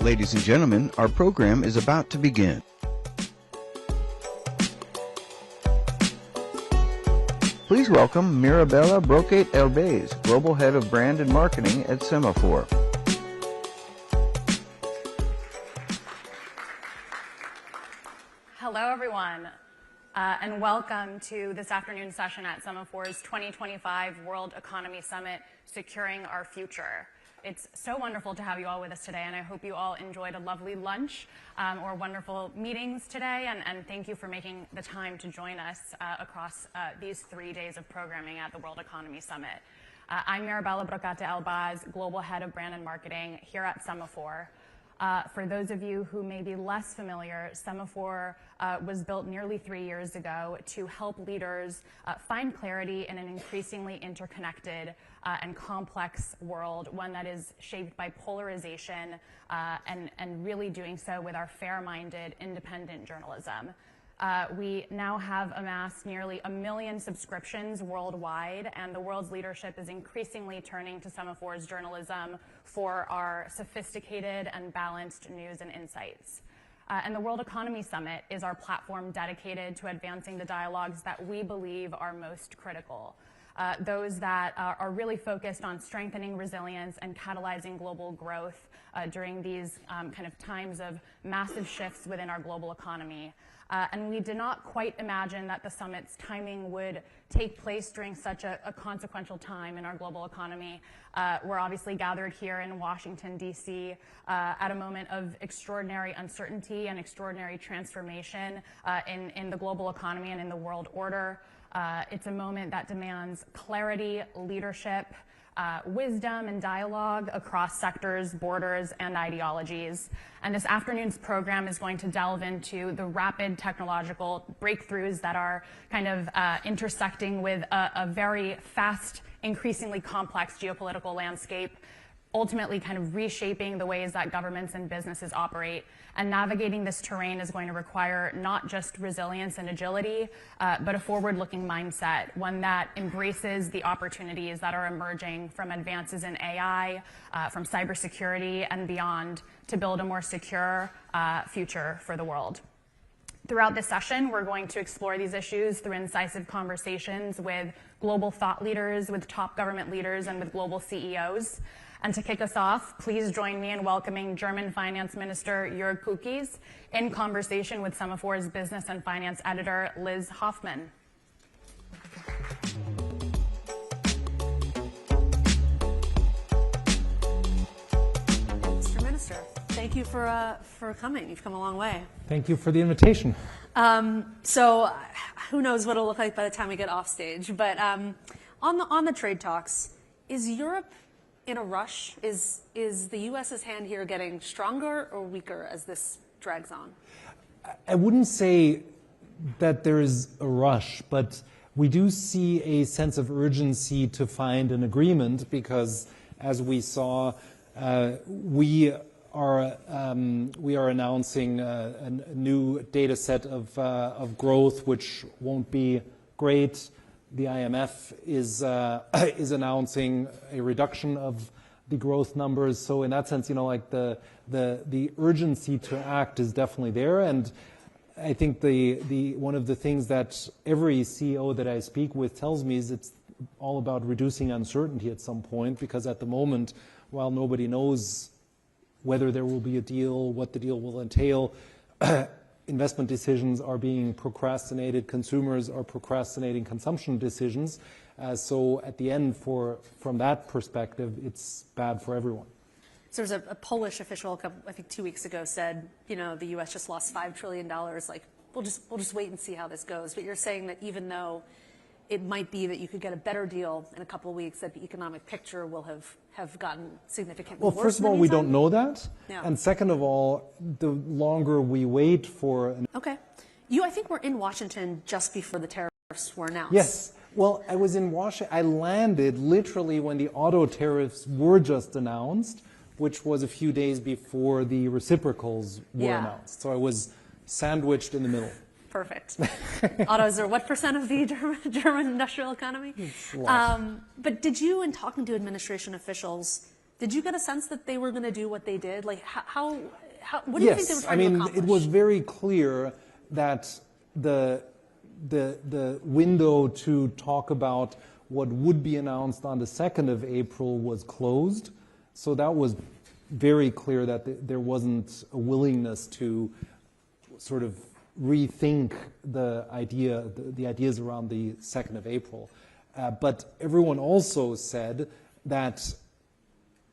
Ladies and gentlemen, our program is about to begin. Please welcome Mirabella Brocate-Elbaz, Global Head of Brand and Marketing at Semaphore. Hello, everyone, and welcome to this afternoon session at Semaphore's 2025 World Economy Summit, Securing Our Future. It's so wonderful to have you all with us today, and I hope you all enjoyed a lovely lunch or wonderful meetings today, and thank you for making the time to join us across these 3 days of programming at the World Economy Summit. I'm Mirabella Brocate-Elbaz, Global Head of Brand and Marketing here at Semaphore. For those of you who may be less familiar, Semaphore was built nearly 3 years ago to help leaders find clarity in an increasingly interconnected and complex world, one that is shaped by polarization and really doing so with our fair-minded, independent journalism. We now have amassed nearly 1 million subscriptions worldwide, and the world's leadership is increasingly turning to Semaphore's journalism for our sophisticated and balanced news and insights. And the World Economy Summit is our platform dedicated to advancing the dialogues that we believe are most critical. Those that are really focused on strengthening resilience and catalyzing global growth during these kind of times of massive shifts within our global economy. And we did not quite imagine that the summit's timing would take place during such a consequential time in our global economy. We're obviously gathered here in Washington, D.C. At a moment of extraordinary uncertainty and extraordinary transformation in the global economy and in the world order. It's a moment that demands clarity, leadership, wisdom and dialogue across sectors, borders, and ideologies. And this afternoon's program is going to delve into the rapid technological breakthroughs that are kind of intersecting with a very fast, increasingly complex geopolitical landscape, ultimately kind of reshaping the ways that governments and businesses operate. And navigating this terrain is going to require not just resilience and agility, but a forward-looking mindset, one that embraces the opportunities that are emerging from advances in AI, from cybersecurity and beyond, to build a more secure future for the world. Throughout this session, we're going to explore these issues through incisive conversations with global thought leaders, with top government leaders, and with global CEOs. And to kick us off, please join me in welcoming German Finance Minister Jörg Kukies in conversation with Semaphore's business and finance editor, Liz Hoffman. Mr. Minister, thank you for coming. You've come a long way. Thank you for the invitation. So who knows what it'll look like by the time we get off stage, but on the trade talks, is Europe in a rush? Is the U.S.'s hand here getting stronger or weaker as this drags on? I wouldn't say that there is a rush, but we do see a sense of urgency to find an agreement because, as we saw, we are announcing a new data set of growth, which won't be great. The IMF is announcing a reduction of the growth numbers. So in that sense, like the urgency to act is definitely there. And I think the one of the things that every CEO that I speak with tells me is it's all about reducing uncertainty at some point, because at the moment, while nobody knows whether there will be a deal, what the deal will entail, investment decisions are being procrastinated, consumers are procrastinating consumption decisions. So at the end, from that perspective, it's bad for everyone. So there's a Polish official, I think 2 weeks ago, said, the U.S. just lost $5 trillion. Like, we'll just wait and see how this goes. But you're saying that even though it might be that you could get a better deal in a couple of weeks, that the economic picture will have gotten significantly worse? Well, first of all, we don't know that. Yeah. And second of all, the longer we wait for... Okay. I think we're in Washington just before the tariffs were announced. Yes. Well, I was in Washington. I landed literally when the auto tariffs were just announced, which was a few days before the reciprocals were announced. So I was sandwiched in the middle. Perfect. Autos are what percent of the German industrial economy? It's a lot. But did you, in talking to administration officials, Did you get a sense that they were going to do what they did? Like, how what do you think they were trying to accomplish? It was very clear that the window to talk about what would be announced on the 2nd of April was closed. So that was very clear that there wasn't a willingness to sort of rethink the ideas around the 2nd of April. But everyone also said that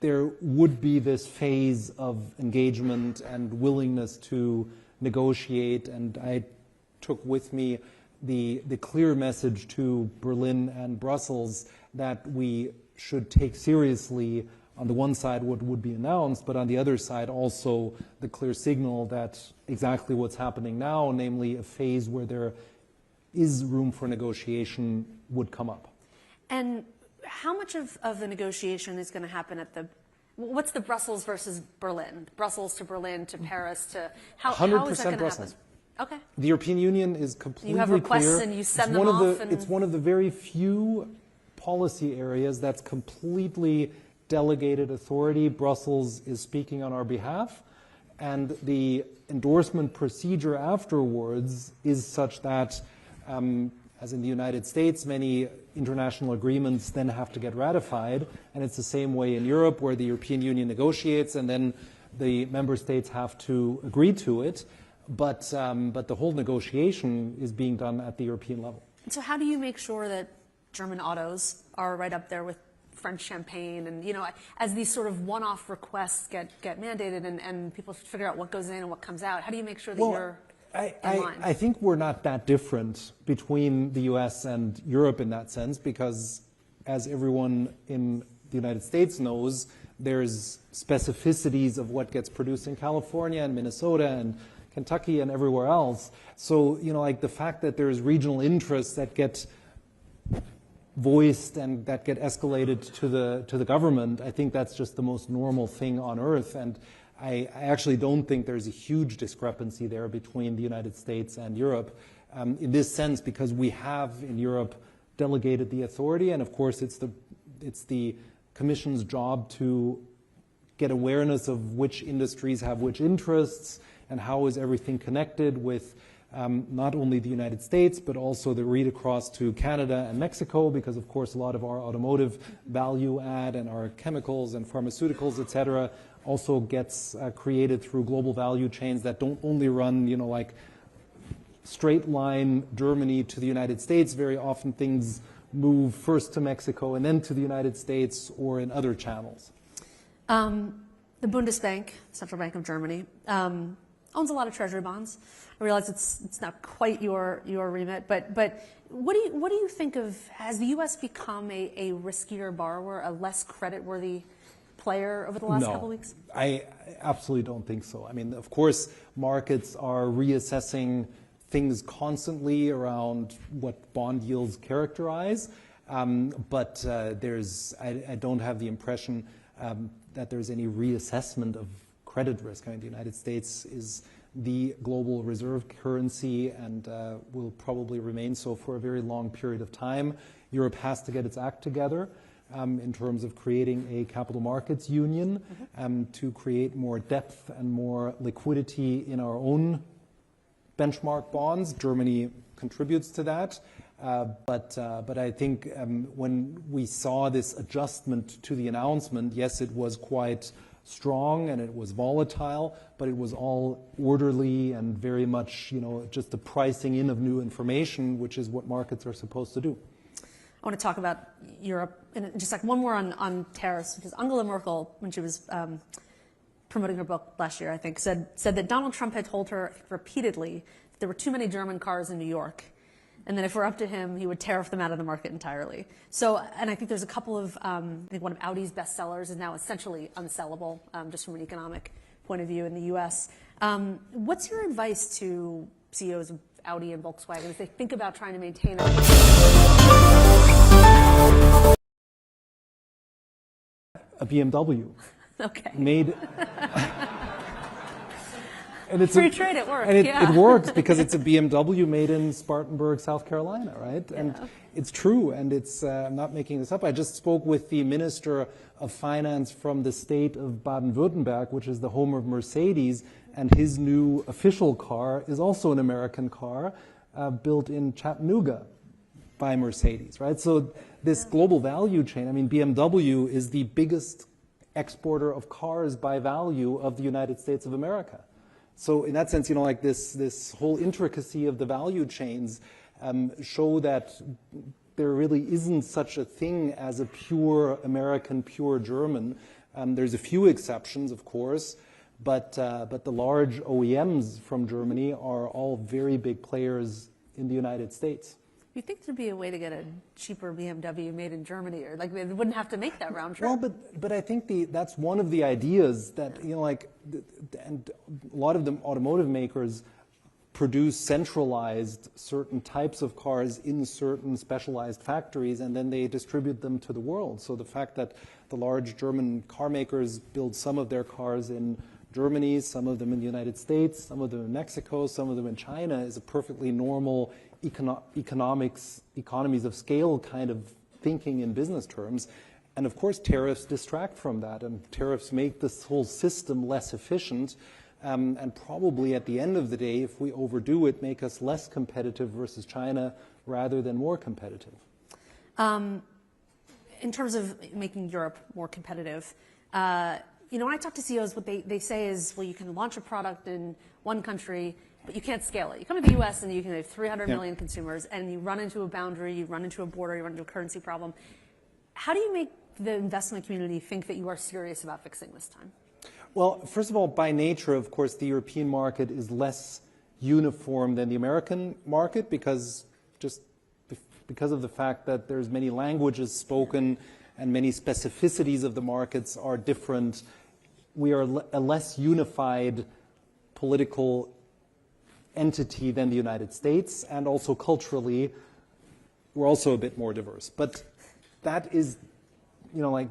there would be this phase of engagement and willingness to negotiate, and I took with me the clear message to Berlin and Brussels that we should take seriously, on the one side, what would be announced, but on the other side also the clear signal that exactly what's happening now, namely a phase where there is room for negotiation, would come up. And how much of the negotiation is going to happen at what's the Brussels versus Berlin? Brussels to Berlin to Paris to, how is that going to happen? Okay. The European Union is completely clear. You have requests and you send them off? It's one of the very few policy areas that's completely delegated authority. Brussels is speaking on our behalf, and the endorsement procedure afterwards is such that, as in the United States, many international agreements then have to get ratified, and it's the same way in Europe, where the European Union negotiates and then the member states have to agree to it. But the whole negotiation is being done at the European level. So how do you make sure that German autos are right up there with French champagne, and as these sort of one-off requests get mandated and people figure out what goes in and what comes out, how do you make sure that you're in line? I think we're not that different between the US and Europe in that sense, because as everyone in the United States knows, there's specificities of what gets produced in California and Minnesota and Kentucky and everywhere else. So, like the fact that there's regional interests that get voiced and that get escalated to the government, I think that's just the most normal thing on earth. And I actually don't think there's a huge discrepancy there between the United States and Europe in this sense, because we have in Europe delegated the authority, and of course it's the Commission's job to get awareness of which industries have which interests and how is everything connected with not only the United States, but also the read across to Canada and Mexico, because of course a lot of our automotive value add and our chemicals and pharmaceuticals, et cetera, also gets created through global value chains that don't only run, like straight line Germany to the United States. Very often things move first to Mexico and then to the United States, or in other channels. The Bundesbank, Central Bank of Germany, owns a lot of treasury bonds. I realize it's not quite your remit, but what do you think of, has the U.S. become a riskier borrower, a less creditworthy player over the last couple of weeks? I absolutely don't think so. I mean, of course, markets are reassessing things constantly around what bond yields characterize, but I don't have the impression that there's any reassessment of credit risk. I mean, the United States is the global reserve currency and will probably remain so for a very long period of time. Europe has to get its act together in terms of creating a capital markets union to create more depth and more liquidity in our own benchmark bonds. Germany contributes to that. But I think when we saw this adjustment to the announcement, yes, it was quite strong and it was volatile, but it was all orderly and very much, just the pricing in of new information, which is what markets are supposed to do. I want to talk about Europe, and just like one more on tariffs, because Angela Merkel, when she was promoting her book last year, I think, said that Donald Trump had told her repeatedly that there were too many German cars in New York, and that if we're up to him, he would tariff them out of the market entirely. So, and I think there's a couple of, I think one of Audi's bestsellers is now essentially unsellable, just from an economic point of view in the U.S. What's your advice to CEOs of Audi and Volkswagen as they think about trying to maintain a BMW? Okay. Made And it's free trade at work. And yeah. it works because it's a BMW made in Spartanburg, South Carolina, right? Yeah. And it's true, and it's I'm not making this up. I just spoke with the Minister of Finance from the state of Baden-Württemberg, which is the home of Mercedes, and his new official car is also an American car built in Chattanooga by Mercedes, right? So this global value chain, I mean, BMW is the biggest exporter of cars by value of the United States of America. So in that sense, you know, like this whole intricacy of the value chains show that there really isn't such a thing as a pure American, pure German. There's a few exceptions, of course, but the large OEMs from Germany are all very big players in the United States. You think there'd be a way to get a cheaper BMW made in Germany, or like they wouldn't have to make that round trip? Well, but I think that's one of the ideas that, you know, like, and a lot of the automotive makers produce centralized certain types of cars in certain specialized factories, and then they distribute them to the world. So the fact that the large German car makers build some of their cars in Germany, some of them in the United States, some of them in Mexico, some of them in China is a perfectly normal economies of scale kind of thinking in business terms. And of course, tariffs distract from that, and tariffs make this whole system less efficient. And probably at the end of the day, if we overdo it, make us less competitive versus China rather than more competitive. In terms of making Europe more competitive, you know, when I talk to CEOs, what they say is, well, you can launch a product in one country, but you can't scale it. You come to the U.S. and you can have 300 million consumers, and you run into a boundary, you run into a border, you run into a currency problem. How do you make the investment community think that you are serious about fixing this time? Well, first of all, by nature, of course, the European market is less uniform than the American market because of the fact that there's many languages spoken and many specificities of the markets are different. We are a less unified political entity than the United States, and also culturally, we're also a bit more diverse. But that is, you know, like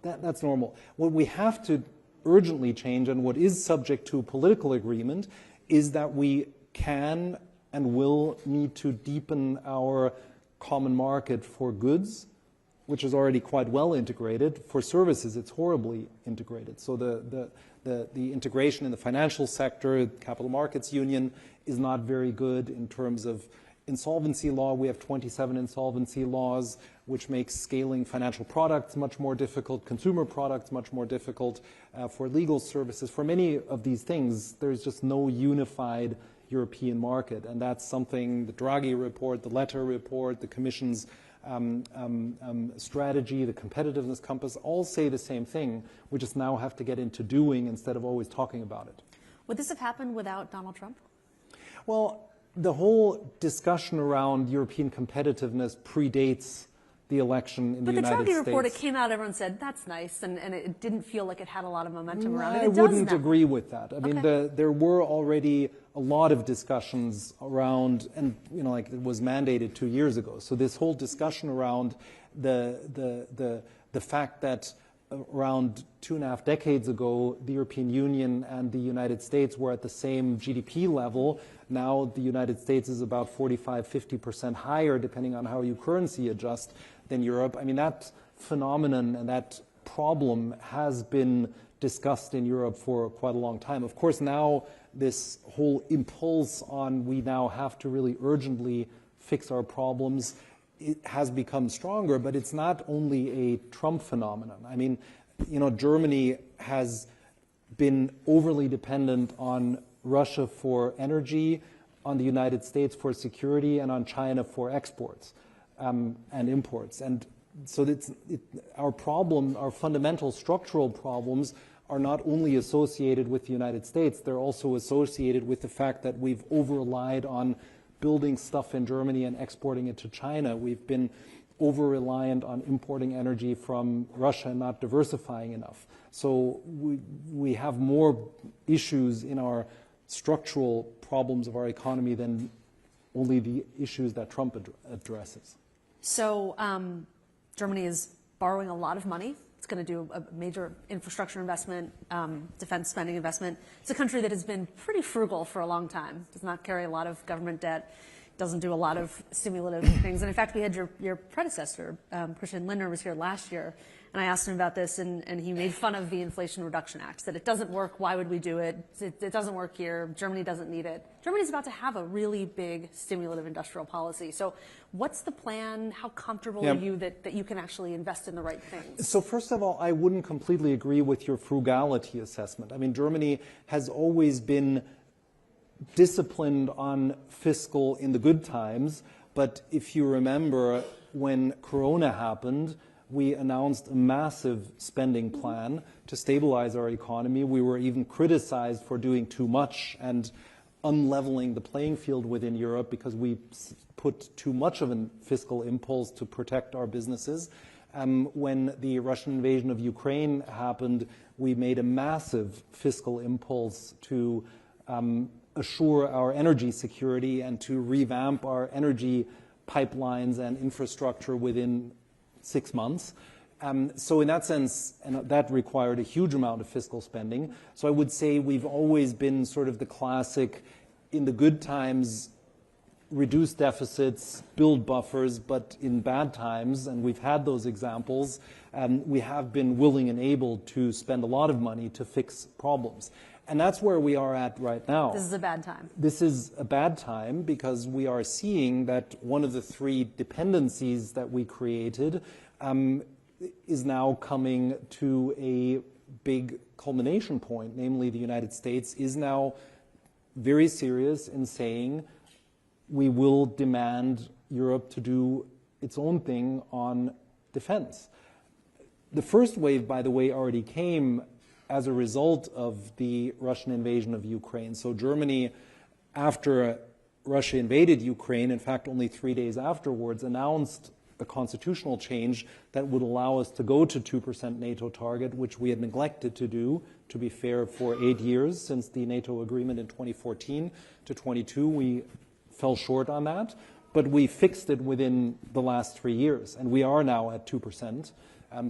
that's normal. What we have to urgently change, and what is subject to political agreement, is that we can and will need to deepen our common market for goods, which is already quite well integrated. For services, it's horribly integrated. So the integration in the financial sector, capital markets union, is not very good in terms of insolvency law. We have 27 insolvency laws, which makes scaling financial products much more difficult, consumer products much more difficult, for legal services. For many of these things, there's just no unified European market. And that's something the Draghi report, the Letter report, the Commission's strategy, the competitiveness compass, all say the same thing. We just now have to get into doing instead of always talking about it. Would this have happened without Donald Trump? Well, the whole discussion around European competitiveness predates the election in the United States. But the Draghi report, it came out, everyone said, that's nice, and it didn't feel like it had a lot of momentum around it. I wouldn't agree with that. I mean, there were already a lot of discussions around, and, you know, like it was mandated 2 years ago. So this whole discussion around the fact that around 2.5 decades ago, the European Union and the United States were at the same GDP level. Now the United States is about 45–50% higher, depending on how you currency adjust, than Europe. I mean, that phenomenon and that problem has been discussed in Europe for quite a long time. Of course, now this whole impulse on we now have to really urgently fix our problems, it has become stronger, but it's not only a Trump phenomenon. I mean, you know, Germany has been overly dependent on Russia for energy, on the United States for security, and on China for exports and imports. And so our problem, our fundamental structural problems, are not only associated with the United States, they're also associated with the fact that we've over-relied on building stuff in Germany and exporting it to China. We've been over-reliant on importing energy from Russia and not diversifying enough. So we have more issues in our structural problems of our economy than only the issues that Trump addresses. So Germany is borrowing a lot of money It's going to do a major infrastructure investment, defense spending investment. It's a country that has been pretty frugal for a long time, does not carry a lot of government debt, doesn't do a lot of stimulative things. And in fact, we had your predecessor, Christian Lindner, was here last year, and I asked him about this, and he made fun of the Inflation Reduction Act, said it doesn't work, why would we do it? It doesn't work here, Germany doesn't need it. Germany's about to have a really big stimulative industrial policy. So what's the plan? How comfortable are you that you can actually invest in the right things? So first of all, I wouldn't completely agree with your frugality assessment. I mean, Germany has always been disciplined on fiscal in the good times, but if you remember, when Corona happened, we announced a massive spending plan to stabilize our economy. We were even criticized for doing too much and unleveling the playing field within Europe because we put too much of a fiscal impulse to protect our businesses. When the Russian invasion of Ukraine happened, we made a massive fiscal impulse to assure our energy security and to revamp our energy pipelines and infrastructure within 6 months. So in that sense, and that required a huge amount of fiscal spending. So I would say we've always been sort of the classic, in the good times, reduce deficits, build buffers, but in bad times, and we've had those examples, we have been willing and able to spend a lot of money to fix problems. And that's where we are at right now. This is a bad time. This is a bad time because we are seeing that one of the three dependencies that we created is now coming to a big culmination point. Namely, the United States is now very serious in saying we will demand Europe to do its own thing on defense. The first wave, by the way, already came as a result of the Russian invasion of Ukraine. So Germany, after Russia invaded Ukraine, in fact only 3 days afterwards, announced a constitutional change that would allow us to go to 2% NATO target, which we had neglected to do, to be fair, for 8 years since the NATO agreement in 2014 to 22. We fell short on that, but we fixed it within the last 3 years, and we are now at 2%.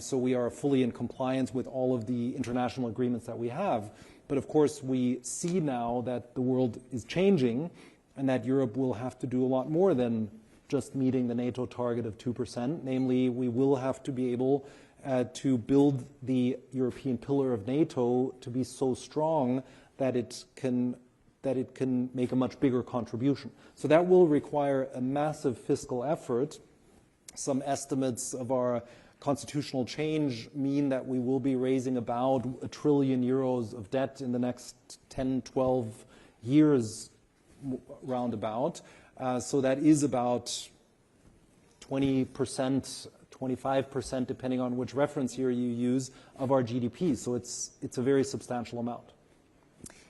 So we are fully in compliance with all of the international agreements that we have. But of course, we see now that the world is changing and that Europe will have to do a lot more than just meeting the NATO target of 2%. Namely, we will have to be able to build the European pillar of NATO to be so strong that it can make a much bigger contribution. So that will require a massive fiscal effort. Some estimates of our constitutional change mean that we will be raising about €1 trillion of debt in the next 10, 12 years roundabout. So that is about 20%, 25%, depending on which reference year you use, of our GDP. So it's a very substantial amount.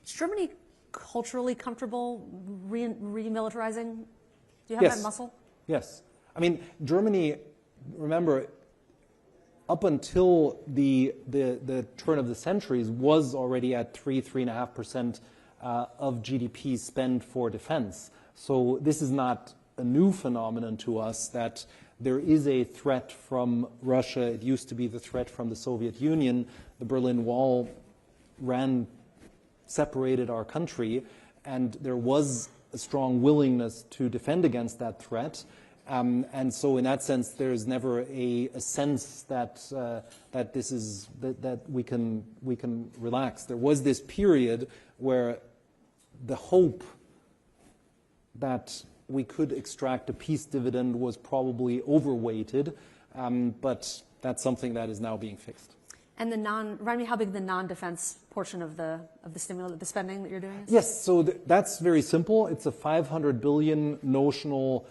Is Germany culturally comfortable remilitarizing? Do you have that muscle? Yes. I mean, Germany, remember, up until the turn of the centuries, was already at 3.5% of GDP spent for defense. So this is not a new phenomenon to us that there is a threat from Russia. It used to be the threat from the Soviet Union. The Berlin Wall separated our country, and there was a strong willingness to defend against that threat. And so, in that sense, there is never a sense that we can relax. There was this period where the hope that we could extract a peace dividend was probably overweighted, but that's something that is now being fixed. And remind me how big the non-defense portion of the spending that you're doing is? Yes, so that's very simple. It's a 500 billion notional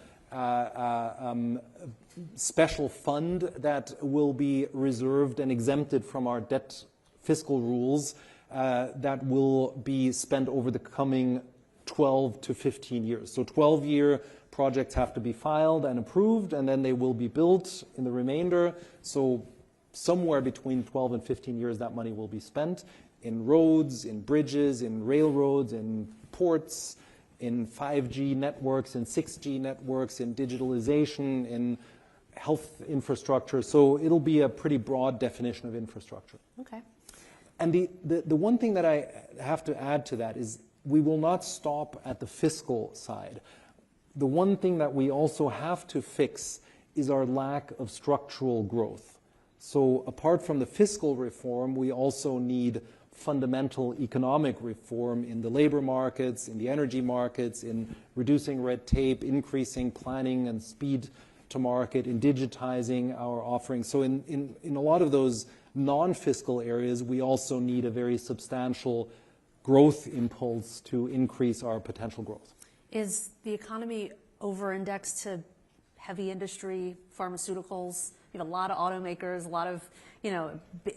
special fund that will be reserved and exempted from our debt fiscal rules that will be spent over the coming 12 to 15 years. So 12-year projects have to be filed and approved, and then they will be built in the remainder. So somewhere between 12 and 15 years, that money will be spent in roads, in bridges, in railroads, in ports, in 5G networks, in 6G networks, in digitalization, in health infrastructure. So it'll be a pretty broad definition of infrastructure. Okay. And the one thing that I have to add to that is we will not stop at the fiscal side. The one thing that we also have to fix is our lack of structural growth. So apart from the fiscal reform, we also need fundamental economic reform in the labor markets, in the energy markets, in reducing red tape, increasing planning and speed to market, in digitizing our offerings. So in a lot of those non-fiscal areas, we also need a very substantial growth impulse to increase our potential growth. Is the economy over-indexed to heavy industry, pharmaceuticals? You have a lot of automakers, a lot of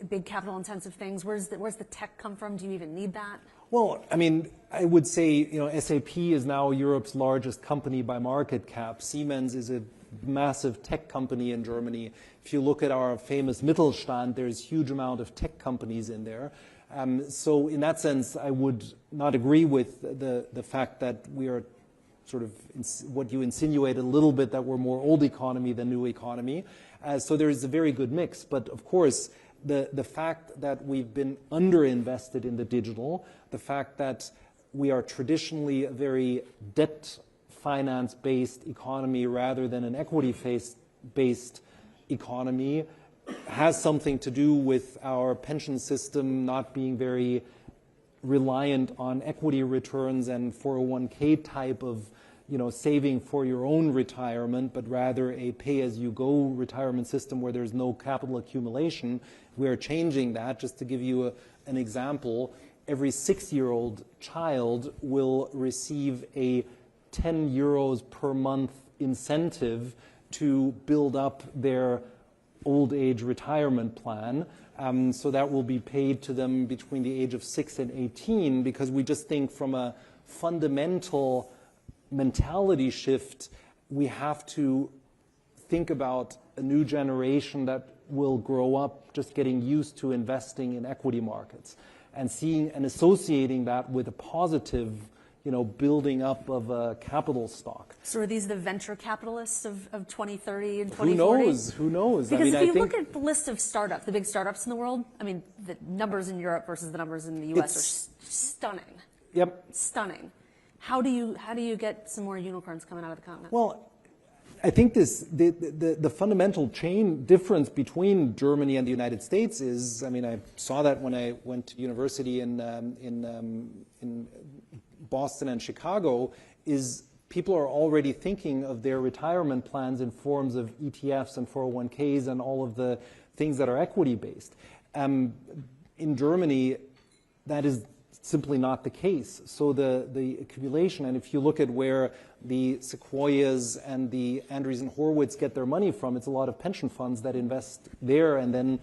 big capital-intensive things. Where's the tech come from? Do you even need that? Well, I mean, I would say SAP is now Europe's largest company by market cap. Siemens is a massive tech company in Germany. If you look at our famous Mittelstand, there's a huge amount of tech companies in there. So in that sense, I would not agree with the fact that we are sort of what you insinuate a little bit, that we're more old economy than new economy. So there is a very good mix. But of course, the fact that we've been underinvested in the digital, the fact that we are traditionally a very debt finance-based economy rather than an equity-based economy has something to do with our pension system not being very reliant on equity returns and 401k type of saving for your own retirement, but rather a pay-as-you-go retirement system where there's no capital accumulation. We are changing that. Just to give you an example, every 6-year-old child will receive a 10 euros per month incentive to build up their old age retirement plan. So that will be paid to them between the age of 6 and 18, because we just think from a fundamental mentality shift, we have to think about a new generation that will grow up just getting used to investing in equity markets and seeing and associating that with a positive building up of a capital stock. So are these the venture capitalists of 2030 and 2040? Who knows? Because if you look at the list of startups, the big startups in the world, I mean, the numbers in Europe versus the numbers in the U.S. are stunning. Yep. Stunning. How do you get some more unicorns coming out of the continent? Well, I think the fundamental difference between Germany and the United States is, I mean, I saw that when I went to university in Boston and Chicago, is people are already thinking of their retirement plans in forms of ETFs and 401ks and all of the things that are equity-based. In Germany, that is simply not the case. So the accumulation, and if you look at where the Sequoias and the Andreessen Horowitz get their money from, it's a lot of pension funds that invest there and then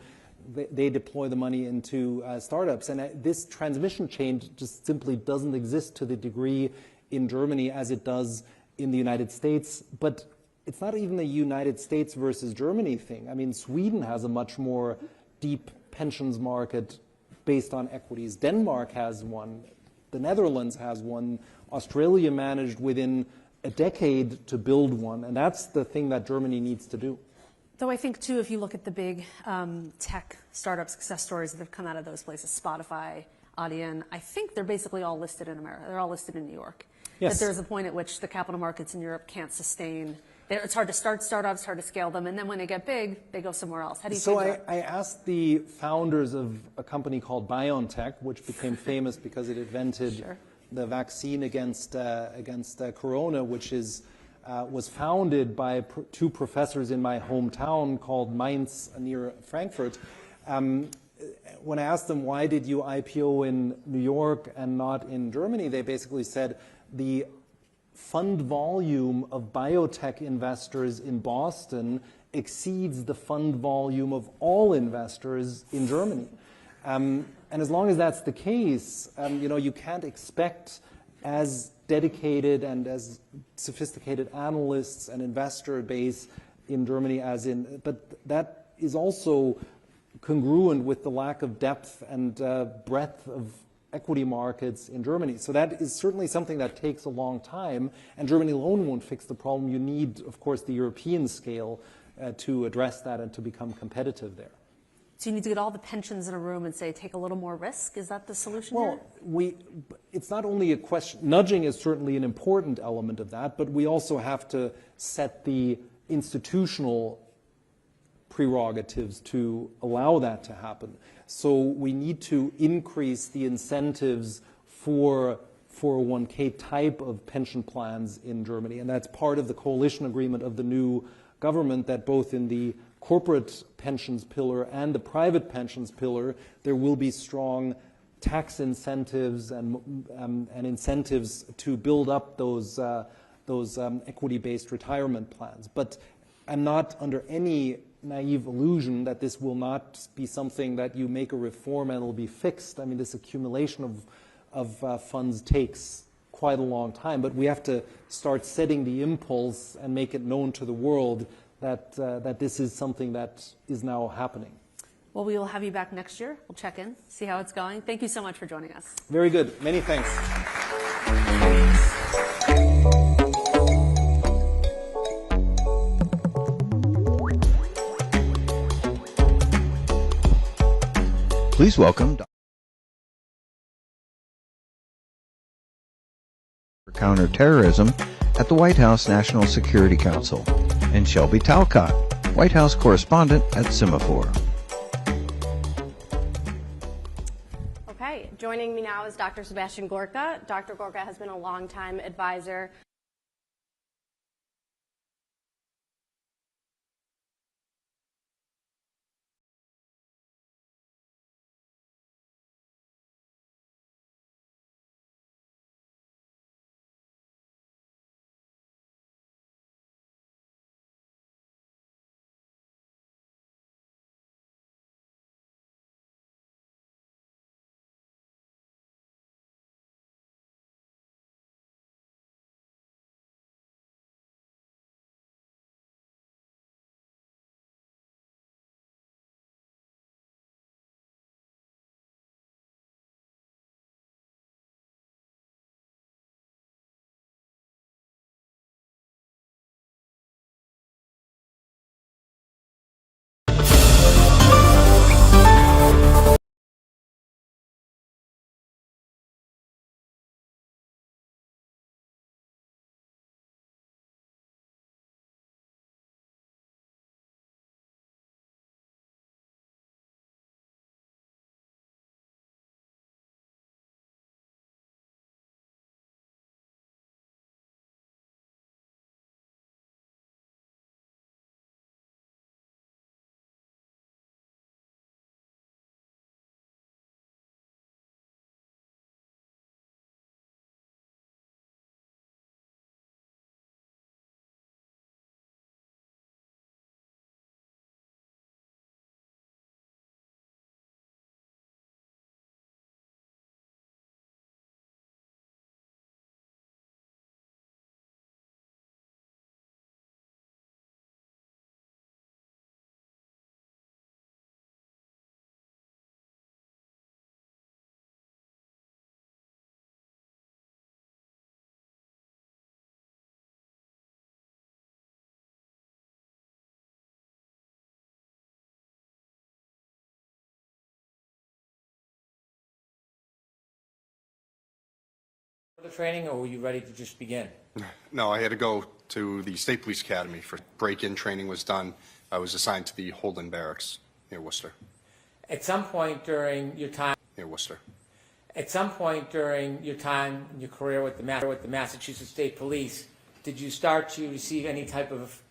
they deploy the money into startups. And this transmission chain just simply doesn't exist to the degree in Germany as it does in the United States. But it's not even a United States versus Germany thing. I mean, Sweden has a much more deep pensions market based on equities. Denmark has one. The Netherlands has one. Australia managed within a decade to build one. And that's the thing that Germany needs to do. Though I think, too, if you look at the big tech startup success stories that have come out of those places, Spotify, Adyen, I think they're basically all listed in America. They're all listed in New York. Yes. But there's a point at which the capital markets in Europe can't sustain. It's hard to start startups, hard to scale them, and then when they get big, they go somewhere else. How do you So change that? I asked the founders of a company called BioNTech, which became famous because it invented the vaccine against corona, which was founded by two professors in my hometown called Mainz near Frankfurt. When I asked them, why did you IPO in New York and not in Germany, they basically said the fund volume of biotech investors in Boston exceeds the fund volume of all investors in Germany. And as long as that's the case, you can't expect as dedicated and as sophisticated analysts and investor base in Germany as in, but that is also congruent with the lack of depth and breadth of equity markets in Germany. So that is certainly something that takes a long time, and Germany alone won't fix the problem. You need, of course, the European scale to address that and to become competitive there. So you need to get all the pensions in a room and say, take a little more risk? Is that the solution Well, here? it's not only a question, nudging is certainly an important element of that, but we also have to set the institutional prerogatives to allow that to happen. So we need to increase the incentives for 401k type of pension plans in Germany. And that's part of the coalition agreement of the new government, that both in the corporate pensions pillar and the private pensions pillar, there will be strong tax incentives and incentives to build up those equity-based retirement plans. But I'm not under any naive illusion that this will not be something that you make a reform and it'll be fixed. I mean, this accumulation of funds takes quite a long time, but we have to start setting the impulse and make it known to the world that this is something that is now happening. Well, we will have you back next year. We'll check in, see how it's going. Thank you so much for joining us. Very good. Many thanks. Please welcome Counterterrorism at the White House National Security Council, and Shelby Talcott, White House correspondent at Semaphore. Okay, joining me now is Dr. Sebastian Gorka. Dr. Gorka has been a longtime advisor the training, or were you ready to just begin? No, I had to go to the State Police Academy for break-in training was done. I was assigned to the Holden Barracks near Worcester. At some point during your time, Near Worcester. at some point during your time in your career with the Massachusetts State Police, did you start to receive any type of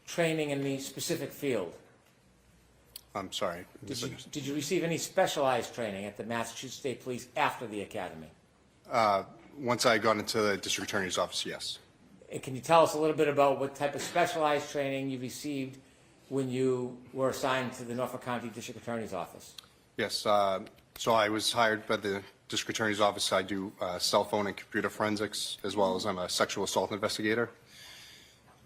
training in the specific field? I'm sorry. Did you receive any specialized training at the Massachusetts State Police after the academy? Once I got into the District Attorney's office, yes. And can you tell us a little bit about what type of specialized training you received when you were assigned to the Norfolk County District Attorney's office? Yes. So I was hired by the District Attorney's office. I do cell phone and computer forensics, as well as I'm a sexual assault investigator.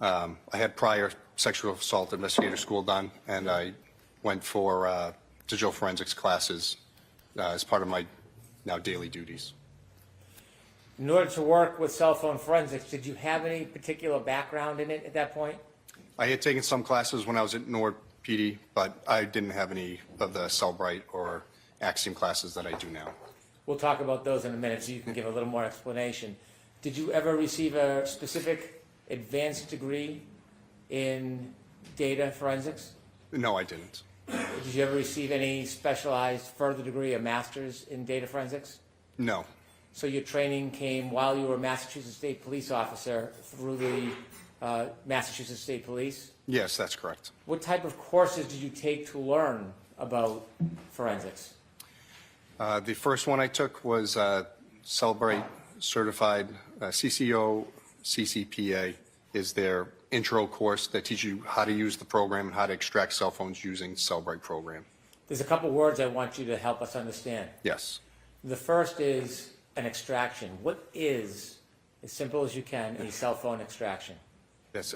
I had prior sexual assault investigator school done, and I went for digital forensics classes as part of my now daily duties. In order to work with cell phone forensics, did you have any particular background in it at that point? I had taken some classes when I was at Nord PD, but I didn't have any of the Cellbrite or Axiom classes that I do now. We'll talk about those in a minute so you can give a little more explanation. Did you ever receive a specific advanced degree in data forensics? No, I didn't. Did you ever receive any specialized further degree, a master's in data forensics? No. So your training came while you were a Massachusetts State Police officer through the Massachusetts State Police? Yes, that's correct. What type of courses did you take to learn about forensics? The first one I took was Cellbrite Certified CCO CCPA is their intro course that teaches you how to use the program and how to extract cell phones using Cellbrite program. There's a couple words I want you to help us understand. Yes. The first is an extraction. What is, as simple as you can, a cell phone extraction? Yes.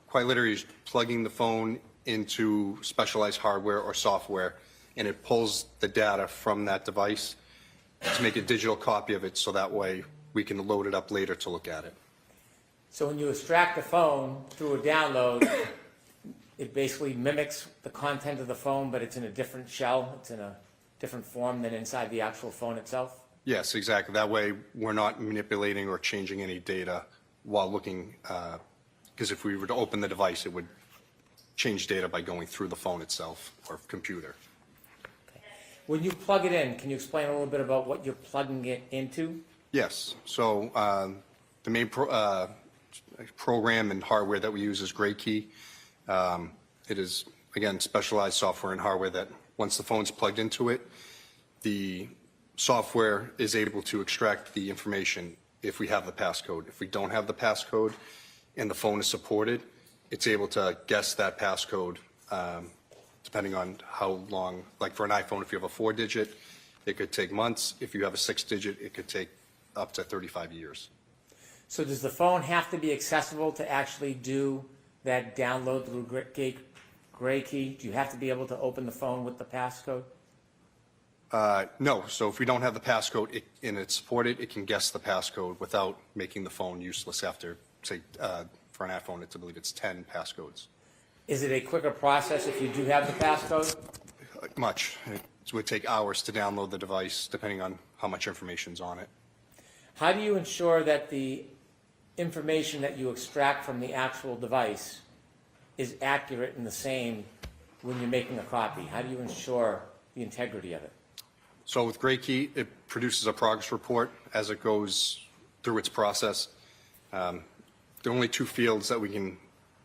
Quite literally is plugging the phone into specialized hardware or software, and it pulls the data from that device to make a digital copy of it so that way we can load it up later to look at it. So when you extract the phone through a download, it basically mimics the content of the phone, but it's in a different shell, it's in a different form than inside the actual phone itself? Yes, exactly. That way we're not manipulating or changing any data while looking, because if we were to open the device, it would change data by going through the phone itself or computer. Okay. When you plug it in, can you explain a little bit about what you're plugging it into? Yes. So the main program and hardware that we use is GrayKey. It is, again, specialized software and hardware that once the phone's plugged into it, the software is able to extract the information if we have the passcode. If we don't have the passcode and the phone is supported, it's able to guess that passcode depending on how long. Like for an iPhone, if you have a 4-digit, it could take months. If you have a 6-digit, it could take up to 35 years. So does the phone have to be accessible to actually do that download through GrayKey? Do you have to be able to open the phone with the passcode? No. So if we don't have the passcode and it's supported, it can guess the passcode without making the phone useless after, say, for an iPhone, I believe it's 10 passcodes. Is it a quicker process if you do have the passcode? Much. It would take hours to download the device, depending on how much information's on it. How do you ensure that the information that you extract from the actual device is accurate and the same when you're making a copy? How do you ensure the integrity of it? So with GrayKey, it produces a progress report as it goes through its process. The only two fields that we can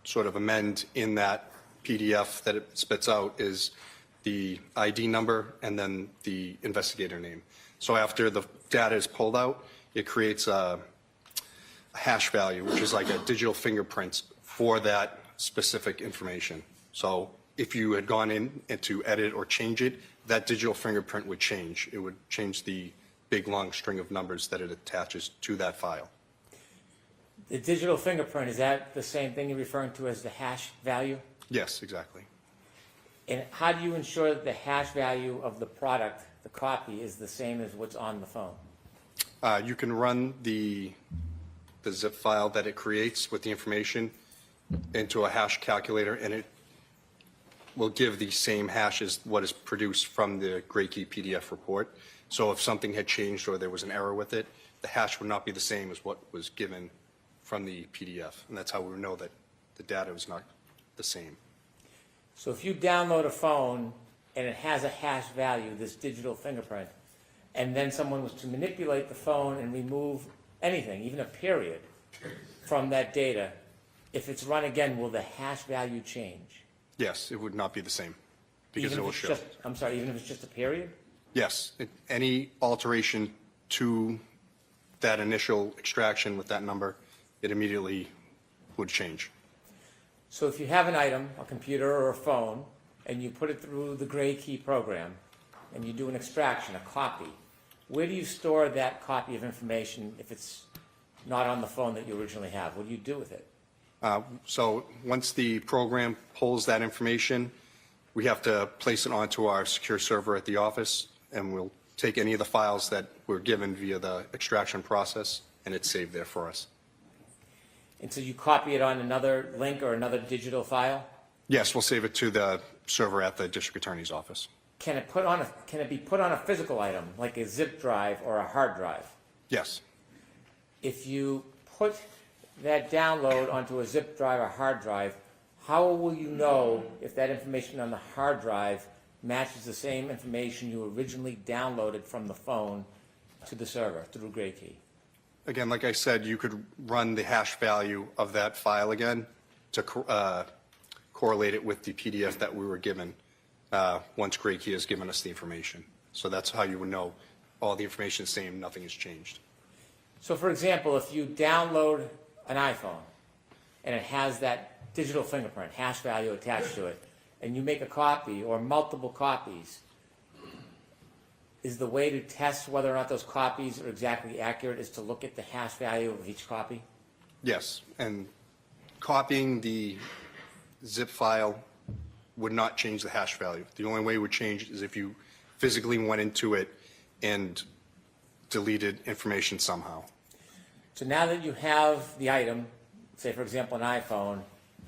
sort of amend in that PDF that it spits out is the ID number and then the investigator name. So after the data is pulled out, it creates a hash value, which is like a digital fingerprint for that specific information. So if you had gone in and to edit or change it, that digital fingerprint would change. It would change the big long string of numbers that it attaches to that file. The digital fingerprint, is that the same thing you're referring to as the hash value? Yes, exactly. And how do you ensure that the hash value of the product, the copy, is the same as what's on the phone? You can run the zip file that it creates with the information into a hash calculator, and it will give the same hash as what is produced from the GrayKey PDF report. So if something had changed or there was an error with it, the hash would not be the same as what was given from the PDF. And that's how we know that the data was not the same. So if you download a phone and it has a hash value, this digital fingerprint, and then someone was to manipulate the phone and remove anything, even a period, from that data, if it's run again, will the hash value change? Yes, it would not be the same because Even it will if it's show. just, I'm sorry, even if it's just a period? Yes, any alteration to that initial extraction with that number, it immediately would change. So if you have an item, a computer or a phone, and you put it through the GrayKey program, and you do an extraction, a copy, where do you store that copy of information if it's not on the phone that you originally have? What do you do with it? So once the program pulls that information, we have to place it onto our secure server at the office, and we'll take any of the files that were given via the extraction process, and it's saved there for us. And so you copy it on another link or another digital file? Yes, we'll save it to the server at the district attorney's office. Can it be put on a physical item, like a zip drive or a hard drive? Yes. If you put that download onto a zip drive or hard drive, how will you know if that information on the hard drive matches the same information you originally downloaded from the phone to the server through GrayKey? Again, like I said, you could run the hash value of that file again to correlate it with the PDF that we were given once GrayKey has given us the information. So that's how you would know all the information is the same, nothing has changed. So for example, if you download an iPhone and it has that digital fingerprint hash value attached to it, and you make a copy or multiple copies, is the way to test whether or not those copies are exactly accurate is to look at the hash value of each copy? Yes, and copying the zip file would not change the hash value. The only way it would change is if you physically went into it and deleted information somehow. So now that you have the item, say for example an iPhone,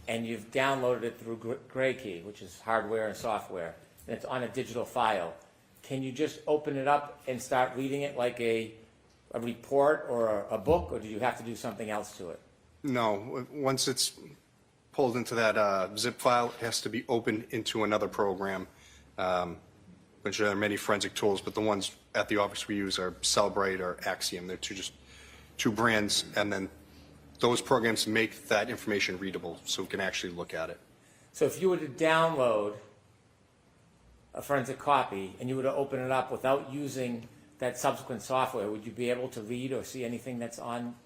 and you've downloaded it through GrayKey, which is hardware and software, and it's on a digital file, can you just open it up and start reading it like a report or a book, or do you have to do something else to it? No, once it's pulled into that zip file, it has to be opened into another program, which there are many forensic tools, but the ones at the office we use are Cellbrite or Axiom. They're just two brands, and then those programs make that information readable so we can actually look at it. So if you were to download a forensic copy and you were to open it up without using that subsequent software, would you be able to read or see anything that's on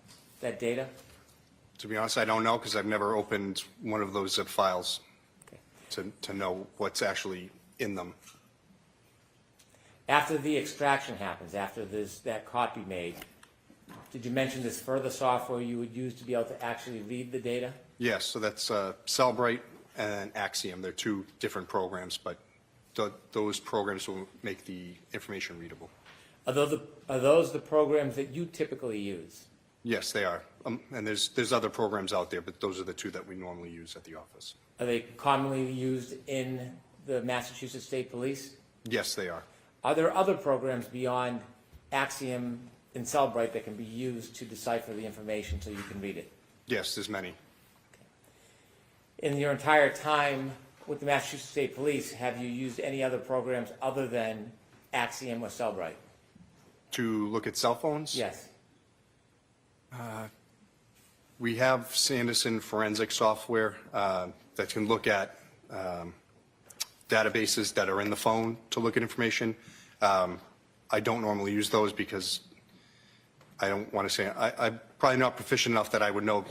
that data? To be honest, I don't know because I've never opened one of those zip files to know what's actually in them. After the extraction happens, after there's that copy made, did you mention this further software you would use to be able to actually read the data? Yes, so that's Cellbrite and Axiom. They're two different programs, but those programs will make the information readable. Are those the programs that you typically use? Yes, they are. And there's other programs out there, but those are the two that we normally use at the office. Are they commonly used in the Massachusetts State Police? Yes, they are. Are there other programs beyond Axiom and Cellbrite that can be used to decipher the information so you can read it? Yes, there's many. In your entire time with the Massachusetts State Police, have you used any other programs other than Axiom or Cellbrite? To look at cell phones? Yes. We have Sanderson forensic software that can look at databases that are in the phone to look at information. I don't normally use those because I don't want to say, I'm probably not proficient enough that I would know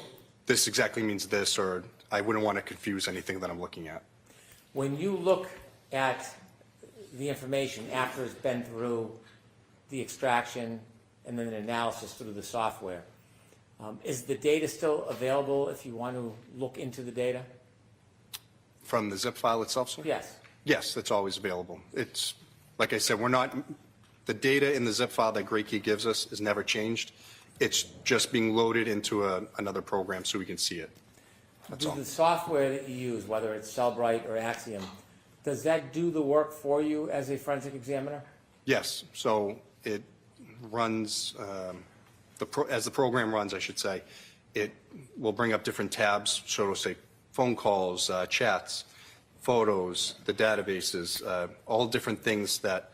this exactly means this, or I wouldn't want to confuse anything that I'm looking at. When you look at the information after it's been through the extraction and then the analysis through the software, is the data still available if you want to look into the data? From the zip file itself, sir? Yes. Yes, it's always available. It's, like I said, the data in the zip file that GrayKey gives us has never changed. It's just being loaded into another program so we can see it. That's all. The software that you use, whether it's Cellbrite or Axiom, does that do the work for you as a forensic examiner? Yes, so it runs, as the program runs, I should say, it will bring up different tabs, so it'll say phone calls, chats, photos, the databases, all different things that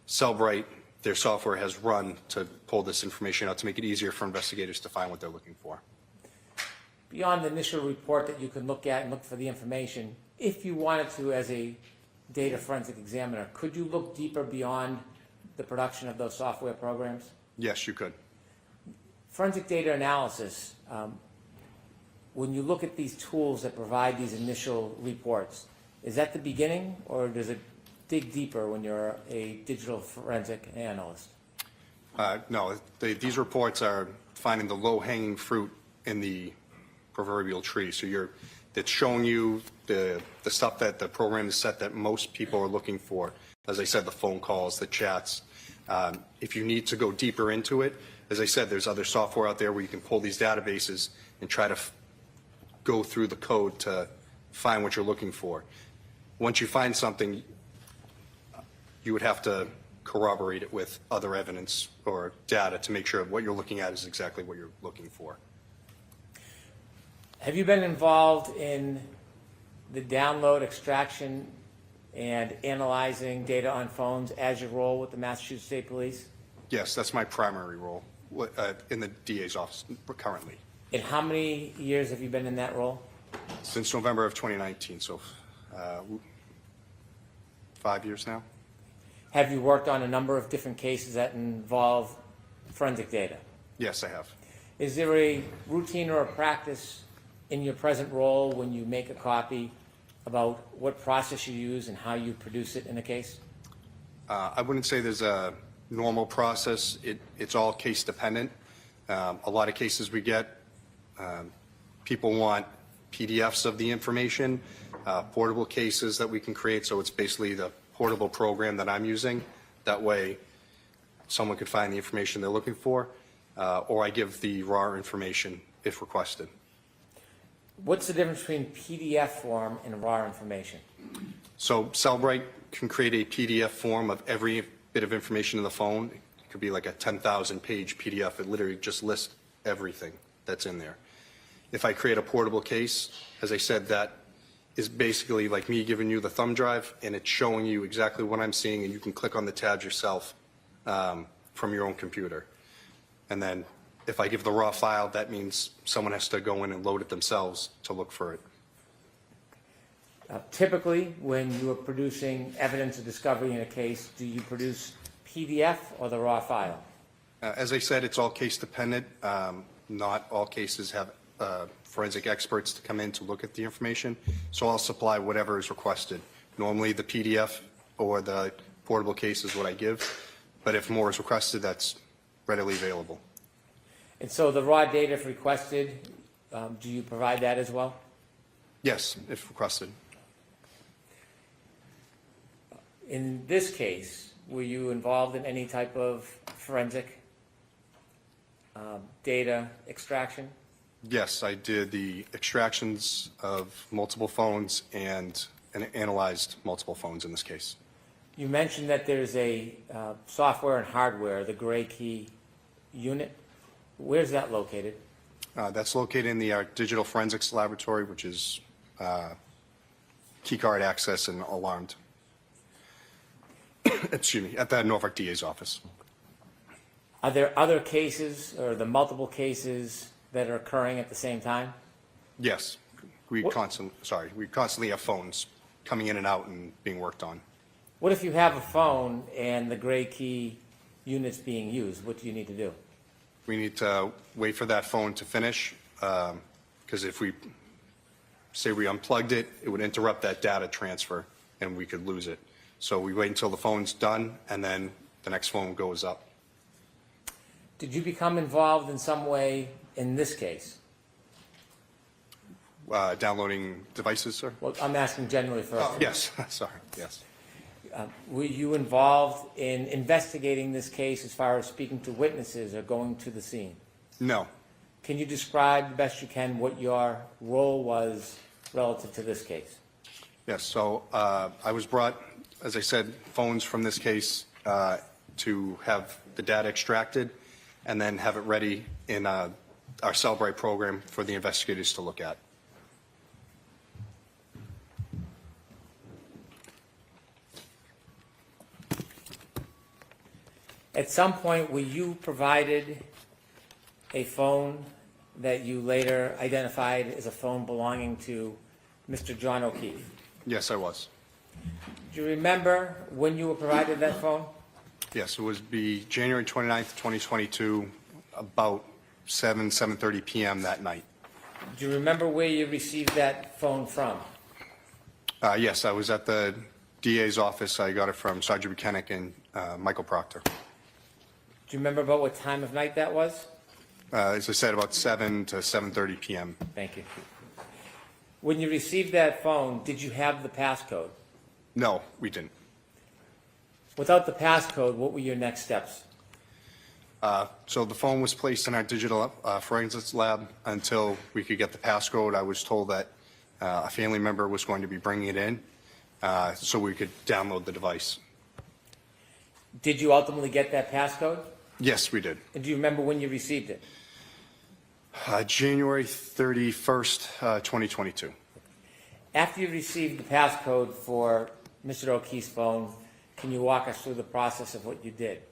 Cellbrite, their software, has run to pull this information out to make it easier for investigators to find what they're looking for. Beyond the initial report that you can look at and look for the information, if you wanted to as a data forensic examiner, could you look deeper beyond the production of those software programs? Yes, you could. Forensic data analysis, when you look at these tools that provide these initial reports, is that the beginning, or does it dig deeper when you're a digital forensic analyst? No, these reports are finding the low-hanging fruit in the proverbial tree. So it's showing you the stuff that the program is set that most people are looking for. As I said, the phone calls, the chats. If you need to go deeper into it, as I said, there's other software out there where you can pull these databases and try to go through the code to find what you're looking for. Once you find something, you would have to corroborate it with other evidence or data to make sure what you're looking at is exactly what you're looking for. Have you been involved in the download, extraction, and analyzing data on phones as your role with the Massachusetts State Police? Yes, that's my primary role in the DA's office currently. And how many years have you been in that role? Since November of 2019, so 5 years now. Have you worked on a number of different cases that involve forensic data? Yes, I have. Is there a routine or a practice in your present role when you make a copy about what process you use and how you produce it in a case? I wouldn't say there's a normal process. It's all case dependent. A lot of cases we get, people want PDFs of the information, portable cases that we can create, so it's basically the portable program that I'm using. That way someone could find the information they're looking for, or I give the raw information if requested. What's the difference between PDF form and raw information? So Cellbrite can create a PDF form of every bit of information in the phone. It could be like a 10,000 page PDF. It literally just lists everything that's in there. If I create a portable case, as I said, that is basically like me giving you the thumb drive, and it's showing you exactly what I'm seeing, and you can click on the tabs yourself from your own computer. And then if I give the raw file, that means someone has to go in and load it themselves to look for it. Typically, when you are producing evidence of discovery in a case, do you produce PDF or the raw file? As I said, it's all case dependent. Not all cases have forensic experts to come in to look at the information, so I'll supply whatever is requested. Normally the PDF or the portable case is what I give, but if more is requested, that's readily available. And so the raw data, if requested, do you provide that as well? Yes, if requested. In this case, were you involved in any type of forensic data extraction? Yes, I did the extractions of multiple phones and analyzed multiple phones in this case. You mentioned that there's a software and hardware, the gray key unit. Where's that located? That's located in the Digital Forensics Laboratory, which is keycard access and alarmed. Excuse me, at the Norfolk DA's office. Are there other cases or the multiple cases that are occurring at the same time? Yes, we constantly have phones coming in and out and being worked on. What if you have a phone and the gray key unit's being used? What do you need to do? We need to wait for that phone to finish, because if we say we unplugged it, it would interrupt that data transfer and we could lose it. So we wait until the phone's done and then the next phone goes up. Did you become involved in some way in this case? Downloading devices, sir? Well, I'm asking generally for us. Yes, sorry, yes. Were you involved in investigating this case as far as speaking to witnesses or going to the scene? No. Can you describe the best you can what your role was relative to this case? Yes, so I was brought, as I said, phones from this case to have the data extracted and then have it ready in our Cellbrite program for the investigators to look at. At some point, were you provided a phone that you later identified as a phone belonging to Mr. John O'Keefe? Yes, I was. Do you remember when you were provided that phone? Yes, it would be January 29th, 2022, about 7:30 p.m. that night. Do you remember where you received that phone from? Yes, I was at the DA's office. I got it from Sergeant Buchanan and Michael Proctor. Do you remember about what time of night that was? As I said, about 7 to 7:30 p.m. Thank you. When you received that phone, did you have the passcode? No, we didn't. Without the passcode, what were your next steps? So the phone was placed in our digital forensics lab until we could get the passcode. I was told that a family member was going to be bringing it in so we could download the device. Did you ultimately get that passcode? Yes, we did. And do you remember when you received it? January 31st, 2022. After you received the passcode for Mr. O'Keefe's phone, can you walk us through the process of what you did?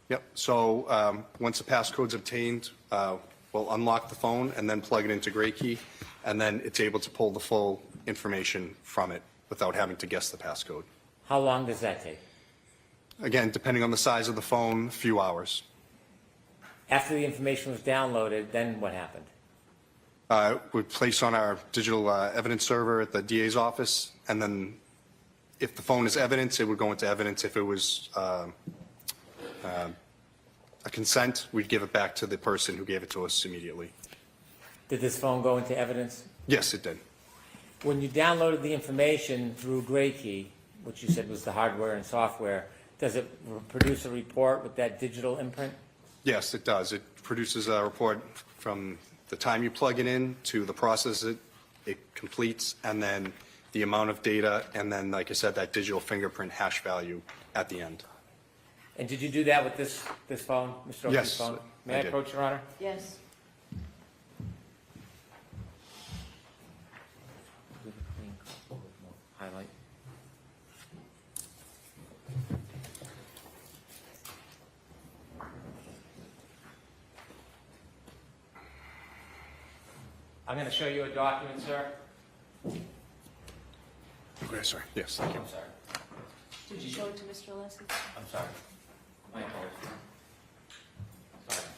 Yep. So once the passcode's obtained, we'll unlock the phone and then plug it into GrayKey, and then it's able to pull the full information from it without having to guess the passcode. How long does that take? Again, depending on the size of the phone, a few hours. After the information was downloaded, then what happened? We place on our digital evidence server at the DA's office, and then if the phone is evidence, it would go into evidence. If it was a consent, we'd give it back to the person who gave it to us immediately. Did this phone go into evidence? Yes, it did. When you downloaded the information through GrayKey, which you said was the hardware and software, does it produce a report with that digital imprint? Yes, it does. It produces a report from the time you plug it in to the process it completes, and then the amount of data, and then, like I said, that digital fingerprint hash value at the end. And did you do that with this phone, Mr. O'Keefe's Yes, phone? May I I did. approach, Your Honor? Yes. Highlight. I'm going to show you a document, sir. Okay, sorry. Yes, thank you. I'm sorry. Did you show it to Mr. Alessi? I'm sorry. My apologies. Sorry.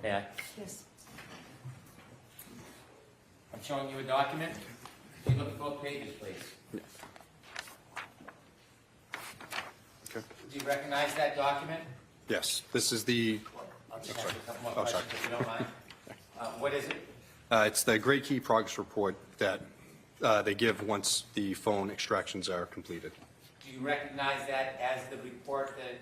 May I? Yes. I'm showing you a document. If you look at both pages, please. Okay. Do you recognize that document? Yes, this is the, I'll just ask you a couple more Oh, sorry. questions if you don't mind. What is it? it's the GrayKey progress report that they give once the phone extractions are completed. Do you recognize that as the report that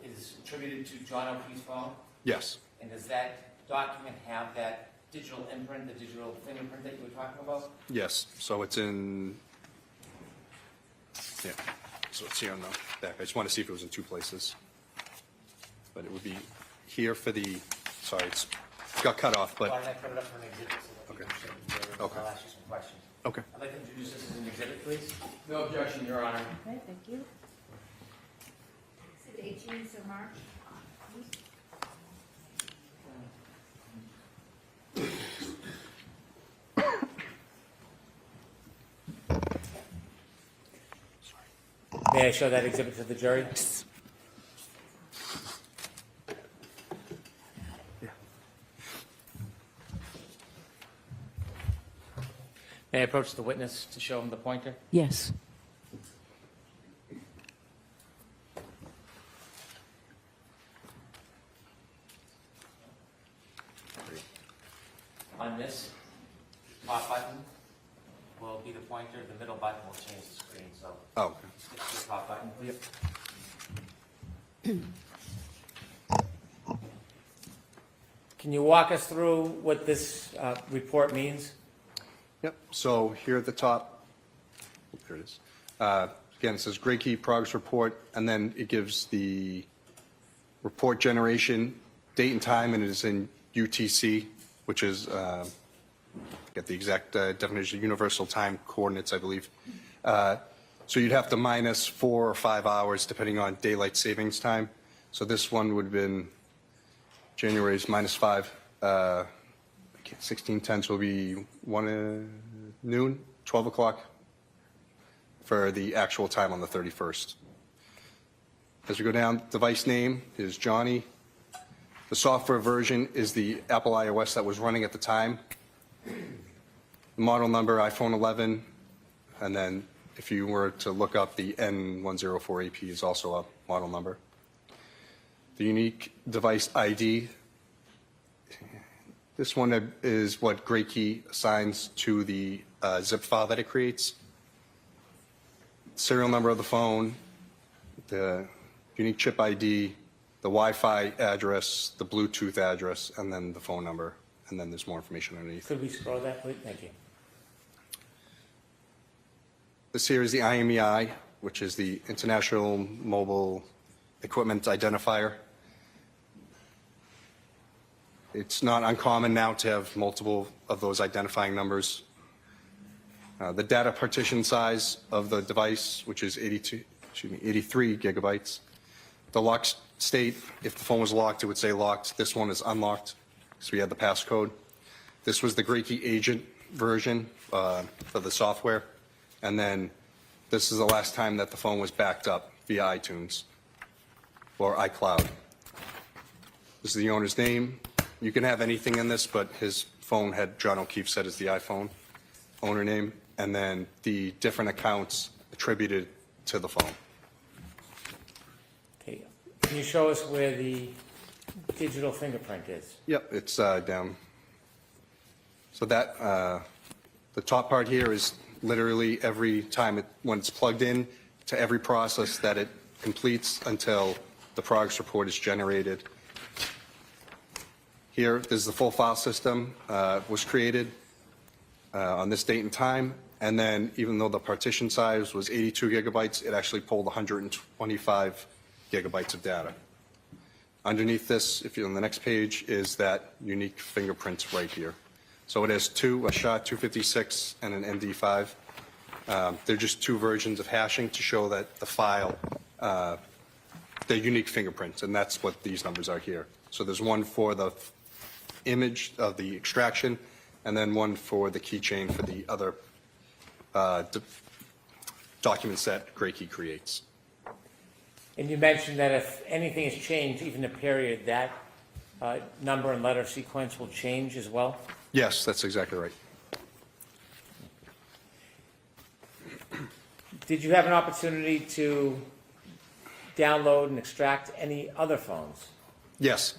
is attributed to John O'Keefe's phone? Yes, And does that document have that digital imprint, the digital fingerprint that you were talking about? yes. So it's in, yeah, so it's here on the back. I just want to see if it was in two places. But it would be here for the, sorry, it's got cut off, Why but, don't I put it up for an exhibit so that you Okay. can see it? Okay. I'll ask you some questions. okay. I'd like to introduce this as an exhibit, please. No objection, Your Honor. Okay, thank you. Is it 18th of March? May I show that exhibit to the jury? May I approach the witness to show him the pointer? Yes. On this top button will be the pointer, the middle button will change the screen, so Oh, okay. it's the top button. Yep. Can you walk us through what this report means? Yep, so here at the top, there it is. Again, it says GrayKey progress report, and then it gives the report generation, date and time, and it is in UTC, which is, get the exact definition, universal time coordinates, I believe. So you'd have to minus 4 or 5 hours depending on daylight savings time. So this one would have been January's -5. 1610, so it'll be 1 noon, 12 o'clock for the actual time on the 31st. As we go down, device name is Johnny. The software version is the Apple iOS that was running at the time. The model number, iPhone 11, and then if you were to look up, the N104AP is also a model number. The unique device ID, this one is what Gray Key assigns to the zip file that it creates. Serial number of the phone, the unique chip ID, the Wi-Fi address, the Bluetooth address, and then the phone number, and then there's more information underneath. Could we scroll that, please? Thank you. This here is the IMEI, which is the International Mobile Equipment Identifier. It's not uncommon now to have multiple of those identifying numbers. The data partition size of the device, which is 83 gigabytes. The lock state, if the phone was locked, it would say locked. This one is unlocked, so we had the passcode. This was the Gray Key Agent version for the software. And then this is the last time that the phone was backed up via iTunes or iCloud. This is the owner's name. You can have anything in this, but his phone had John O'Keefe set as the iPhone owner name, and then the different accounts attributed to the phone. Okay. Can you show us where the digital fingerprint is? Yep, it's down. So that, the top part here is literally every time when it's plugged in to every process that it completes until the progress report is generated. Here is the full file system was created on this date and time, and then even though the partition size was 82 gigabytes, it actually pulled 125 gigabytes of data. Underneath this, if you're on the next page, is that unique fingerprint right here. So it has two, a SHA-256 and an MD5. They're just two versions of hashing to show that the file, they're unique fingerprints, and that's what these numbers are here. So there's one for the image of the extraction, and then one for the keychain for the other documents that Gray Key creates. And you mentioned that if anything has changed, even a period, that number and letter sequence will change as well? Yes, that's exactly right. Did you have an opportunity to download and extract any other phones? Yes.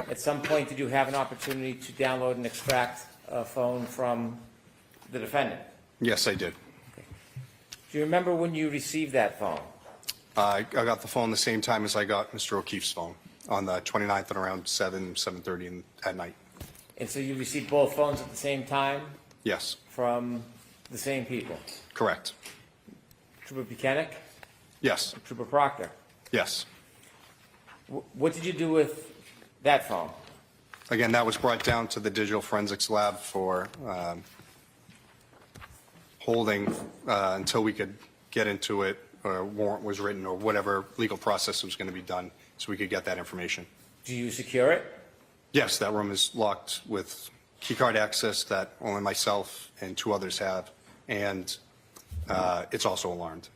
At some point, did you have an opportunity to download and extract a phone from the defendant? Yes, I did. Do you remember when you received that phone? I got the phone the same time as I got Mr. O'Keefe's phone, on the 29th at around 7:30 at night. And so you received both phones at the same time Yes, from the same people? correct. Trooper Buchanan? Yes, Trooper Proctor? yes. What did you do with that phone? Again, that was brought down to the digital forensics lab for holding until we could get into it, or a warrant was written, or whatever legal process was going to be done, so we could get that information. Do you secure it? Yes, that room is locked with keycard access that only myself and two others have, and it's also alarmed.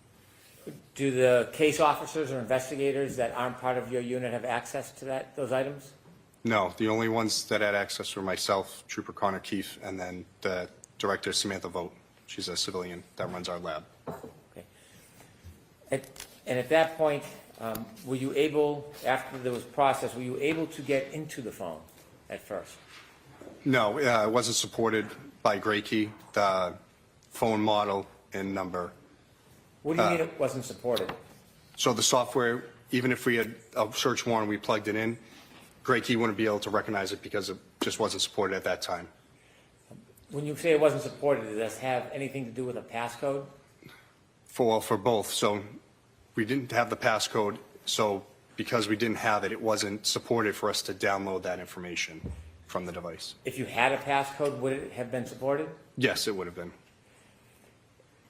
Do the case officers or investigators that aren't part of your unit have access to those items? No, the only ones that had access were myself, Trooper Connor Keefe, and then the director, Samantha Vogt. She's a civilian that runs our lab. Okay. And at that point, were you able, after there was process, were you able to get into the phone at first? No, it wasn't supported by Gray Key, the phone model and number. What do you mean it wasn't supported? So the software, even if we had a search warrant, we plugged it in, Gray Key wouldn't be able to recognize it because it just wasn't supported at that time. When you say it wasn't supported, does this have anything to do with a passcode? For both. So we didn't have the passcode, so because we didn't have it, it wasn't supported for us to download that information from the device. If you had a passcode, would it have been supported? Yes, it would have been.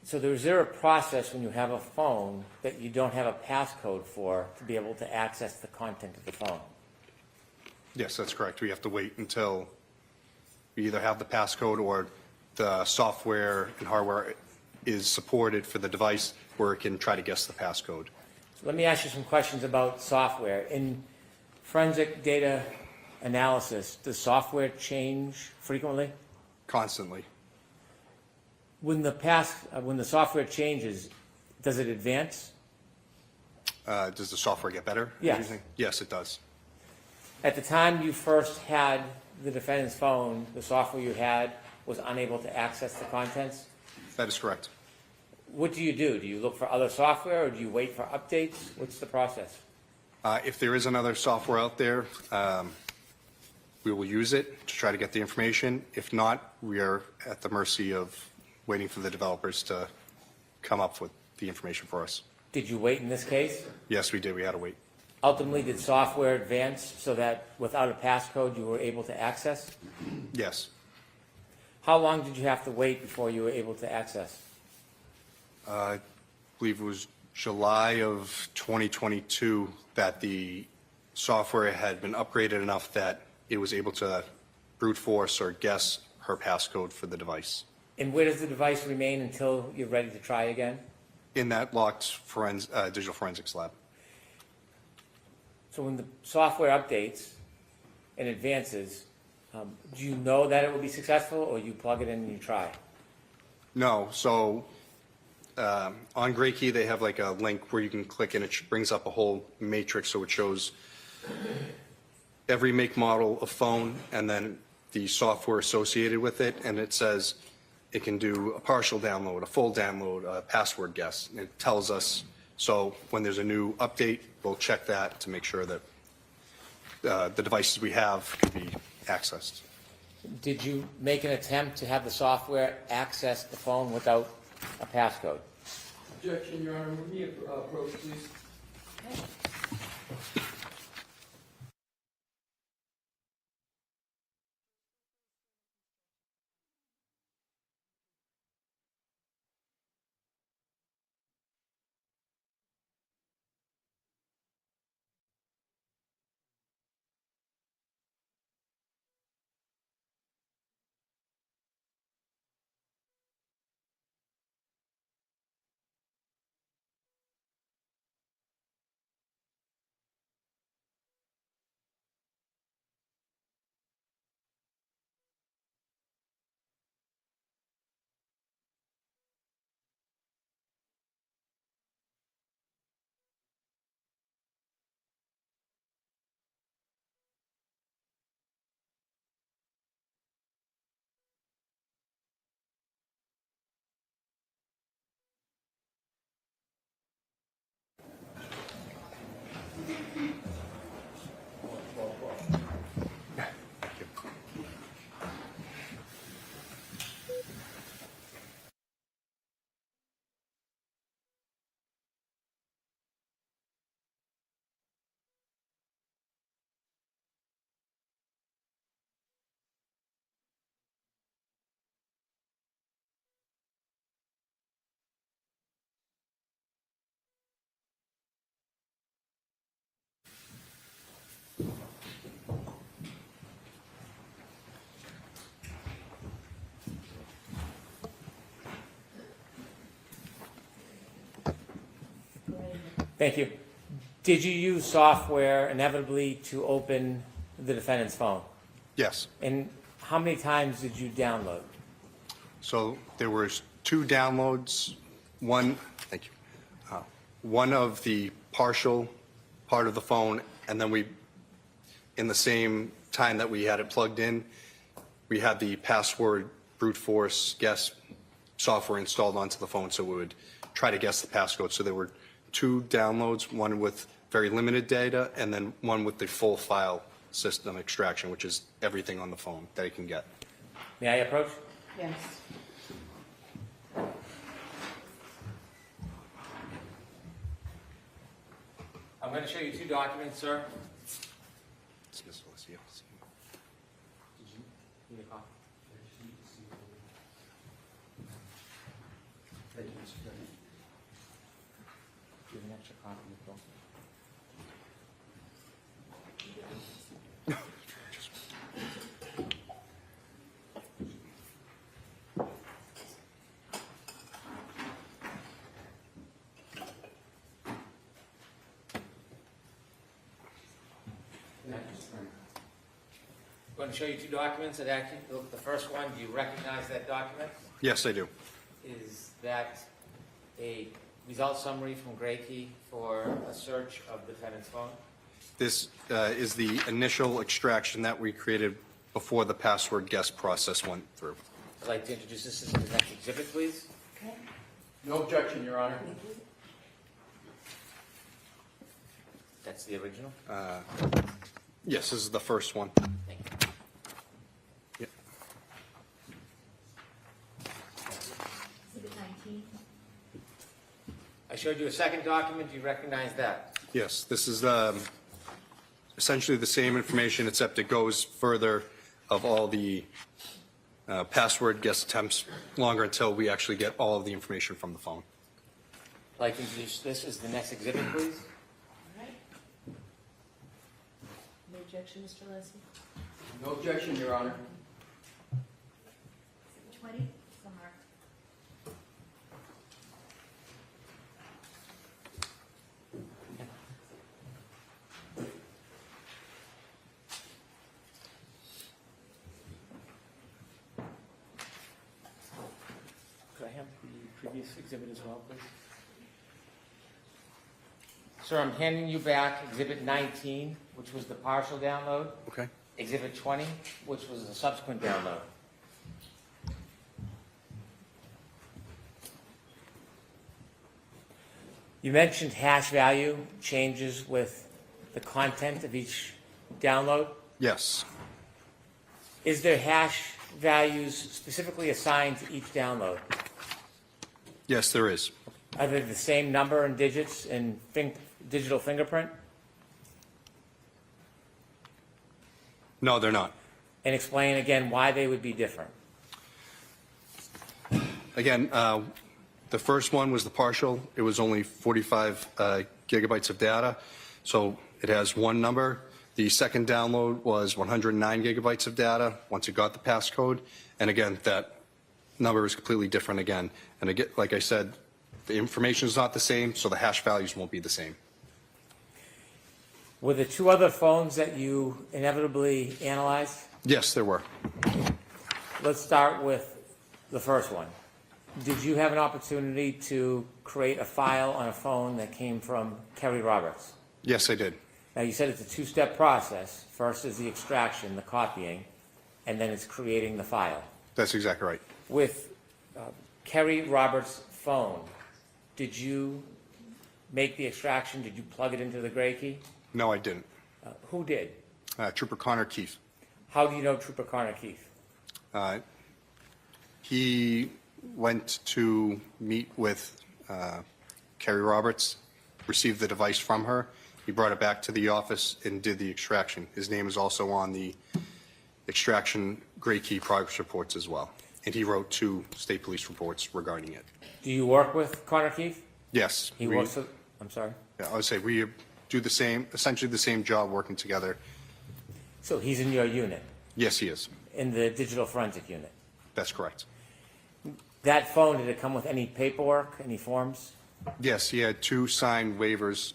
So is there a process when you have a phone that you don't have a passcode for to be able to access the content of the phone? Yes, that's correct. We have to wait until we either have the passcode or the software and hardware is supported for the device where it can try to guess the passcode. So let me ask you some questions about software. In forensic data analysis, does software change frequently? Constantly. When the software changes, does it advance? Does the software get better? Yes. Yes, it does. At the time you first had the defendant's phone, the software you had was unable to access the contents? That is correct. What do? Do you look for other software, or do you wait for updates? What's the process? If there is another software out there, we will use it to try to get the information. If not, we are at the mercy of waiting for the developers to come up with the information for us. Did you wait in this case? Yes, we did. We had to wait. Ultimately, did software advance so that without a passcode you were able to access? Yes. How long did you have to wait before you were able to access? I believe it was July of 2022 that the software had been upgraded enough that it was able to brute force or guess her passcode for the device. And where does the device remain until you're ready to try again? In that locked digital forensics lab. So when the software updates and advances, do you know that it will be successful, or you plug it in and you try? No, so on Gray Key they have like a link where you can click and it brings up a whole matrix, so it shows every make, model of phone and then the software associated with it, and it says it can do a partial download, a full download, a password guess. And it tells us, so when there's a new update, we'll check that to make sure that the devices we have can be accessed. Did you make an attempt to have the software access the phone without a passcode? Objection, Your Honor. Would me approach, please? Thank you. Did you use software inevitably to open the defendant's phone? Yes. And how many times did you download? So there was 2 downloads. One, thank you. One of the partial part of the phone, and then in the same time that we had it plugged in, we had the password brute force guess software installed onto the phone, so we would try to guess the passcode. So there were 2 downloads, one with very limited data, and then one with the full file system extraction, which is everything on the phone that it can get. May I approach? Yes. I'm going to show you 2 documents, sir. Dismissal is yes. Need a copy? Do you have an extra copy of the book? I'm going to show you 2 documents that actually, look, the first one, do you recognize that document? Yes, I do. that a result summary from Gray Key for a search of the defendant's phone? This is the initial extraction that we created before the password guess process went through. I'd like to introduce this as the next exhibit, please. No objection, Your Honor. That's the original. Yes, this is the first one. Thank you. Yep. Exhibit 19. I showed you a second document. Do you recognize that? Yes, this is essentially the same information, except it goes further of all the password guess attempts longer until we actually get all of the information from the phone. I'd like to introduce this as the next exhibit, please. All right. No objection, Mr. Leslie? No objection, Your Honor. Exhibit 20, so marked. Could I have the previous exhibit as well, please? Sir, I'm handing you back Exhibit 19, which was the partial download. Okay. Exhibit 20, which was the subsequent download. You mentioned hash value changes with the content of each download. Yes. Is there hash values specifically assigned to each download? Yes, there is. Are they the same number and digits in digital fingerprint? No, they're not. And explain again why they would be different. Again, the first one was the partial. It was only 45 gigabytes of data, so it has one number. The second download was 109 gigabytes of data once it got the passcode. And again, that number is completely different again. And again, like I said, the information is not the same, so the hash values won't be the same. Were the two other phones that you inevitably analyzed? Yes, there were. Let's start with the first one. Did you have an opportunity to create a file on a phone that came from Kerry Roberts? Yes, I did. Now, you said it's a two-step process. First is the extraction, the copying, and then it's creating the file. That's exactly right. With Kerry Roberts' phone, did you make the extraction? Did you plug it into the Gray Key? No, I didn't. Who did? Trooper Connor Keefe. How do you know Trooper Connor Keefe? He went to meet with Kerry Roberts, received the device from her. He brought it back to the office and did the extraction. His name is also on the extraction Gray Key progress reports as well. And he wrote 2 state police reports regarding it. Do you work with Connor Keefe? Yes. He works with, I'm sorry? Yeah, I would say we do the same, essentially the same job working together. So he's in your unit, Yes, he is. in the digital forensic unit. That's correct. That phone, did it come with any paperwork, any forms? Yes, he had 2 signed waivers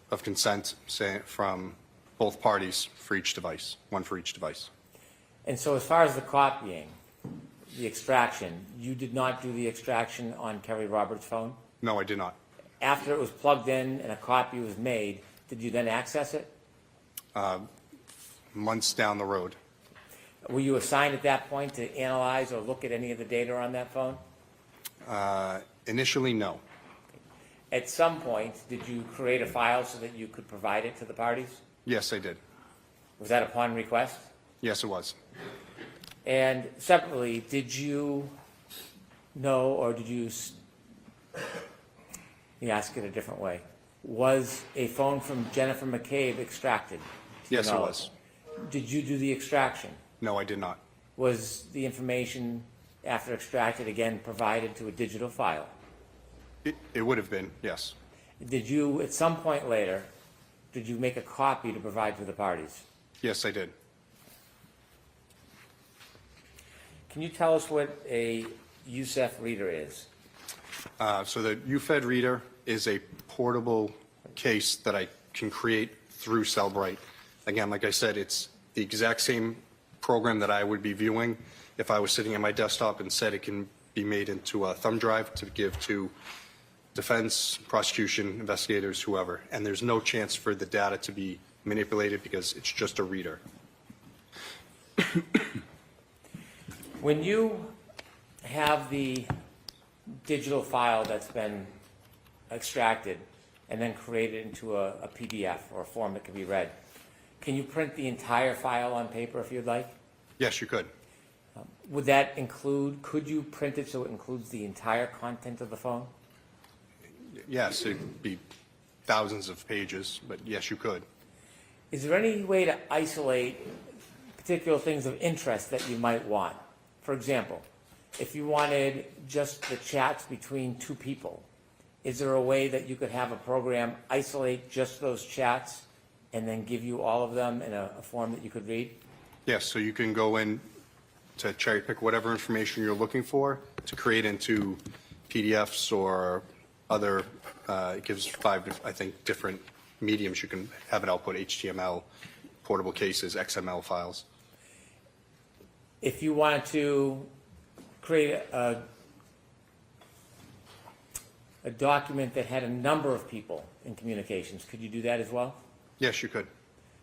of consent from both parties for each device, one for each device. And so as far as the copying, the extraction, you did not do the extraction on Kerry Roberts' phone? No, I did not. After it was plugged in and a copy was made, did you then access it? Months down the road. Were you assigned at that point to analyze or look at any of the data on that phone? Initially, no. At some point, did you create a file so that you could provide it to the parties? Yes, I did. Was that upon request? Yes, it was. And separately, did you know, or did you, let me ask it a different way. Was a phone from Jennifer McCabe extracted? Yes, it was. Did you do the extraction? No, I did not. Was the information, after extracted, again provided to a digital file? It would have been, yes. Did you, at some point later, did you make a copy to provide to the parties? Yes, I did. Can you tell us what a USEF reader is? So the UFED reader is a portable case that I can create through Cellbrite. Again, like I said, it's the exact same program that I would be viewing if I was sitting at my desktop and said it can be made into a thumb drive to give to defense, prosecution, investigators, whoever. And there's no chance for the data to be manipulated because it's just a reader. When you have the digital file that's been extracted and then created into a PDF or a form that can be read, can you print the entire file on paper if you'd like? Yes, you could. Would that include, could you print it so it includes the entire content of the phone? Yes, it'd be thousands of pages, but yes, you could. Is there any way to isolate particular things of interest that you might want? For example, if you wanted just the chats between two people, is there a way that you could have a program isolate just those chats and then give you all of them in a form that you could read? Yes, so you can go in to cherry pick whatever information you're looking for to create into PDFs or other, it gives 5, I think, different mediums. You can have it output HTML, portable cases, XML files. If you wanted to create a document that had a number of people in communications, could you do that as well? Yes, you could.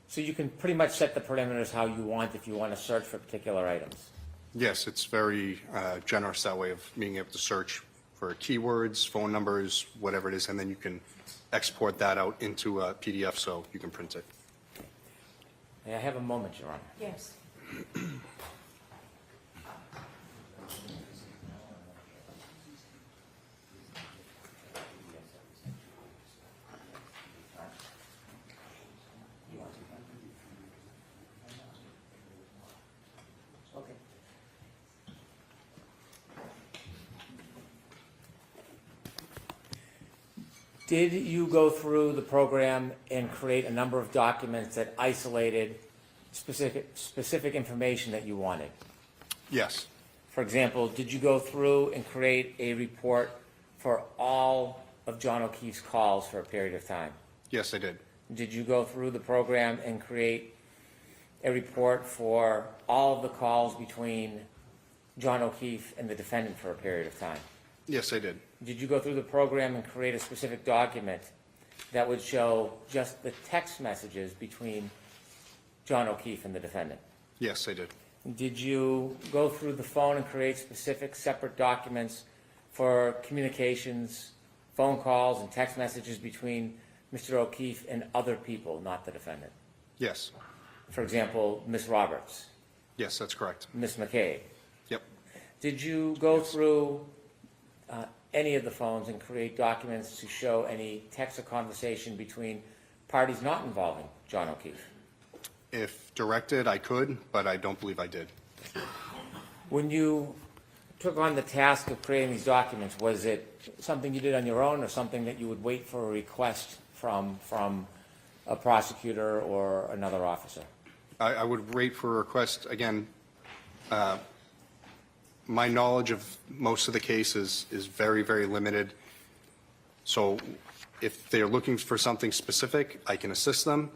So you can pretty much set the parameters how you want if you want to search for particular items. Yes, it's very generous that way of being able to search for keywords, phone numbers, whatever it is, and then you can export that out into a PDF so you can print it. May I have a moment, Your Honor? Yes. Did you go through the program and create a number of documents that isolated specific information that you wanted? Yes. For example, did you go through and create a report for all of John O'Keefe's calls for a period of time? Yes, I did. Did you go through the program and create a report for all of the calls between John O'Keefe and the defendant for a period of time? Yes, I did. Did you go through the program and create a specific document that would show just the text messages between John O'Keefe and the defendant? Yes, I did. Did you go through the phone and create specific separate documents for communications, phone calls, and text messages between Mr. O'Keefe and other people, not the defendant? Yes. For example, Ms. Roberts, Yes, that's correct. Ms. McCabe. Yep. Did you go through any of the phones and create documents to show any text or conversation between parties not involving John O'Keefe? If directed, I could, but I don't believe I did. When you took on the task of creating these documents, was it something you did on your own or something that you would wait for a request from a prosecutor or another officer? I would wait for a request. Again, my knowledge of most of the cases is very, very limited. So if they're looking for something specific, I can assist them.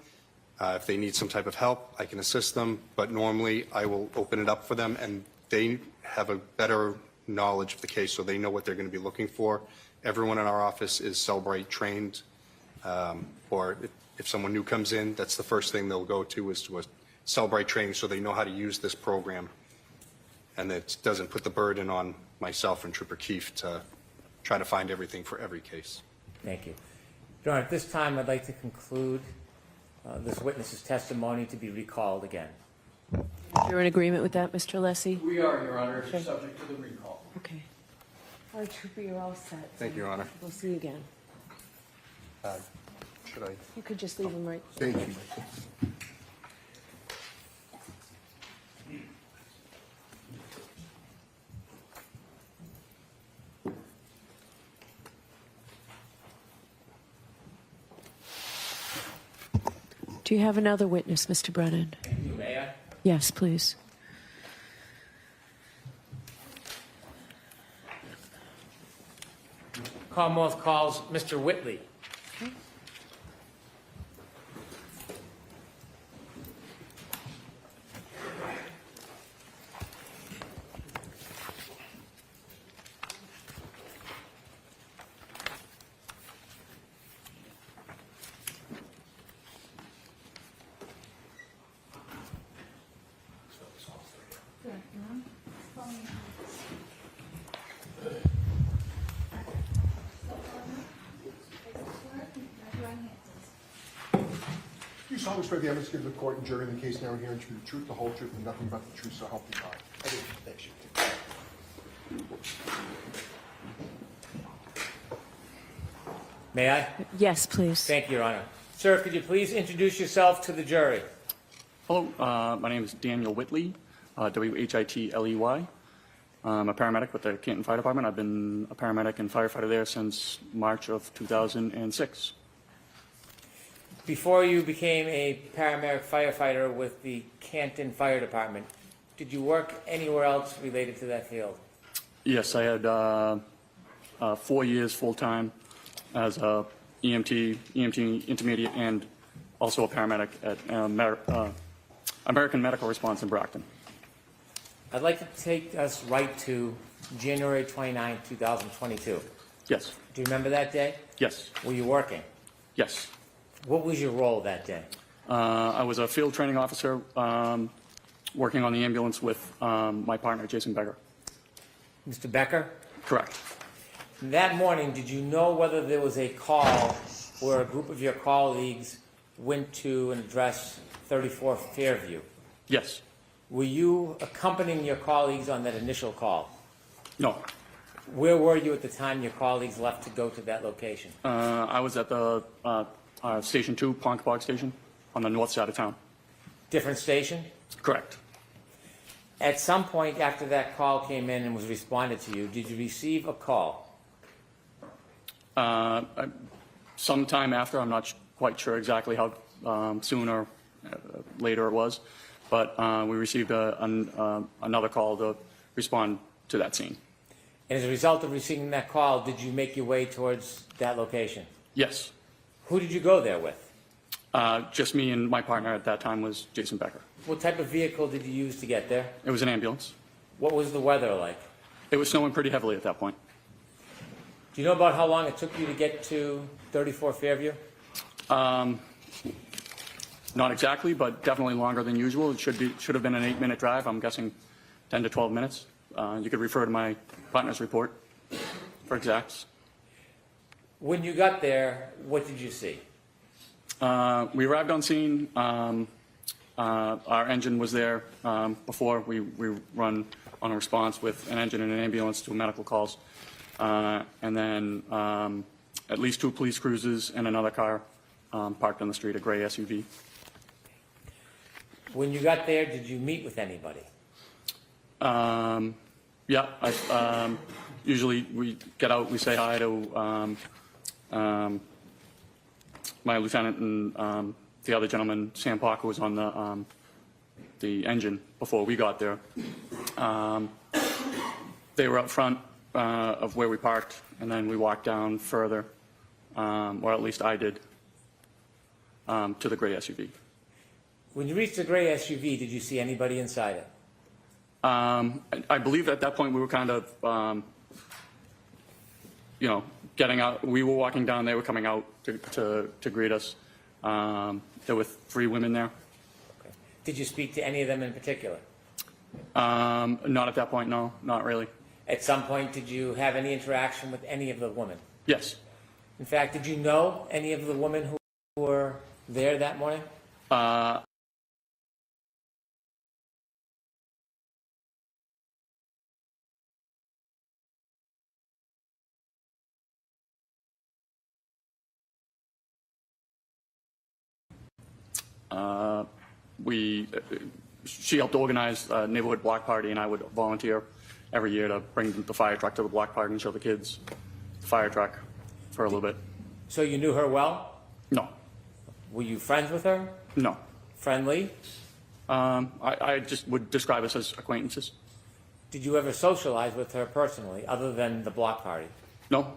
If they need some type of help, I can assist them. But normally, I will open it up for them, and they have a better knowledge of the case, so they know what they're going to be looking for. Everyone in our office is Cellbrite trained, or if someone new comes in, that's the first thing they'll go to is to a Cellbrite training, so they know how to use this program. And it doesn't put the burden on myself and Trooper Keefe to try to find everything for every case. Thank you. Your Honor, at this time, I'd like to conclude this witness's testimony to be recalled again. You're in agreement with that, Mr. Lessie? We are, Your Honor, Okay. subject to the recall. Okay. All right, Trooper, you're all set. Thank you, Your Honor. We'll see you again. Should I? You could just leave them right. Thank you. Do you have another witness, Mr. Brennan? May I? Yes, please. Commonwealth calls Mr. Whitley. You solemnly swear the evidence given to the court and jury in the case now hearing to be the truth, the whole truth, and nothing but the truth, so help you God. I do. Thanks, you. May I? Yes, please. Thank you, Your Honor. Sir, could you please introduce yourself to the jury? Hello, my name is Daniel Whitley, W-H-I-T-L-E-Y. I'm a paramedic with the Canton Fire Department. I've been a paramedic and firefighter there since March of 2006. Before you became a paramedic firefighter with the Canton Fire Department, did you work anywhere else related to that field? Yes, I had 4 years full-time as a EMT intermediate, and also a paramedic at American Medical Response in Brockton. I'd like to take us right to January 29, 2022. Yes. Do you remember that day? Yes. Were you working? Yes. What was your role that day? I was a field training officer working on the ambulance with my partner, Jason Becker. Mr. Becker? Correct. That morning, did you know whether there was a call where a group of your colleagues went to and addressed 34 Fairview? Yes. Were you accompanying your colleagues on that initial call? No. Where were you at the time your colleagues left to go to that location? I was at the Station 2, Ponkabog Station, on the north side of town. Different station? Correct. At some point after that call came in and was responded to you, did you receive a call? Sometime after, I'm not quite sure exactly how soon or later it was, but we received another call to respond to that scene. And as a result of receiving that call, did you make your way towards that location? Yes. Who did you go there with? Just me and my partner at that time was Jason Becker. What type of vehicle did you use to get there? It was an ambulance. What was the weather like? It was snowing pretty heavily at that point. Do you know about how long it took you to get to 34 Fairview? Not exactly, but definitely longer than usual. It should have been an 8-minute drive. I'm guessing 10 to 12 minutes. You could refer to my partner's report for exacts. When you got there, what did you see? We arrived on scene. Our engine was there before. We run on a response with an engine and an ambulance to medical calls. And then at least 2 police cruisers and another car parked on the street, a gray SUV. When you got there, did you meet with anybody? Yeah, usually we get out, we say hi to my lieutenant and the other gentleman, Sam Parker, was on the engine before we got there. They were up front of where we parked, and then we walked down further, or at least I did, to the gray SUV. When you reached the gray SUV, did you see anybody inside it? I believe at that point we were kind of, getting out. We were walking down, they were coming out to greet us. There were 3 women there. Okay. Did you speak to any of them in particular? Not at that point, no, not really. At some point, did you have any interaction with any of the women? Yes. In fact, did you know any of the women who were there that morning? She helped organize a neighborhood block party, and I would volunteer every year to bring the fire truck to the block party and show the kids the fire truck for a little bit. So you knew her well? No. Were you friends with her? No. Friendly? I just would describe us as acquaintances. Did you ever socialize with her personally, other than the block party? No.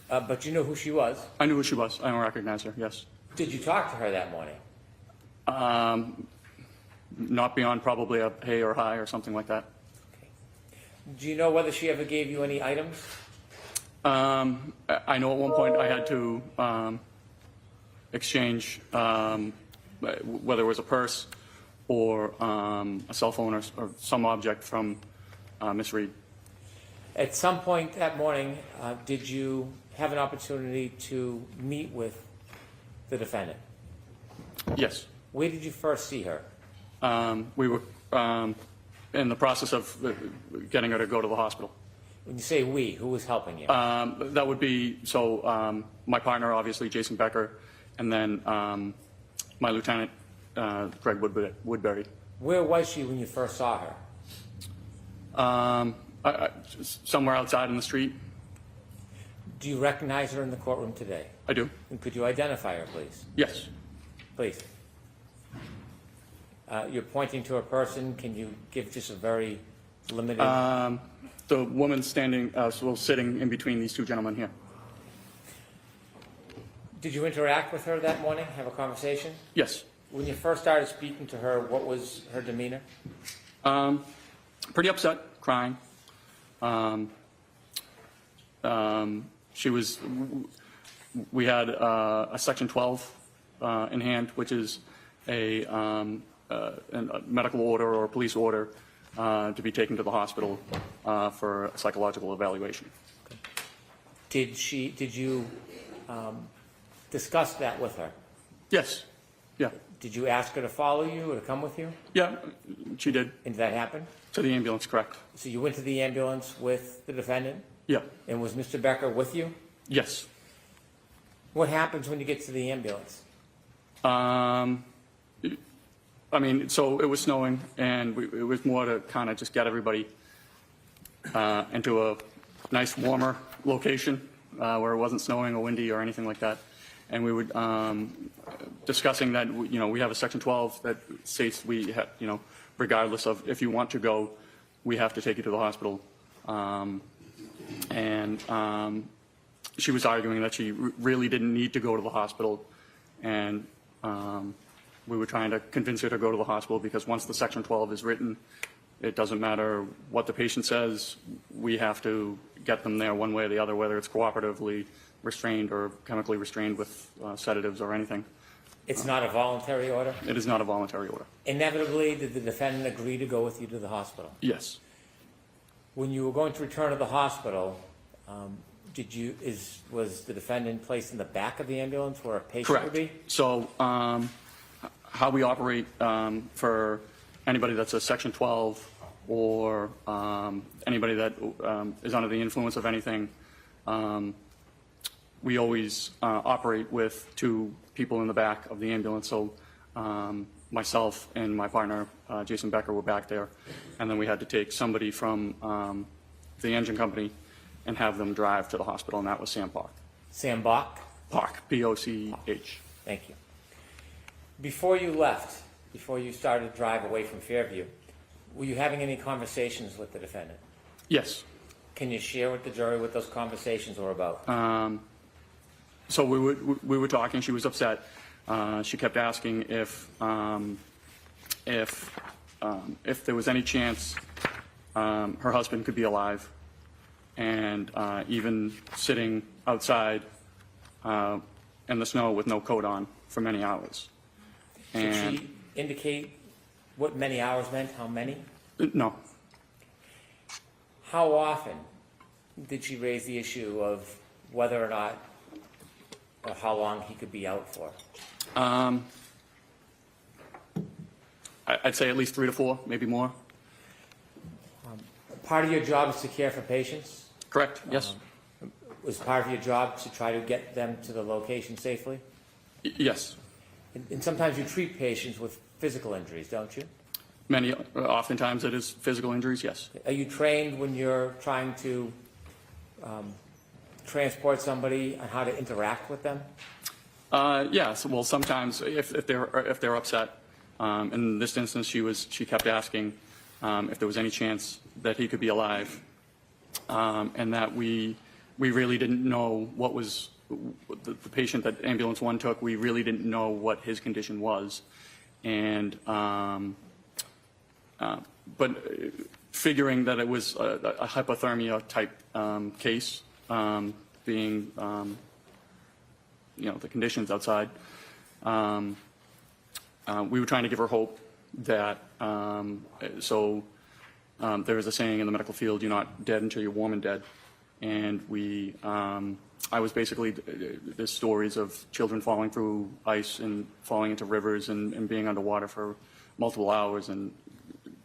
But you knew who she was? I knew who she was. I don't recognize her, yes. Did you talk to her that morning? Not beyond probably a hey or hi or something like that. Okay. Do you know whether she ever gave you any items? I know at one point I had to exchange whether it was a purse or a cell phone or some object from Ms. Reed. At some point that morning, did you have an opportunity to meet with the defendant? Yes. Where did you first see her? We were in the process of getting her to go to the hospital. When you say we, who was helping you? That would be, my partner, obviously, Jason Becker, and then my lieutenant, Greg Woodbury. Where was she when you first saw her? Somewhere outside in the street. Do you recognize her in the courtroom today? I do. And could you identify her, please? Yes. Please. You're pointing to a person. Can you give just a very limited... The woman standing, sitting in between these two gentlemen here. Did you interact with her that morning, have a conversation? Yes. When you first started speaking to her, what was her demeanor? Pretty upset, crying. We had a Section 12 in hand, which is a medical order or a police order to be taken to the hospital for a psychological evaluation. Did you discuss that with her? Yes. Yeah. Did you ask her to follow you or to come with you? Yeah, she did. And did that happen? To the ambulance, correct. So you went to the ambulance with the defendant? Yeah. And was Mr. Becker with you? Yes. What happens when you get to the ambulance? So it was snowing, and it was more to kind of just get everybody into a nice, warmer location where it wasn't snowing or windy or anything like that. And we would discussing that we have a Section 12 that states we have, regardless of if you want to go, we have to take you to the hospital. She was arguing that she really didn't need to go to the hospital, and we were trying to convince her to go to the hospital because once the Section 12 is written, it doesn't matter what the patient says, we have to get them there one way or the other, whether it's cooperatively restrained or chemically restrained with sedatives or anything. It's not a voluntary order? It is not a voluntary order. Inevitably, did the defendant agree to go with you to the hospital? Yes. When you were going to return to the hospital, was the defendant placed in the back of the ambulance where a patient would be? Correct. So how we operate for anybody that's a Section 12 or anybody that is under the influence of anything, we always operate with two people in the back of the ambulance. So myself and my partner, Jason Becker, were back there. And then we had to take somebody from the engine company and have them drive to the hospital, and that was Sam Park. Sam Bach? Park, P-O-C-H. Thank you. Before you left, before you started to drive away from Fairview, were you having any conversations with the defendant? Yes. Can you share with the jury what those conversations were about? So we were talking. She was upset. She kept asking if there was any chance her husband could be alive, and even sitting outside in the snow with no coat on for many hours. Did she indicate what many hours meant? How many? No. How often did she raise the issue of whether or not, or how long he could be out for? I'd say at least 3 to 4, maybe more. Part of your job is to care for patients? Correct, yes. Was part of your job to try to get them to the location safely? Yes. And sometimes you treat patients with physical injuries, don't you? Oftentimes it is physical injuries, yes. Are you trained when you're trying to transport somebody on how to interact with them? Yes. Well, sometimes if they're upset, in this instance, she kept asking if there was any chance that he could be alive, and that we really didn't know what was the patient that ambulance 1 took. We really didn't know what his condition was, and but figuring that it was a hypothermia type case, being the conditions outside, we were trying to give her hope that so there is a saying in the medical field, you're not dead until you're warm and dead. And I was basically, there's stories of children falling through ice and falling into rivers and being underwater for multiple hours and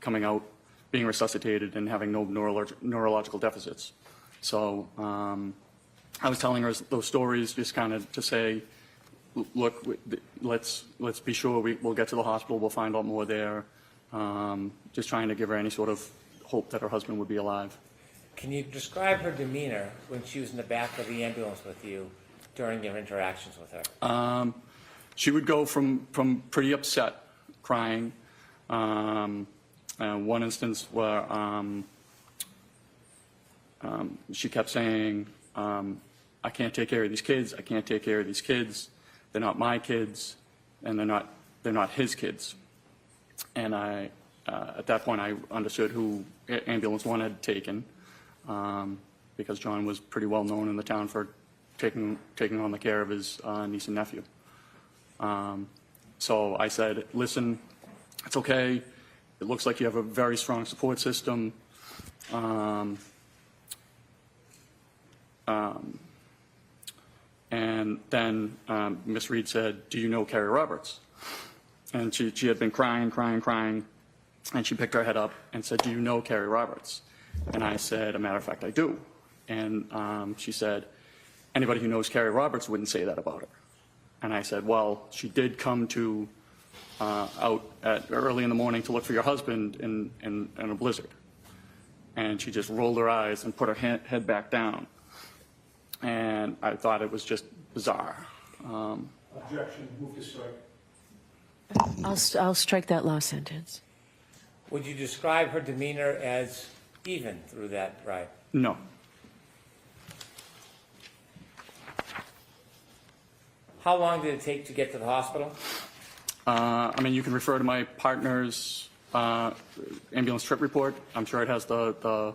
coming out, being resuscitated and having no neurological deficits. So I was telling her those stories just kind of to say, look, let's be sure we'll get to the hospital, we'll find out more there. Just trying to give her any sort of hope that her husband would be alive. Can you describe her demeanor when she was in the back of the ambulance with you during your interactions with her? She would go from pretty upset, crying. One instance where she kept saying, I can't take care of these kids, I can't take care of these kids, they're not my kids, and they're not his kids. And at that point I understood who Ambulance 1 had taken, because John was pretty well known in the town for taking on the care of his niece and nephew. So I said, listen, it's okay. It looks like you have a very strong support system. And then Miss Reed said, do you know Carrie Roberts? And she had been crying, and she picked her head up and said, do you know Carrie Roberts? And I said, a matter of fact, I do. And she said, anybody who knows Carrie Roberts wouldn't say that about her. And I said, well, she did come to out early in the morning to look for your husband in a blizzard. And she just rolled her eyes and put her head back down. And I thought it was just bizarre. Objection. Move to strike. I'll strike that last sentence. Would you describe her demeanor as even through that ride? No. How long did it take to get to the hospital? I mean, you can refer to my partner's ambulance trip report. I'm sure it has the...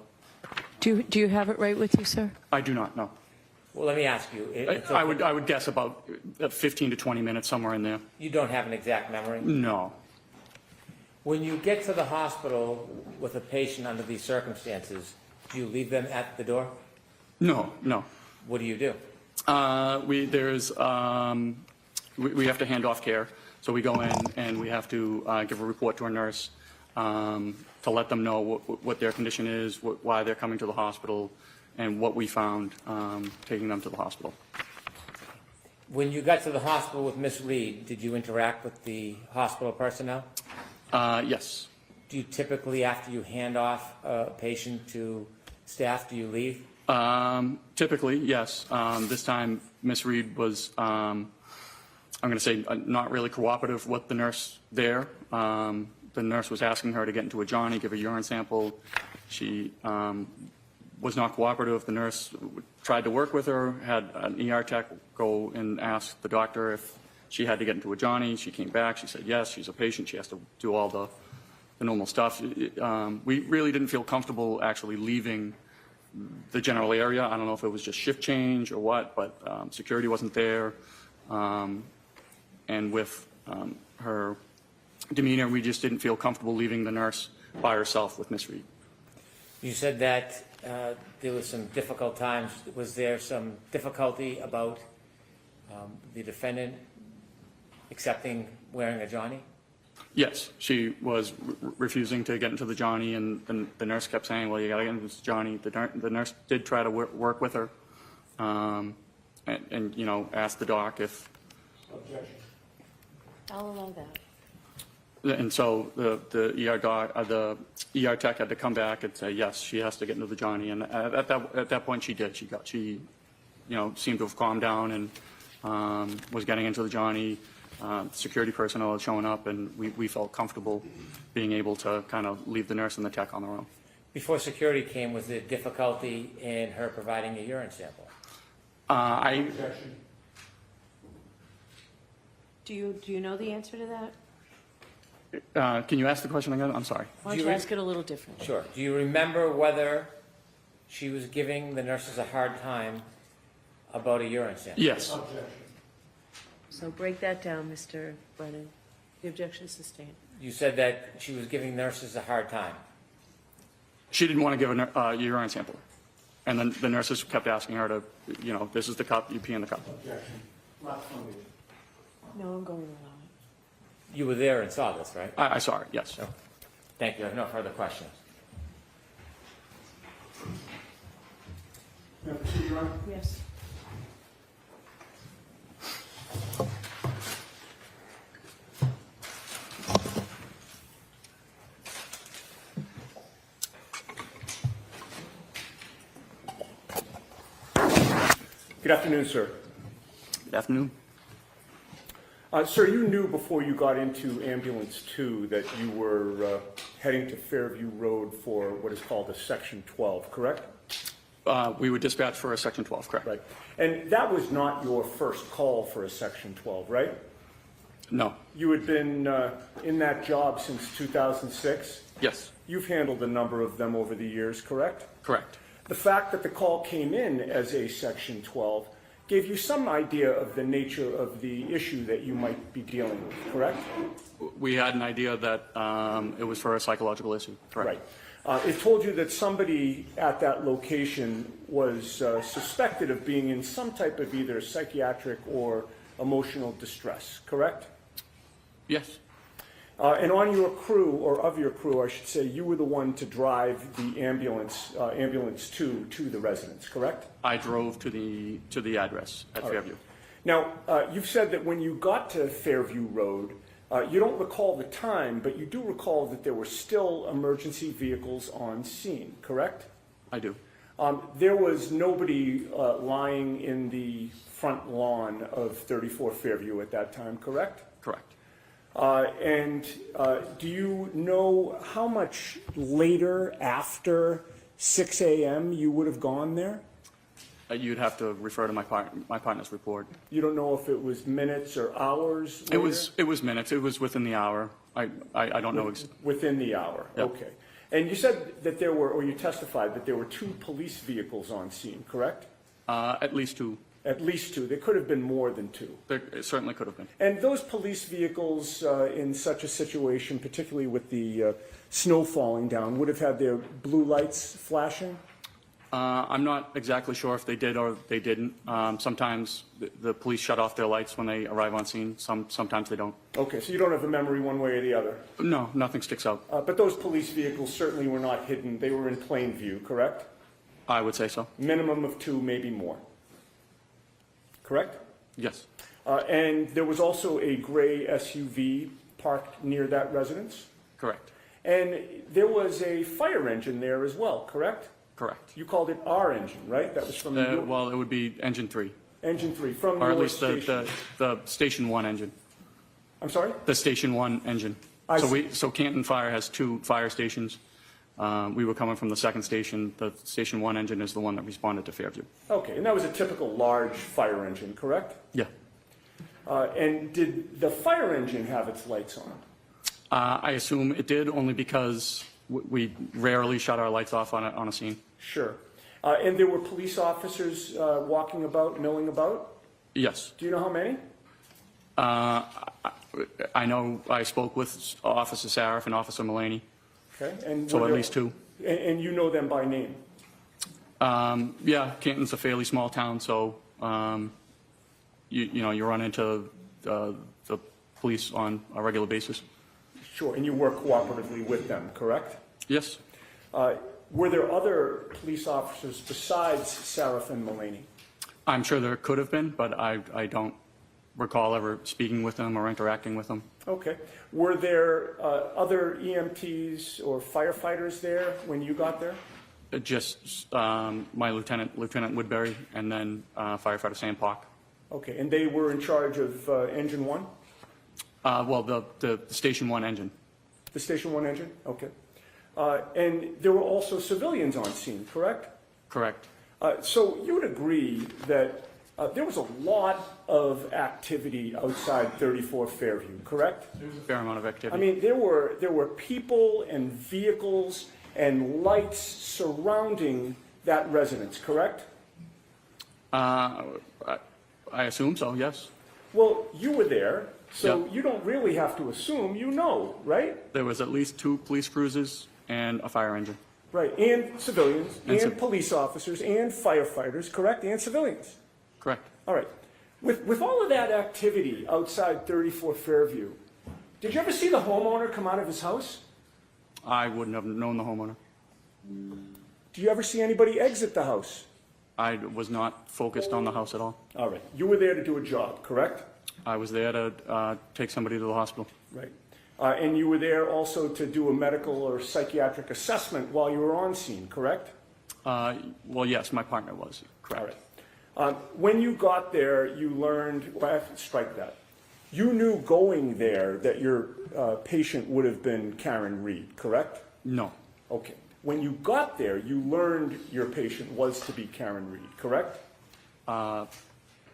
Do you have it right with you, sir? I do not, no. Well, let me ask you. I would guess about 15 to 20 minutes, somewhere in there. You don't have an exact memory? No. When you get to the hospital with a patient under these circumstances, do you leave them at the door? No. What do you do? We have to hand off care. So we go in and we have to give a report to a nurse to let them know what their condition is, why they're coming to the hospital, and what we found taking them to the hospital. When you got to the hospital with Miss Reed, did you interact with the hospital personnel? Yes. Do you typically, after you hand off a patient to staff, do you leave? Typically, yes. This time, Miss Reed was, I'm going to say, not really cooperative with the nurse there. The nurse was asking her to get into a Johnny, give a urine sample. She was not cooperative. The nurse tried to work with her, had an ER tech go and ask the doctor if she had to get into a Johnny. She came back. She said, yes, she's a patient. She has to do all the normal stuff. We really didn't feel comfortable actually leaving the general area. I don't know if it was just shift change or what, but security wasn't there. And with her demeanor, we just didn't feel comfortable leaving the nurse by herself with Miss Reed. You said that there was some difficult times. Was there some difficulty about the defendant accepting wearing a Johnny? Yes, she was refusing to get into the Johnny, and the nurse kept saying, well, you got to get into this Johnny. The nurse did try to work with her and you know, asked the doc if... Objection. I'll allow that. And so the ER tech had to come back and say, yes, she has to get into the Johnny. And at that point, she did. She you know, seemed to have calmed down and was getting into the Johnny. Security personnel had shown up, and we felt comfortable being able to kind of leave the nurse and the tech on their own. Before security came, was there difficulty in her providing a urine sample? Objection. Do you know the answer to that? Can you ask the question again? I'm sorry. Why don't you ask it a little different? Sure. Do you remember whether she was giving the nurses a hard time about a urine sample? Yes. Objection. So break that down, Mr. Brennan. The objection is sustained. You said that she was giving nurses a hard time. She didn't want to give a urine sample. And then the nurses kept asking her to, this is the cup, you pee in the cup. No, I'm going to allow it. You were there and saw this, right? I saw it, yes. Oh. Thank you. I have no further questions. May I proceed, Your Honor? Yes. Good afternoon, sir. Good afternoon. Sir, you knew before you got into Ambulance 2 that you were heading to Fairview Road for what is called a Section 12, correct? We were dispatched for a Section 12, correct? Right. And that was not your first call for a Section 12, right? No. You had been in that job since 2006? Yes. You've handled a number of them over the years, correct? Correct. The fact that the call came in as a Section 12 gave you some idea of the nature of the issue that you might be dealing with, correct? We had an idea that it was for a psychological issue, correct? Right. It told you that somebody at that location was suspected of being in some type of either psychiatric or emotional distress, correct? Yes. And on your crew, or of your crew, I should say, you were the one to drive the ambulance 2 to the residence, correct? I drove to the address at Fairview. Now, you've said that when you got to Fairview Road, you don't recall the time, but you do recall that there were still emergency vehicles on scene, correct? I do. There was nobody lying in the front lawn of 34 Fairview at that time, correct? Correct. And do you know how much later after 6 a.m. you would have gone there? You'd have to refer to my partner's report. You don't know if it was minutes or hours later? It was minutes. It was within the hour. I don't know exactly. Within the hour, Yep. okay. And you said that there were, or you testified that there were 2 police vehicles on scene, correct? At least 2. At least 2. There could have been more than 2. It certainly could have been. And those police vehicles in such a situation, particularly with the snow falling down, would have had their blue lights flashing? I'm not exactly sure if they did or they didn't. Sometimes the police shut off their lights when they arrive on scene. Sometimes they don't. Okay, so you don't have a memory one way or the other? No, nothing sticks out. But those police vehicles certainly were not hidden. They were in plain view, correct? I would say so. Minimum of 2, maybe more. Correct? Yes. And there was also a gray SUV parked near that residence? Correct. And there was a fire engine there as well, correct? Correct. You called it our engine, right? That was from your... Well, it would be engine 3. Engine 3, from Or at your least station. the Station 1 engine. I'm sorry? The Station 1 engine. I So see. so Canton Fire has 2 fire stations. We were coming from the second station. The Station 1 engine is the one that responded to Fairview. Okay, and that was a typical large fire engine, correct? Yeah. And did the fire engine have its lights on? I assume it did, only because we rarely shut our lights off on a scene. Sure. And there were police officers walking about, milling about? Yes. Do you know how many? I know I spoke with Officer Sarif and Officer Mullaney, Okay. And so were at there- least 2. And you know them by name? Yeah, Canton's a fairly small town, so you run into the police on a regular basis. Sure, and you work cooperatively with them, correct? Yes. Were there other police officers besides Sarif and Mullaney? I'm sure there could have been, but I don't recall ever speaking with them or interacting with them. Okay. Were there other EMTs or firefighters there when you got there? Just my Lieutenant Woodbury, and then Firefighter Sam Park. Okay, and they were in charge of Engine 1? Well, the Station 1 engine. The Station 1 engine? Okay. And there were also civilians on scene, correct? Correct. So you would agree that there was a lot of activity outside 34 Fairview, correct? There was a fair amount of activity. I mean, there were people and vehicles and lights surrounding that residence, correct? I assume so, yes. Well, you were there, so Yeah. you don't really have to assume, you know, right? There was at least 2 police cruisers and a fire engine. Right, and civilians, And and police officers, and firefighters, correct? And civilians. Correct. All right. With all of that activity outside 34 Fairview, did you ever see the homeowner come out of his house? I wouldn't have known the homeowner. Do you ever see anybody exit the house? I was not focused on the house at all. All right. You were there to do a job, correct? I was there to take somebody to the hospital. Right. And you were there also to do a medical or psychiatric assessment while you were on scene, correct? Well, yes, my partner was. Correct. All right. When you got there, you learned, well, I have to strike that. You knew going there that your patient would have been Karen Reed, correct? No. Okay. When you got there, you learned your patient was to be Karen Reed, correct?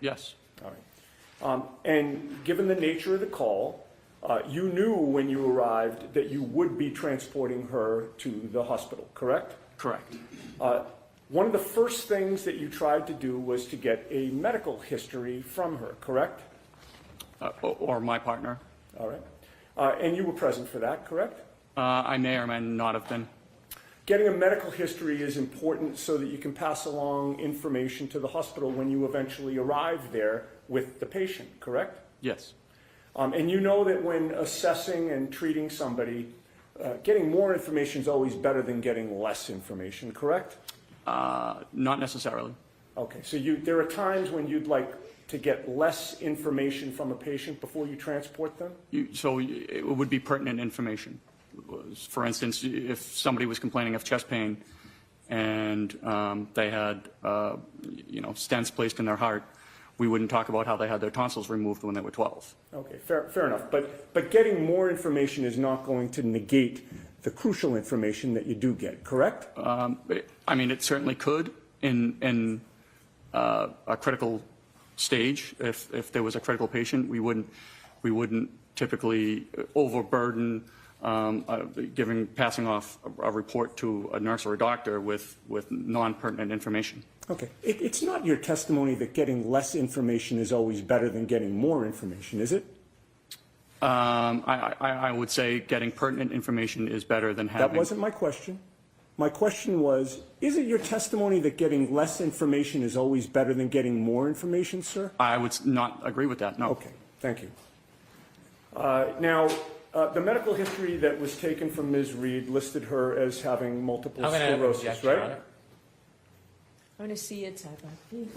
Yes. All right. And given the nature of the call, you knew when you arrived that you would be transporting her to the hospital, correct? Correct. One of the first things that you tried to do was to get a medical history from her, correct? Or my partner. All right. And you were present for that, correct? I may or may not have been. Getting a medical history is important so that you can pass along information to the hospital when you eventually arrive there with the patient, correct? Yes. And you know that when assessing and treating somebody, getting more information is always better than getting less information, correct? Not necessarily. Okay, so there are times when you'd like to get less information from a patient before you transport them? So it would be pertinent information. For instance, if somebody was complaining of chest pain and they had, stents placed in their heart, we wouldn't talk about how they had their tonsils removed when they were 12. Okay, fair enough. But getting more information is not going to negate the crucial information that you do get, correct? I mean, it certainly could in a critical stage. If there was a critical patient, we wouldn't typically overburden passing off a report to a nurse or a doctor with non-pertinent information. Okay. It's not your testimony that getting less information is always better than getting more information, is it? I would say getting pertinent information is better than having... That wasn't my question. My question was, is it your testimony that getting less information is always better than getting more information, sir? I would not agree with that, no. Okay, thank you. Now, the medical history that was taken from Ms. Reed listed her as having multiple sclerosis, right? I want to see it, please.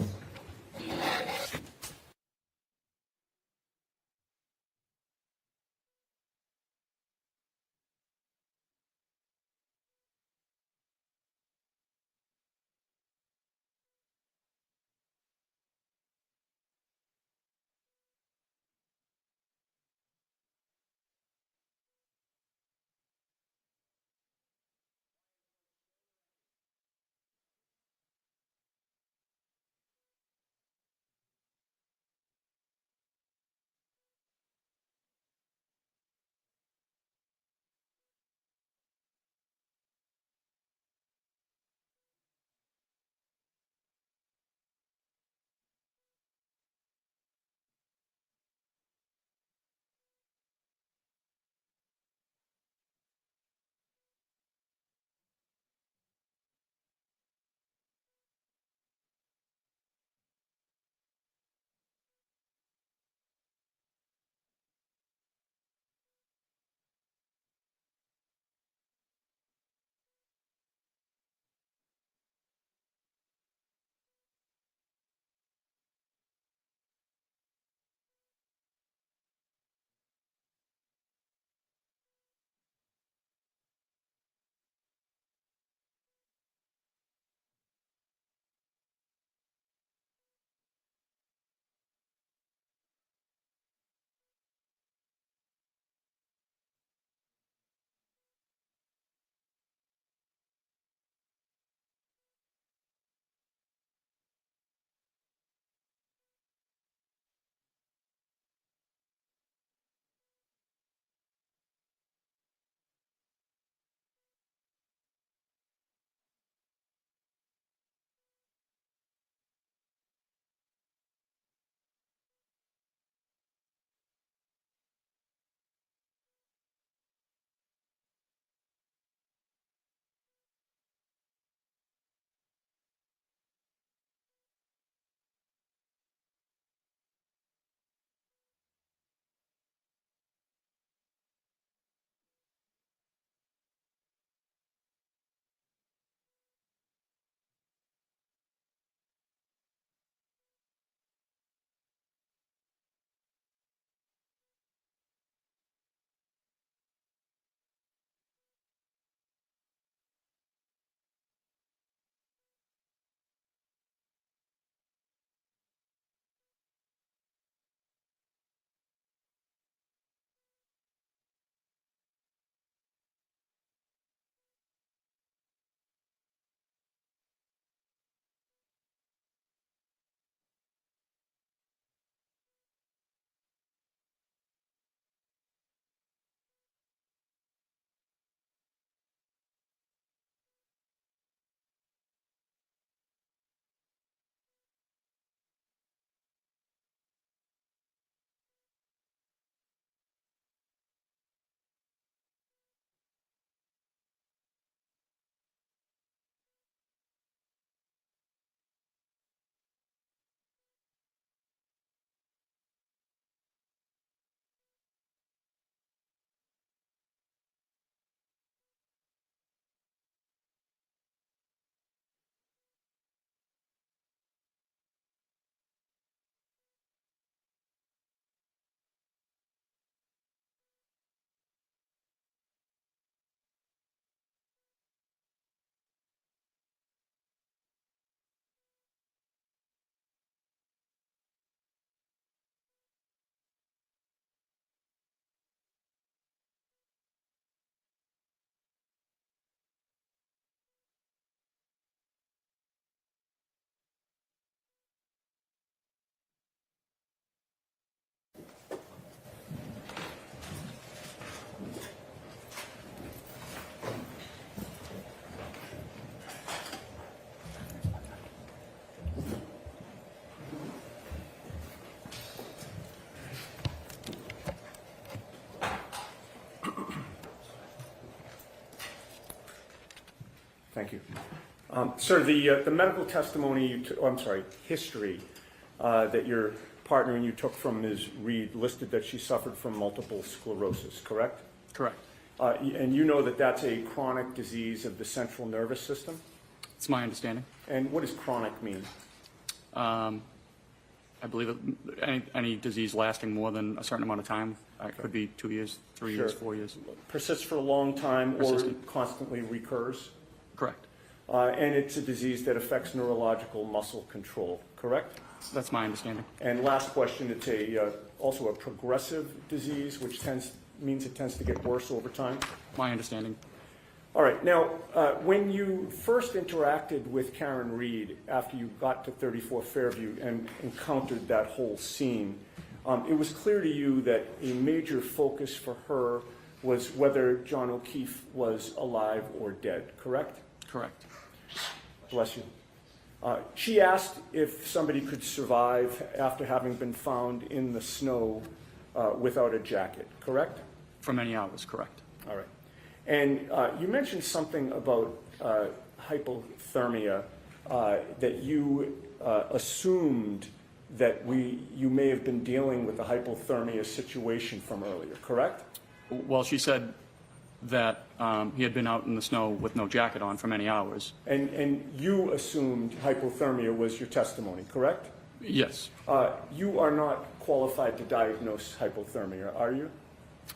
Thank you. Sir, the medical testimony, history that your partner and you took from Ms. Reed listed that she suffered from multiple sclerosis, correct? Correct. And you know that that's a chronic disease of the central nervous system? It's my understanding. And what does chronic mean? I believe any disease lasting more than a certain amount of time. It could be 2 years, 3 years, 4 years. Persists for a long time Persistent. or constantly recurs? Correct. And it's a disease that affects neurological muscle control, correct? That's my understanding. And last question, it's also a progressive disease, which means it tends to get worse over time? My understanding. All right. Now, when you first interacted with Karen Reed after you got to 34 Fairview and encountered that whole scene, it was clear to you that a major focus for her was whether John O'Keefe was alive or dead, correct? Correct. Bless you. She asked if somebody could survive after having been found in the snow without a jacket, correct? For many hours, correct. All right. And you mentioned something about hypothermia, that you assumed that you may have been dealing with a hypothermia situation from earlier, correct? Well, she said that he had been out in the snow with no jacket on for many hours. And you assumed hypothermia was your testimony, correct? Yes. You are not qualified to diagnose hypothermia, are you?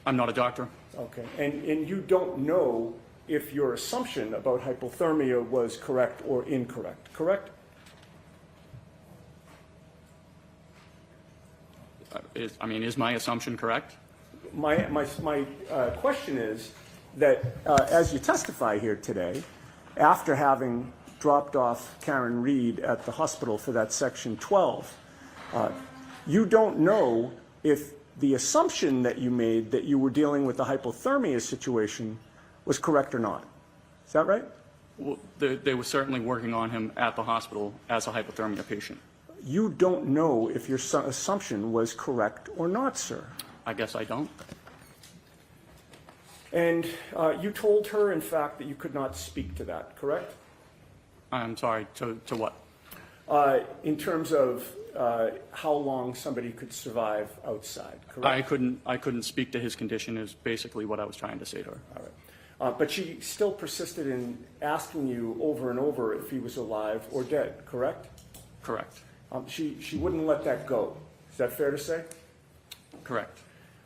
I'm not a doctor. Okay. And you don't know if your assumption about hypothermia was correct or incorrect, correct? Is my assumption correct? My question is that as you testify here today, after having dropped off Karen Reed at the hospital for that Section 12, you don't know if the assumption that you made that you were dealing with the hypothermia situation was correct or not. Is that right? Well, they were certainly working on him at the hospital as a hypothermia patient. You don't know if your assumption was correct or not, sir. I guess I don't. And you told her, in fact, that you could not speak to that, correct? I'm sorry, to what? In terms of how long somebody could survive outside, correct? I couldn't speak to his condition is basically what I was trying to say to her. All right. But she still persisted in asking you over and over if he was alive or dead, correct? Correct. She wouldn't let that go. Is that fair to say? Correct.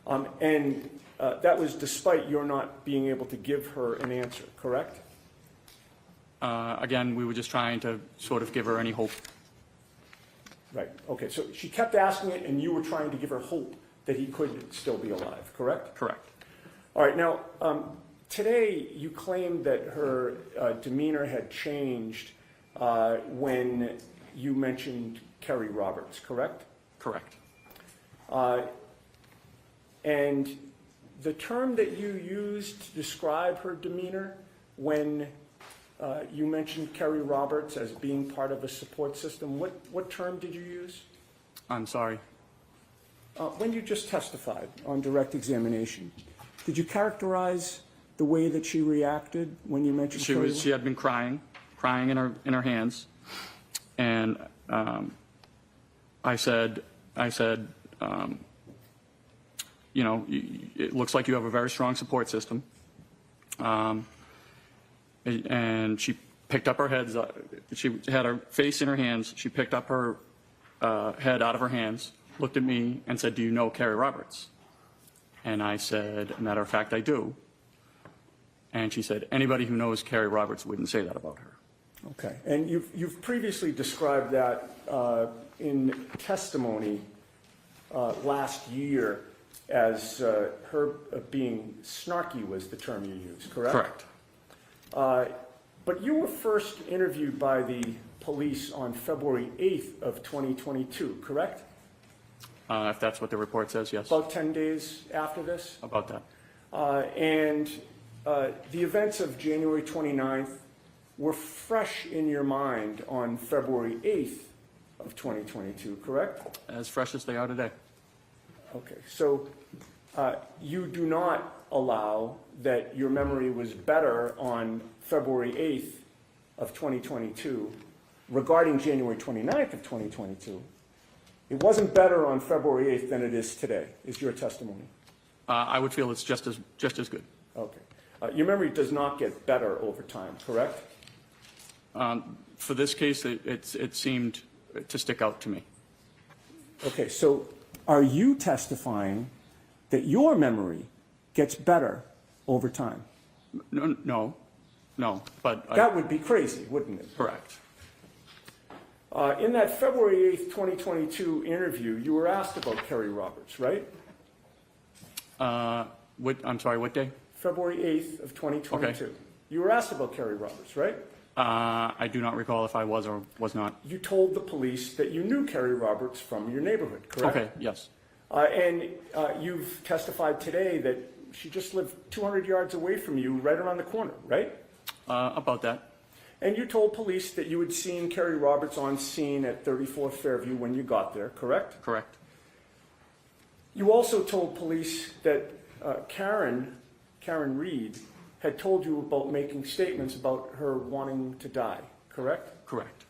And that was despite your not being able to give her an answer, correct? Again, we were just trying to sort of give her any hope. Right. Okay. So she kept asking it, and you were trying to give her hope that he could still be alive, correct? Correct. All right. Now, today you claimed that her demeanor had changed when you mentioned Kerry Roberts, correct? Correct. And the term that you used to describe her demeanor when you mentioned Kerry Roberts as being part of a support system, what term did you use? I'm sorry. When you just testified on direct examination, did you characterize the way that she reacted when you mentioned Kerry Roberts? She had been crying in her hands, and I said, you know, it looks like you have a very strong support system. And she picked up her head. She had her face in her hands. She picked up her head out of her hands, looked at me, and said, "Do you know Kerry Roberts?" And I said, "As a matter of fact, I do." And she said, "Anybody who knows Kerry Roberts wouldn't say that about her." Okay. And you've previously described that in testimony last year as her being snarky was the term you used, correct? Correct. But you were first interviewed by the police on February 8th of 2022, correct? If that's what the report says, yes. About 10 days after this? About that. And the events of January 29th were fresh in your mind on February 8th of 2022, correct? As fresh as they are today. Okay, so you do not allow that your memory was better on February 8th of 2022 regarding January 29th of 2022, it wasn't better on February 8th than it is today, is your testimony? I would feel it's just as good. Okay. Your memory does not get better over time, correct? For this case, it seemed to stick out to me. Okay, so are you testifying that your memory gets better over time? No, but That would be crazy, wouldn't it? correct. In that February 8th, 2022 interview, you were asked about Kerry Roberts, right? I'm sorry, what day? February 8th of 2022. Okay. You were asked about Kerry Roberts, right? I do not recall if I was or was not. You told the police that you knew Kerry Roberts from your neighborhood, correct? Okay, yes. And you've testified today that she just lived 200 yards away from you, right around the corner, right? About that. And you told police that you had seen Kerry Roberts on scene at 34 Fairview when you got there, correct? Correct. You also told police that Karen Reed, had told you about making statements about her wanting to die, correct? Correct.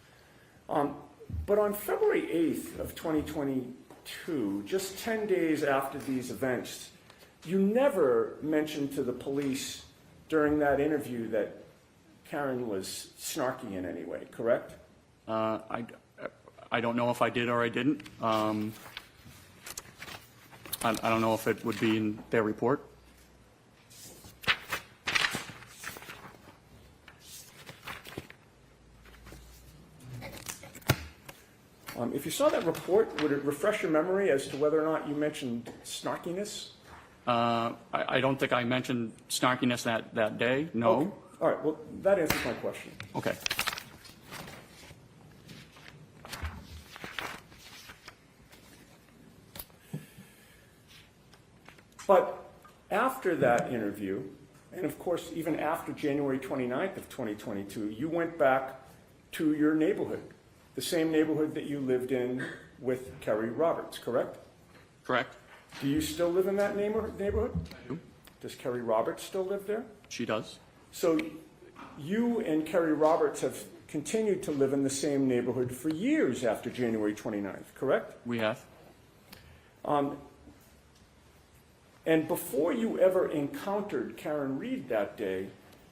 But on February 8th of 2022, just 10 days after these events, you never mentioned to the police during that interview that Karen was snarky in any way, correct? I don't know if I did or I didn't. I don't know if it would be in their report. If you saw that report, would it refresh your memory as to whether or not you mentioned snarkiness? I don't think I mentioned snarkiness that day, no. Okay. All right, well, that answers my question. Okay. But after that interview, and of course even after January 29th of 2022, you went back to your neighborhood, the same neighborhood that you lived in with Kerry Roberts, correct? Correct. Do you still live in that neighborhood? I do. Does Kerry Roberts still live there? She does. So you and Kerry Roberts have continued to live in the same neighborhood for years after January 29th, correct? We have. And before you ever encountered Karen Reed that day,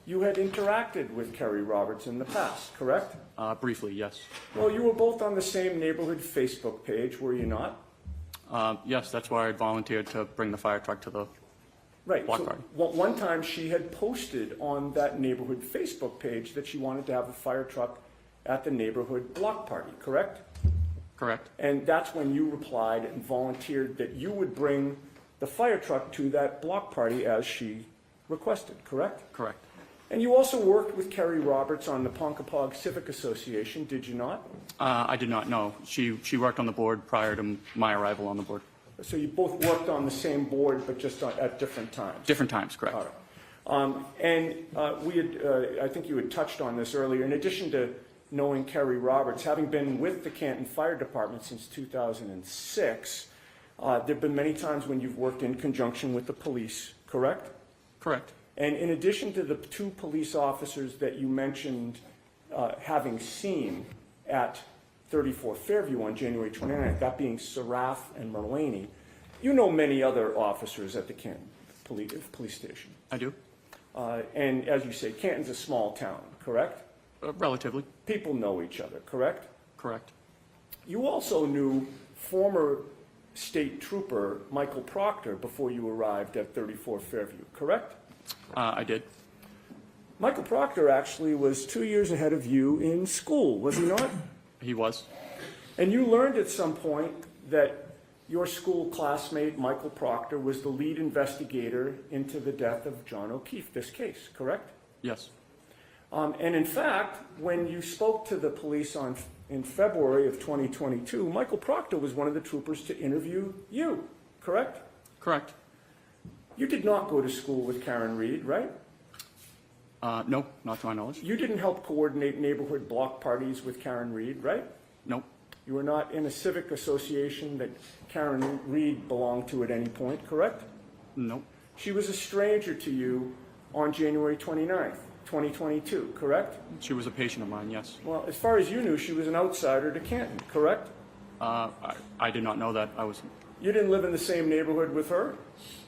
you had interacted with Kerry Roberts in the past, correct? Briefly, yes. Well, you were both on the same neighborhood Facebook page, were you not? Yes, that's why I volunteered to bring the fire truck to the Right. block So party. one time she had posted on that neighborhood Facebook page that she wanted to have a fire truck at the neighborhood block party, correct? Correct. And that's when you replied and volunteered that you would bring the fire truck to that block party as she requested, correct? Correct. And you also worked with Kerry Roberts on the Ponkapog Civic Association, did you not? I did not know. She worked on the board prior to my arrival on the board. So you both worked on the same board, but just at different times? Different times, correct. All right. We had, I think you had touched on this earlier, in addition to knowing Kerry Roberts, having been with the Canton Fire Department since 2006, there have been many times when you've worked in conjunction with the police, correct? Correct. And in addition to the two police officers that you mentioned having seen at 34 Fairview on January 29th, that being Seraph and Merlaney, you know many other officers at the Canton police station. I do. And as you say, Canton's a small town, correct? Relatively. People know each other, correct? Correct. You also knew former state trooper Michael Proctor before you arrived at 34 Fairview, correct? I did. Michael Proctor actually was 2 years ahead of you in school, was he not? He was. And you learned at some point that your school classmate, Michael Proctor, was the lead investigator into the death of John O'Keefe, this case, correct? Yes. And in fact, when you spoke to the police in February of 2022, Michael Proctor was one of the troopers to interview you, correct? Correct. You did not go to school with Karen Reed, right? No, not to my knowledge. You didn't help coordinate neighborhood block parties with Karen Reed, right? Nope. You were not in a civic association that Karen Reed belonged to at any point, correct? Nope. She was a stranger to you on January 29th, 2022, correct? She was a patient of mine, yes. Well, as far as you knew, she was an outsider to Canton, correct? I did not know that. You didn't live in the same neighborhood with her?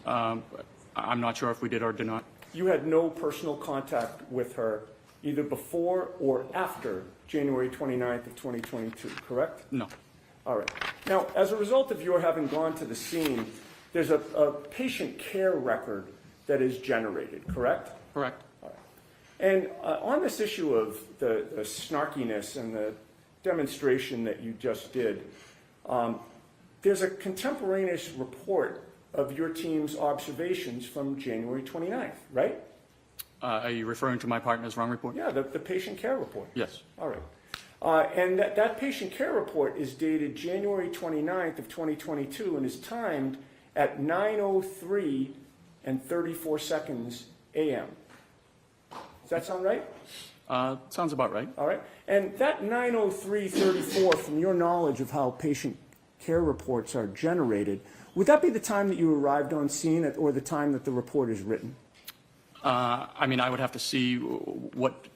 I'm not sure if we did or did not. You had no personal contact with her either before or after January 29th of 2022, correct? No. All right. Now, as a result of your having gone to the scene, there's a patient care record that is generated, correct? Correct. All right. And on this issue of the snarkiness and the demonstration that you just did, there's a contemporaneous report of your team's observations from January 29th, right? Are you referring to my partner's wrong report? Yeah, the patient care report. Yes. All right. And that patient care report is dated January 29th of 2022 and is timed at 9:03 and 34 seconds a.m. Does that sound right? Sounds about right. All right. And that 9:03:34, from your knowledge of how patient care reports are generated, would that be the time that you arrived on scene or the time that the report is written? I mean, I would have to see what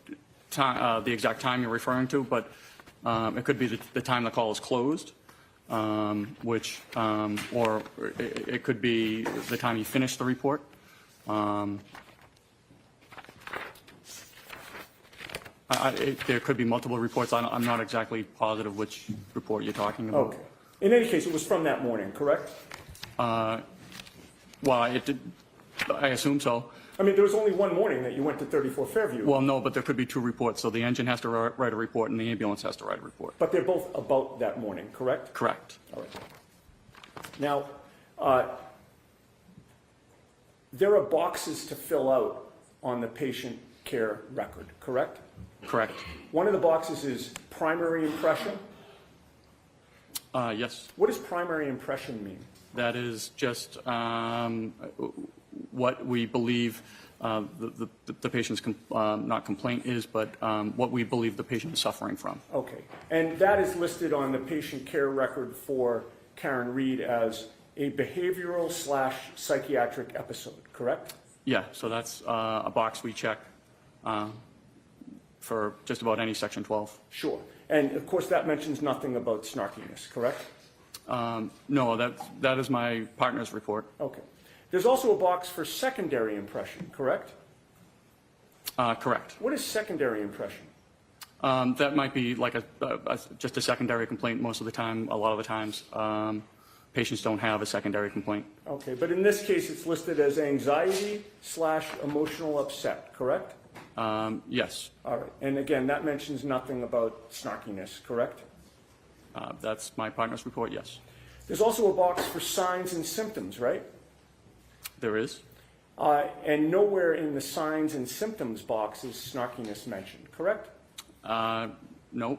time, the exact time you're referring to, but it could be the time the call is closed, or it could be the time you finish the report. There could be multiple reports. I'm not exactly positive which report you're talking about. Okay. In any case, it was from that morning, correct? Well, it did. I assume so. I mean, there was only one morning that you went to 34 Fairview. Well, no, but there could be two reports. So the engine has to write a report and the ambulance has to write a report. But they're both about that morning, correct? Correct. All right. Now, there are boxes to fill out on the patient care record, correct? Correct. One of the boxes is primary impression. Yes. What does primary impression mean? That is just what we believe the patient's not complaint is, but what we believe the patient is suffering from. Okay. And that is listed on the patient care record for Karen Reed as a behavioral/psychiatric episode, correct? Yeah, so that's a box we check for just about any Section 12. Sure. And of course, that mentions nothing about snarkiness, correct? No, that is my partner's report. Okay. There's also a box for secondary impression, correct? Correct. What is secondary impression? That might be like just a secondary complaint most of the time. A lot of the times, patients don't have a secondary complaint. Okay, but in this case, it's listed as anxiety/emotional upset, correct? Yes. All right. And again, that mentions nothing about snarkiness, correct? That's my partner's report, yes. There's also a box for signs and symptoms, right? There is. And nowhere in the signs and symptoms box is snarkiness mentioned, correct? No,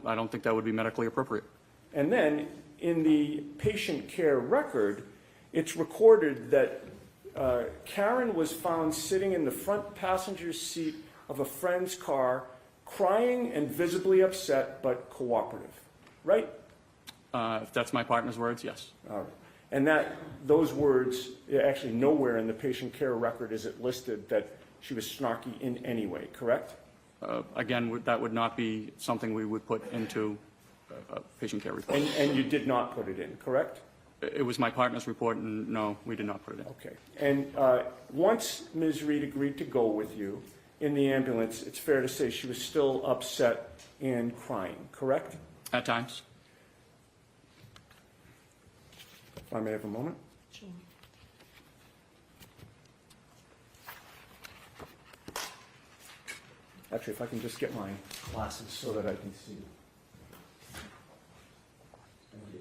I don't think that would be medically appropriate. And then in the patient care record, it's recorded that Karen was found sitting in the front passenger seat of a friend's car, crying and visibly upset but cooperative, right? If that's my partner's words, yes. All right. And those words, actually nowhere in the patient care record is it listed that she was snarky in any way, correct? Again, that would not be something we would put into a patient care report. And you did not put it in, correct? It was my partner's report, and no, we did not put it in. Okay. And once Ms. Reed agreed to go with you in the ambulance, it's fair to say she was still upset and crying, correct? At times. If I may have a moment. Sure. Actually, if I can just get my glasses so that I can see. Thank you.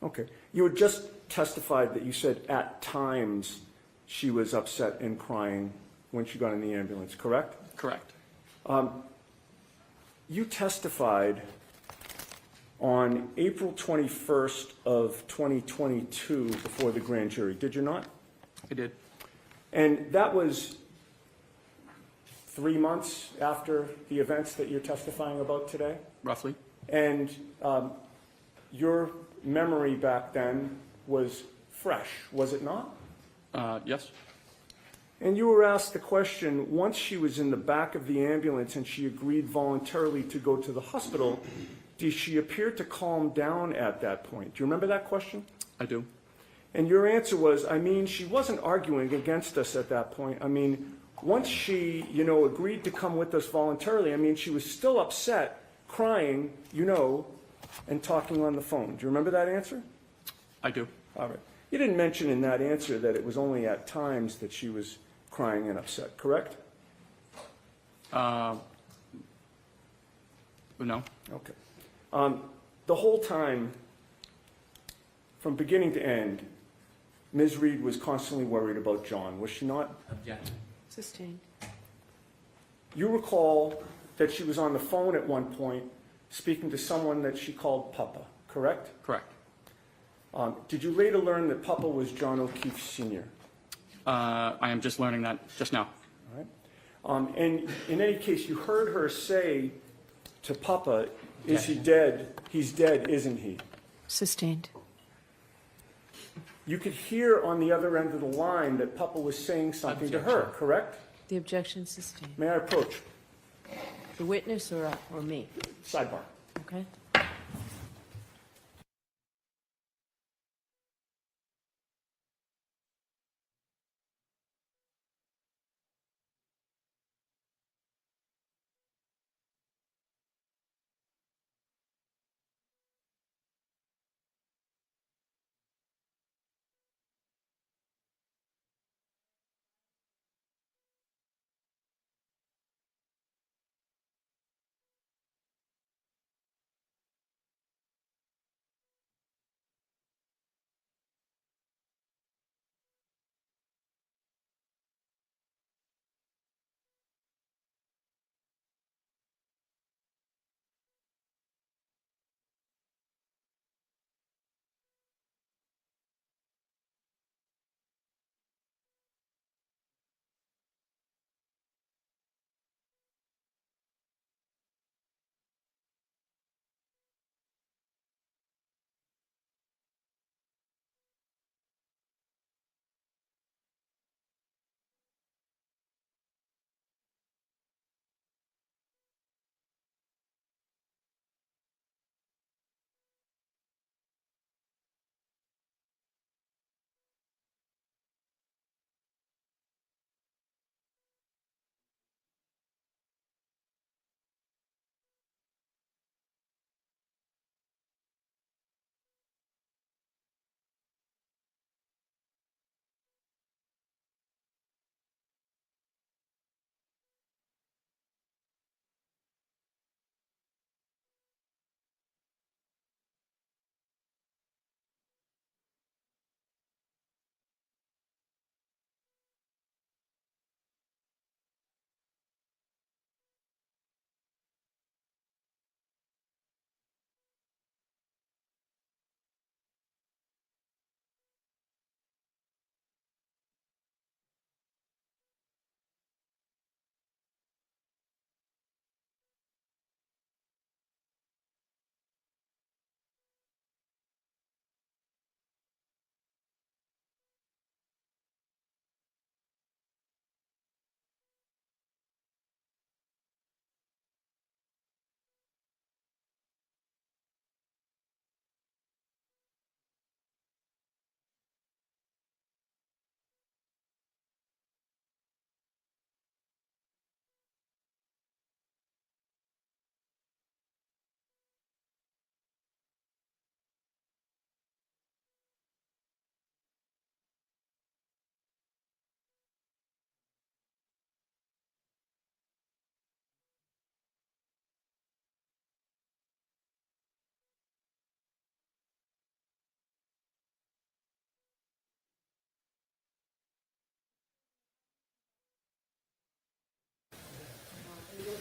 Okay. You had just testified that you said at times she was upset and crying when she got in the ambulance, correct? Correct. You testified on April 21st of 2022 before the grand jury, did you not? I did. And that was 3 months after the events that you're testifying about today? Roughly. And your memory back then was fresh, was it not? Yes. And you were asked the question, once she was in the back of the ambulance and she agreed voluntarily to go to the hospital, did she appear to calm down at that point? Do you remember that question? I do. And your answer was, I mean, she wasn't arguing against us at that point. I mean, once she, agreed to come with us voluntarily, I mean, she was still upset, crying, and talking on the phone. Do you remember that answer? I do. All right. You didn't mention in that answer that it was only at times that she was crying and upset, correct? No. Okay. The whole time, from beginning to end, Ms. Reed was constantly worried about John, was she not? Objection. Sustained. You recall that she was on the phone at one point speaking to someone that she called Papa, correct? Correct. Did you later learn that Papa was John O'Keefe Sr.? I am just learning that just now. All right. And in any case, you heard her say to Papa, is he dead? He's dead, isn't he? Sustained. You could hear on the other end of the line that Papa was saying something to her, correct? The objection sustained. May I approach? The witness or me? Sidebar. Okay.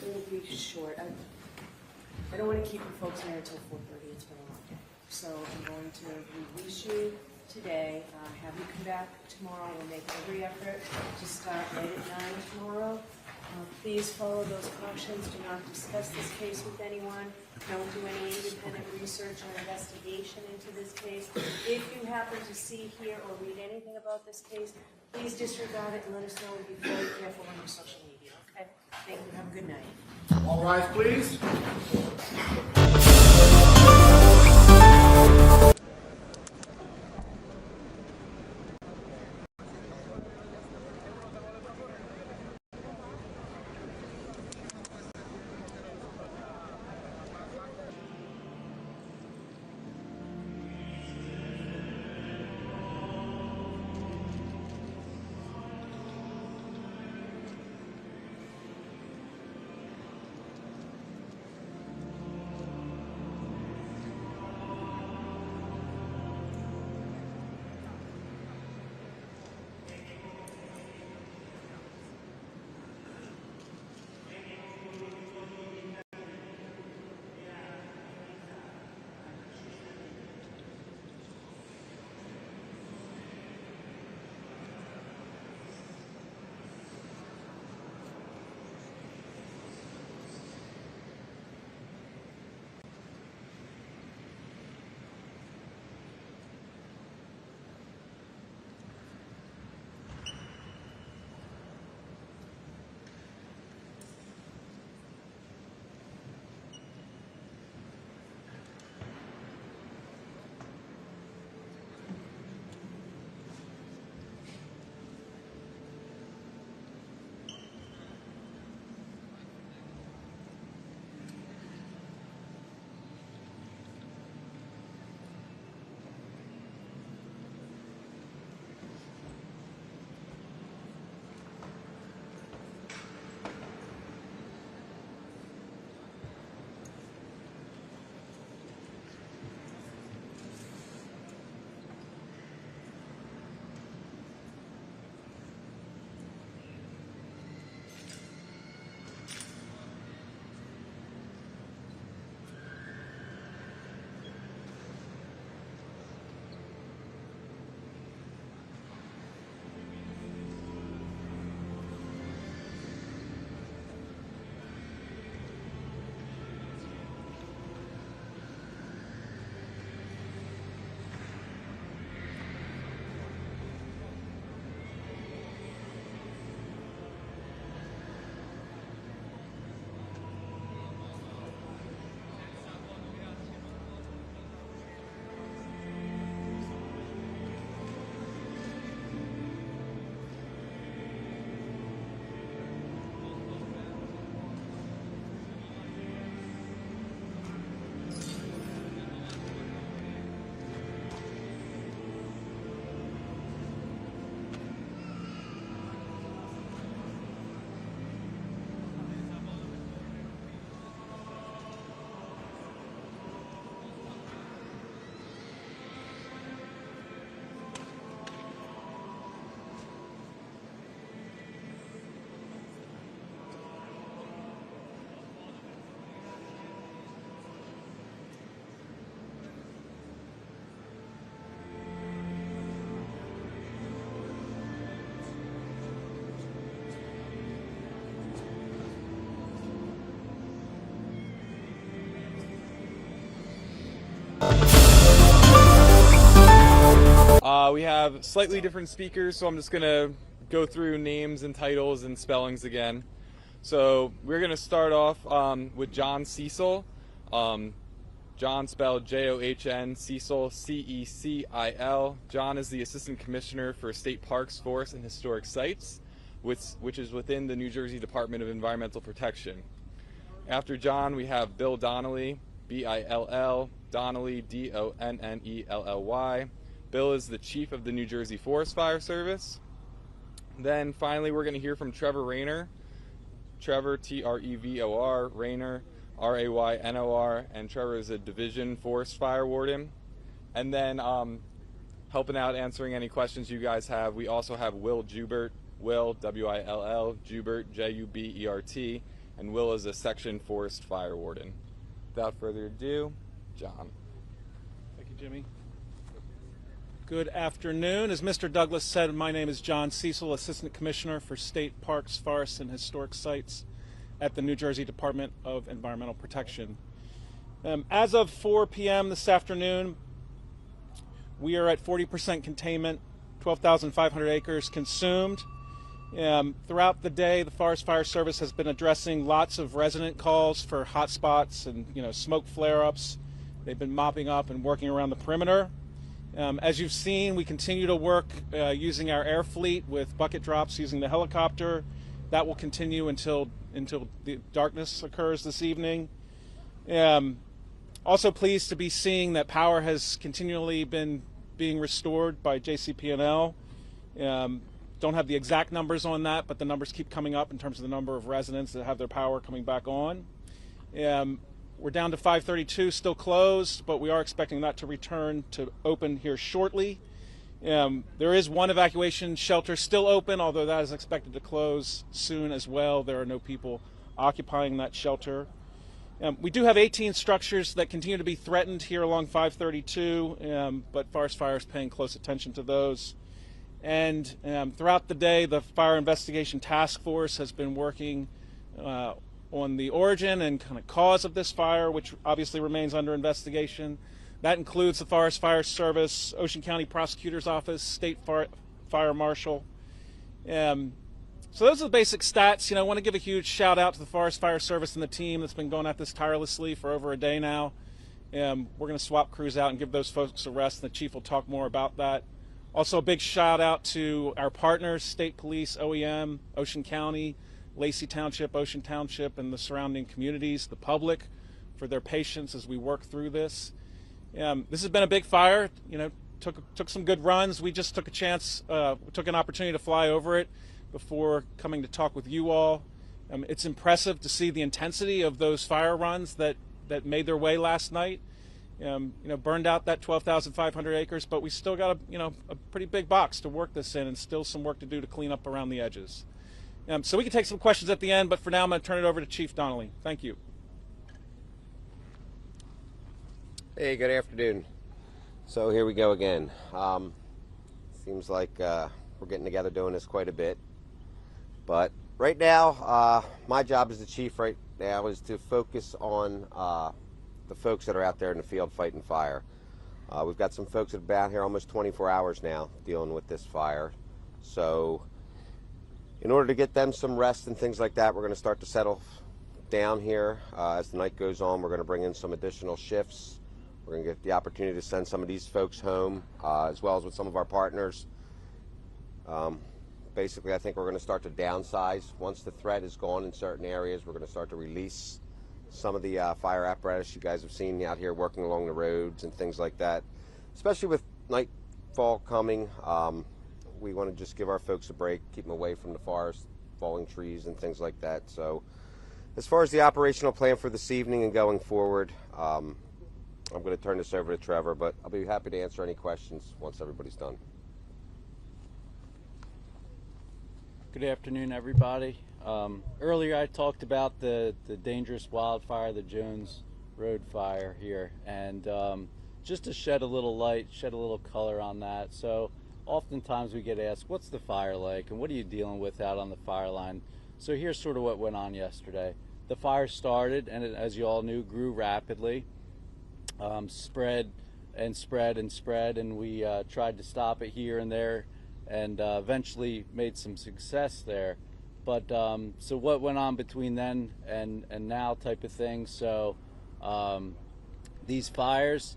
It'll be short. I don't want to keep you folks here until 4:30. It's been a long day. So I'm going to release you today, have you come back tomorrow. We'll make every effort to start right at 9 tomorrow. Please follow those cautions. Do not discuss this case with anyone. Don't do any independent research or investigation into this case. If you happen to see, hear, or read anything about this case, please disregard it and let us know, and be very careful on your social media, okay? Thank you. Have a good night. All rise, please. We have slightly different speakers, so I'm just going to go through names and titles and spellings again. So we're going to start off with John Cecil. John spelled John, Cecil, Cecil. John is the Assistant Commissioner for State Parks, Forests, and Historic Sites, which is within the New Jersey Department of Environmental Protection. After John, we have Bill Donnelly, B-I-L-L, Donnelly, D-O-N-N-E-L-L-Y. Bill is the Chief of the New Jersey Forest Fire Service. Then finally, we're going to hear from Trevor Raynor. Trevor, T-R-E-V-O-R, Raynor, R-A-Y-N-O-R, and Trevor is a Division Forest Fire Warden. And then helping out answering any questions you guys have, we also have Will Jubert, Will, W-I-L-L, Jubert, J-U-B-E-R-T, and Will is a Section Forest Fire Warden. without further ado, John. Thank you, Jimmy. Good afternoon. As Mr. Douglas said, my name is John Cecil, Assistant Commissioner for State Parks, Forests, and Historic Sites at the New Jersey Department of Environmental Protection. As of 4 p.m. this afternoon, we are at 40% containment, 12,500 acres consumed. Throughout the day, the Forest Fire Service has been addressing lots of resident calls for hot spots and smoke flare-ups. They've been mopping up and working around the perimeter. As you've seen, we continue to work using our air fleet with bucket drops using the helicopter. That will continue until the darkness occurs this evening. Also pleased to be seeing that power has continually been being restored by JCP&L. Don't have the exact numbers on that, but the numbers keep coming up in terms of the number of residents that have their power coming back on. We're down to 532, still closed, but we are expecting that to return to open here shortly. There is one evacuation shelter still open, although that is expected to close soon as well. There are no people occupying that shelter. We do have 18 structures that continue to be threatened here along 532, but Forest Fire is paying close attention to those. And throughout the day, the Fire Investigation Task Force has been working on the origin and kind of cause of this fire, which obviously remains under investigation. That includes the Forest Fire Service, Ocean County Prosecutor's Office, State Fire Marshal. So those are the basic stats. I want to give a huge shout out to the Forest Fire Service and the team that's been going at this tirelessly for over a day now. We're going to swap crews out and give those folks a rest, and the chief will talk more about that. Also a big shout out to our partners, State Police, OEM, Ocean County, Lacey Township, Ocean Township, and the surrounding communities, the public, for their patience as we work through this. This has been a big fire. Took some good runs. We just took took an opportunity to fly over it before coming to talk with you all. It's impressive to see the intensity of those fire runs that made their way last night. Burned out that 12,500 acres, but we still got a pretty big box to work this in, and still some work to do to clean up around the edges. So we can take some questions at the end, but for now I'm going to turn it over to Chief Donnelly. Thank you. Hey, good afternoon. So here we go again. Seems like we're getting together doing this quite a bit. But right now, my job as the chief right now is to focus on the folks that are out there in the field fighting fire. We've got some folks that have been out here almost 24 hours now dealing with this fire. So in order to get them some rest and things like that, we're going to start to settle down here. As the night goes on, we're going to bring in some additional shifts. We're going to get the opportunity to send some of these folks home, as well as with some of our partners. Basically, I think we're going to start to downsize. Once the threat is gone in certain areas, we're going to start to release some of the fire apparatus you guys have seen out here working along the roads and things like that. Especially with nightfall coming, we want to just give our folks a break, keep them away from the forest, falling trees and things like that. So as far as the operational plan for this evening and going forward, I'm going to turn this over to Trevor, but I'll be happy to answer any questions once everybody's done. Good afternoon, everybody. Earlier I talked about the dangerous wildfire, the Jones Road fire here, and just to shed a little light, shed a little color on that. So oftentimes we get asked, what's the fire like and what are you dealing with out on the fire line? So here's sort of what went on yesterday. The fire started, and it, as you all knew, grew rapidly, spread and spread and spread, and we tried to stop it here and there, and eventually made some success there. But so what went on between then and now type of thing. So these fires,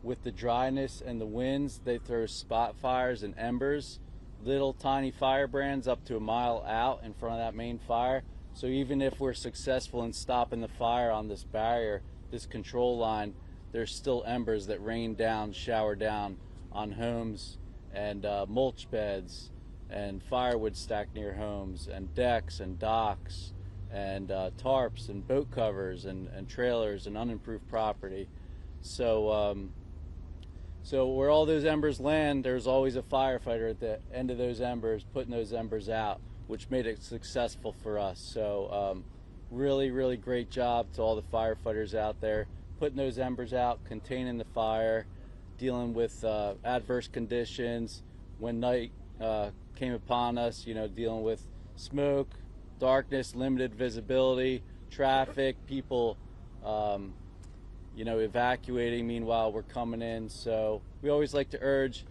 with the dryness and the winds, they throw spot fires and embers, little tiny firebrands up to a mile out in front of that main fire. So even if we're successful in stopping the fire on this barrier, this control line, there's still embers that rain down, shower down on homes and mulch beds and firewood stacked near homes and decks and docks and tarps and boat covers and trailers and unimproved property. So so where all those embers land, there's always a firefighter at the end of those embers putting those embers out, which made it successful for us. So really, really great job to all the firefighters out there, putting those embers out, containing the fire, dealing with adverse conditions. When night came upon us, dealing with smoke, darkness, limited visibility, traffic, people, evacuating. Meanwhile, we're coming in. So we always like to urge,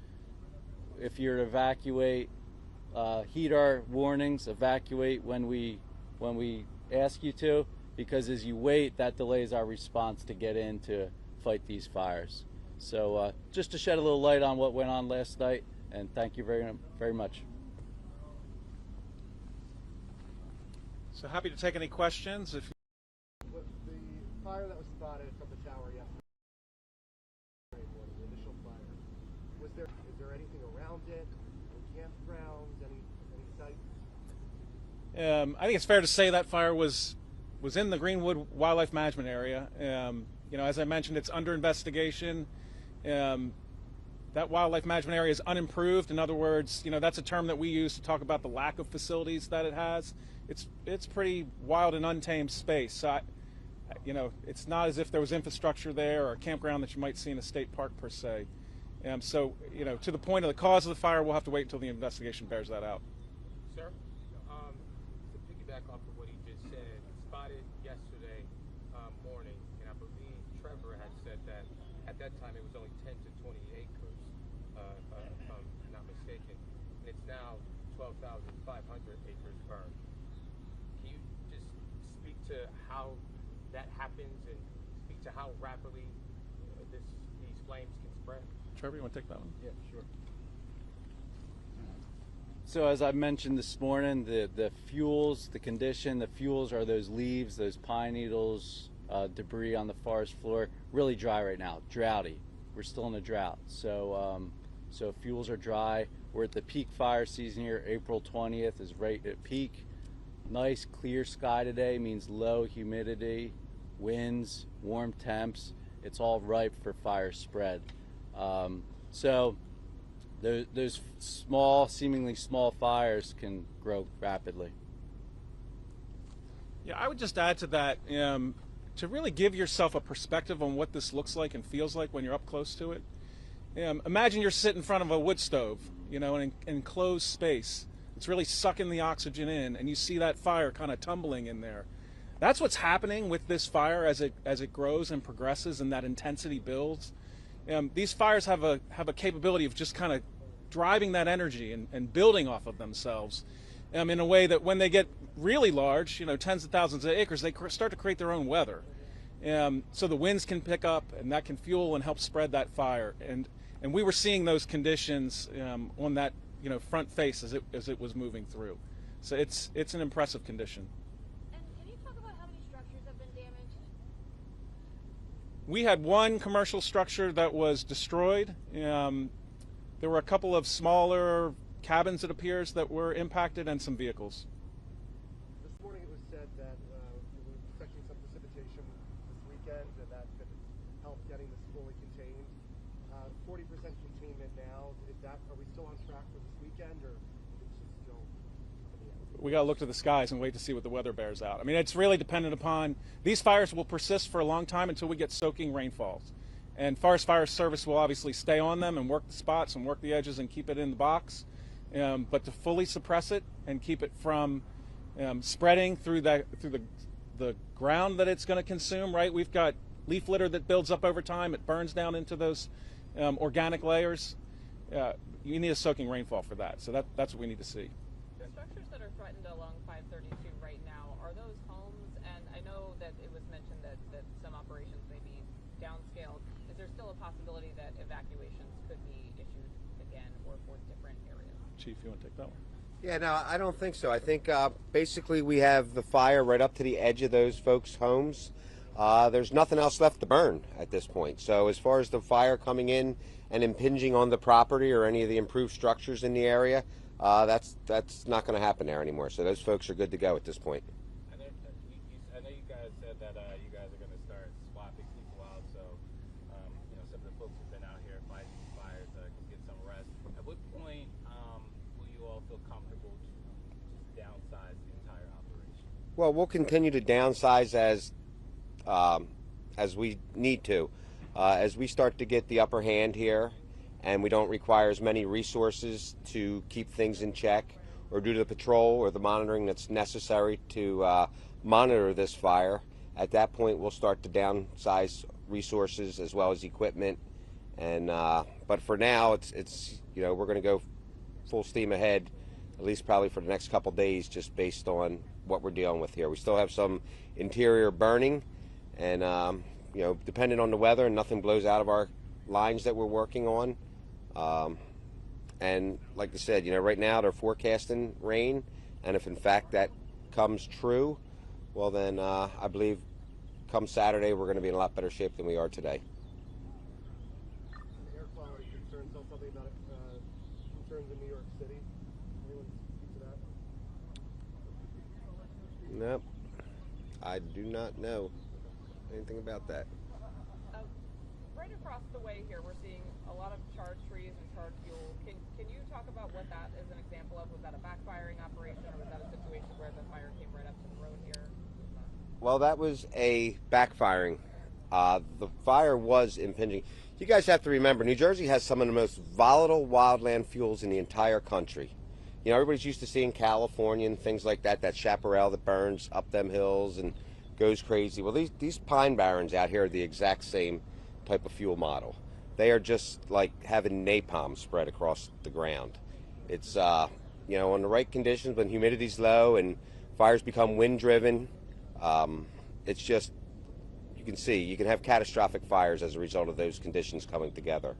if you're to evacuate, heed our warnings, evacuate when we ask you to, because as you wait, that delays our response to get in to fight these fires. So just to shed a little light on what went on last night, and thank you very, very much. So happy to take any questions. If the fire that was spotted from the tower yesterday, the initial fire, is there anything around it? Any campgrounds? Any sites? I think it's fair to say that fire was in the Greenwood Wildlife Management Area. As I mentioned, it's under investigation. That wildlife management area is unimproved. In other words, that's a term that we use to talk about the lack of facilities that it has. It's pretty wild and untamed space. So it's not as if there was infrastructure there or a campground that you might see in a state park per se. So to the point of the cause of the fire, we'll have to wait until the investigation bears that out. Sir, to piggyback off of what he just said, spotted yesterday morning, and I believe Trevor had said that at that time it was only 10 to 20 acres, if I'm not mistaken, and it's now 12,500 acres burned. Can you just speak to how that happens and speak to how rapidly these flames can spread? Trevor, you want to take that one? Yeah, sure. So as I mentioned this morning, the fuels, the condition, the fuels are those leaves, those pine needles, debris on the forest floor. Really dry right now, droughty. We're still in a drought. So fuels are dry. We're at the peak fire season here. April 20th is right at peak. Nice clear sky today means low humidity, winds, warm temps. It's all ripe for fire spread. So those small, seemingly small fires can grow rapidly. Yeah, I would just add to that, to really give yourself a perspective on what this looks like and feels like when you're up close to it. Imagine you're sitting in front of a wood stove, in an enclosed space. It's really sucking the oxygen in, and you see that fire kind of tumbling in there. That's what's happening with this fire as it grows and progresses and that intensity builds. These fires have a capability of just kind of driving that energy and building off of themselves in a way that when they get really large, tens of thousands of acres, they start to create their own weather. So the winds can pick up, and that can fuel and help spread that fire. And we were seeing those conditions on that front face as it was moving through. So it's an impressive condition. And can you talk about how many structures have been damaged? We had one commercial structure that was destroyed. There were a couple of smaller cabins, it appears, that were impacted, and some vehicles. This morning it was said that we were expecting some precipitation this weekend, and that could help getting this fully contained. 40% containment now. Are we still on track for this weekend, or is it still? We got to look to the skies and wait to see what the weather bears out. I mean, it's really dependent upon, these fires will persist for a long time until we get soaking rainfalls. And Forest Fire Service will obviously stay on them and work the spots and work the edges and keep it in the box. But to fully suppress it and keep it from spreading through the ground that it's going to consume, right? We've got leaf litter that builds up over time. It burns down into those organic layers. You need a soaking rainfall for that. So that's what we need to see. The structures that are threatened along 532 right now, are those homes? And I know that it was mentioned that some operations may be downscaled. Is there still a possibility that evacuations could be issued again or for different areas? Chief, you want to take that one? Yeah, no, I don't think so. I think basically we have the fire right up to the edge of those folks' homes. There's nothing else left to burn at this point. So as far as the fire coming in and impinging on the property or any of the improved structures in the area, that's not going to happen there anymore. So those folks are good to go at this point. I know you guys said that you guys are going to start swapping people out, so some of the folks who've been out here fighting these fires can get some rest. At what point will you all feel comfortable to just downsize the entire operation? Well, we'll continue to downsize as we need to. As we start to get the upper hand here and we don't require as many resources to keep things in check or do the patrol or the monitoring that's necessary to monitor this fire, at that point we'll start to downsize resources as well as equipment. And but for now, it's you know, we're going to go full steam ahead, at least probably for the next couple days, just based on what we're dealing with here. We still have some interior burning, and you know, depending on the weather, and nothing blows out of our lines that we're working on. And like I said, you know, right now they're forecasting rain, and if in fact that comes true, well then I believe come Saturday we're going to be in a lot better shape than we are today. Air quality concerns, tell something about concerns in New York City. Anyone speak to that? Nope, I do not know anything about that. Right across the way here, we're seeing a lot of charred trees and charred fuel. Can you talk about what that is an example of? Was that a backfiring operation, or was that a situation where the fire came right up to the road here? Well, that was a backfiring. The fire was impinging. You guys have to remember, New Jersey has some of the most volatile wildland fuels in the entire country. You know, everybody's used to seeing California and things like that, that chaparral that burns up them hills and goes crazy. Well, these pine barrens out here are the exact same type of fuel model. They are just like having napalm spread across the ground. It's, you know, on the right conditions, when humidity's low and fires become wind-driven, it's just, you can see, you can have catastrophic fires as a result of those conditions coming together.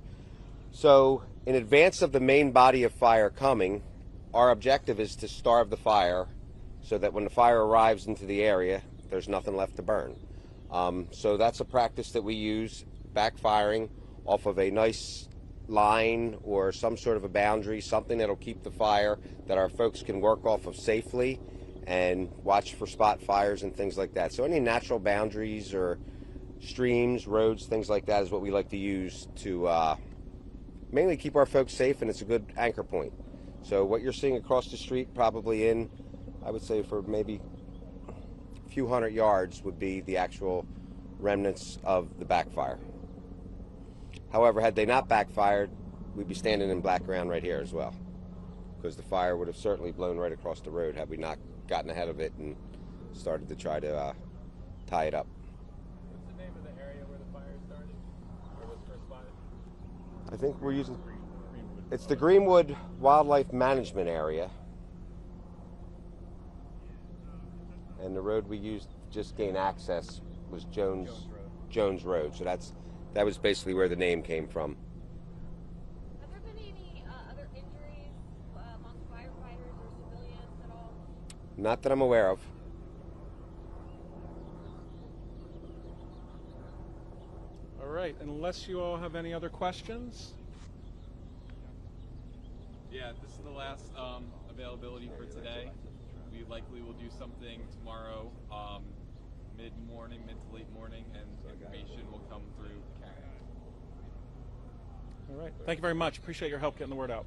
So, in advance of the main body of fire coming, our objective is to starve the fire so that when the fire arrives into the area, there's nothing left to burn. So that's a practice that we use, backfiring off of a nice line or some sort of a boundary, something that'll keep the fire that our folks can work off of safely and watch for spot fires and things like that. So any natural boundaries or streams, roads, things like that is what we like to use to mainly keep our folks safe, and it's a good anchor point. So what you're seeing across the street, probably in, I would say for maybe a few hundred yards, would be the actual remnants of the backfire. However, had they not backfired, we'd be standing in black ground right here as well, because the fire would have certainly blown right across the road had we not gotten ahead of it and started to try to tie it up. What's the name of the area where the fire started, or was first spotted? I think we're using, it's the Greenwood Wildlife Management Area. And the road we used to just gain access was Jones Road. So that was basically where the name came from. Have there been any other injuries among firefighters or civilians at all? Not that I'm aware of. All right, unless you all have any other questions. Yeah, this is the last availability for today. We likely will do something tomorrow, mid-morning, mid to late morning, and information will come through Karen. All right, thank you very much. Appreciate your help getting the word out.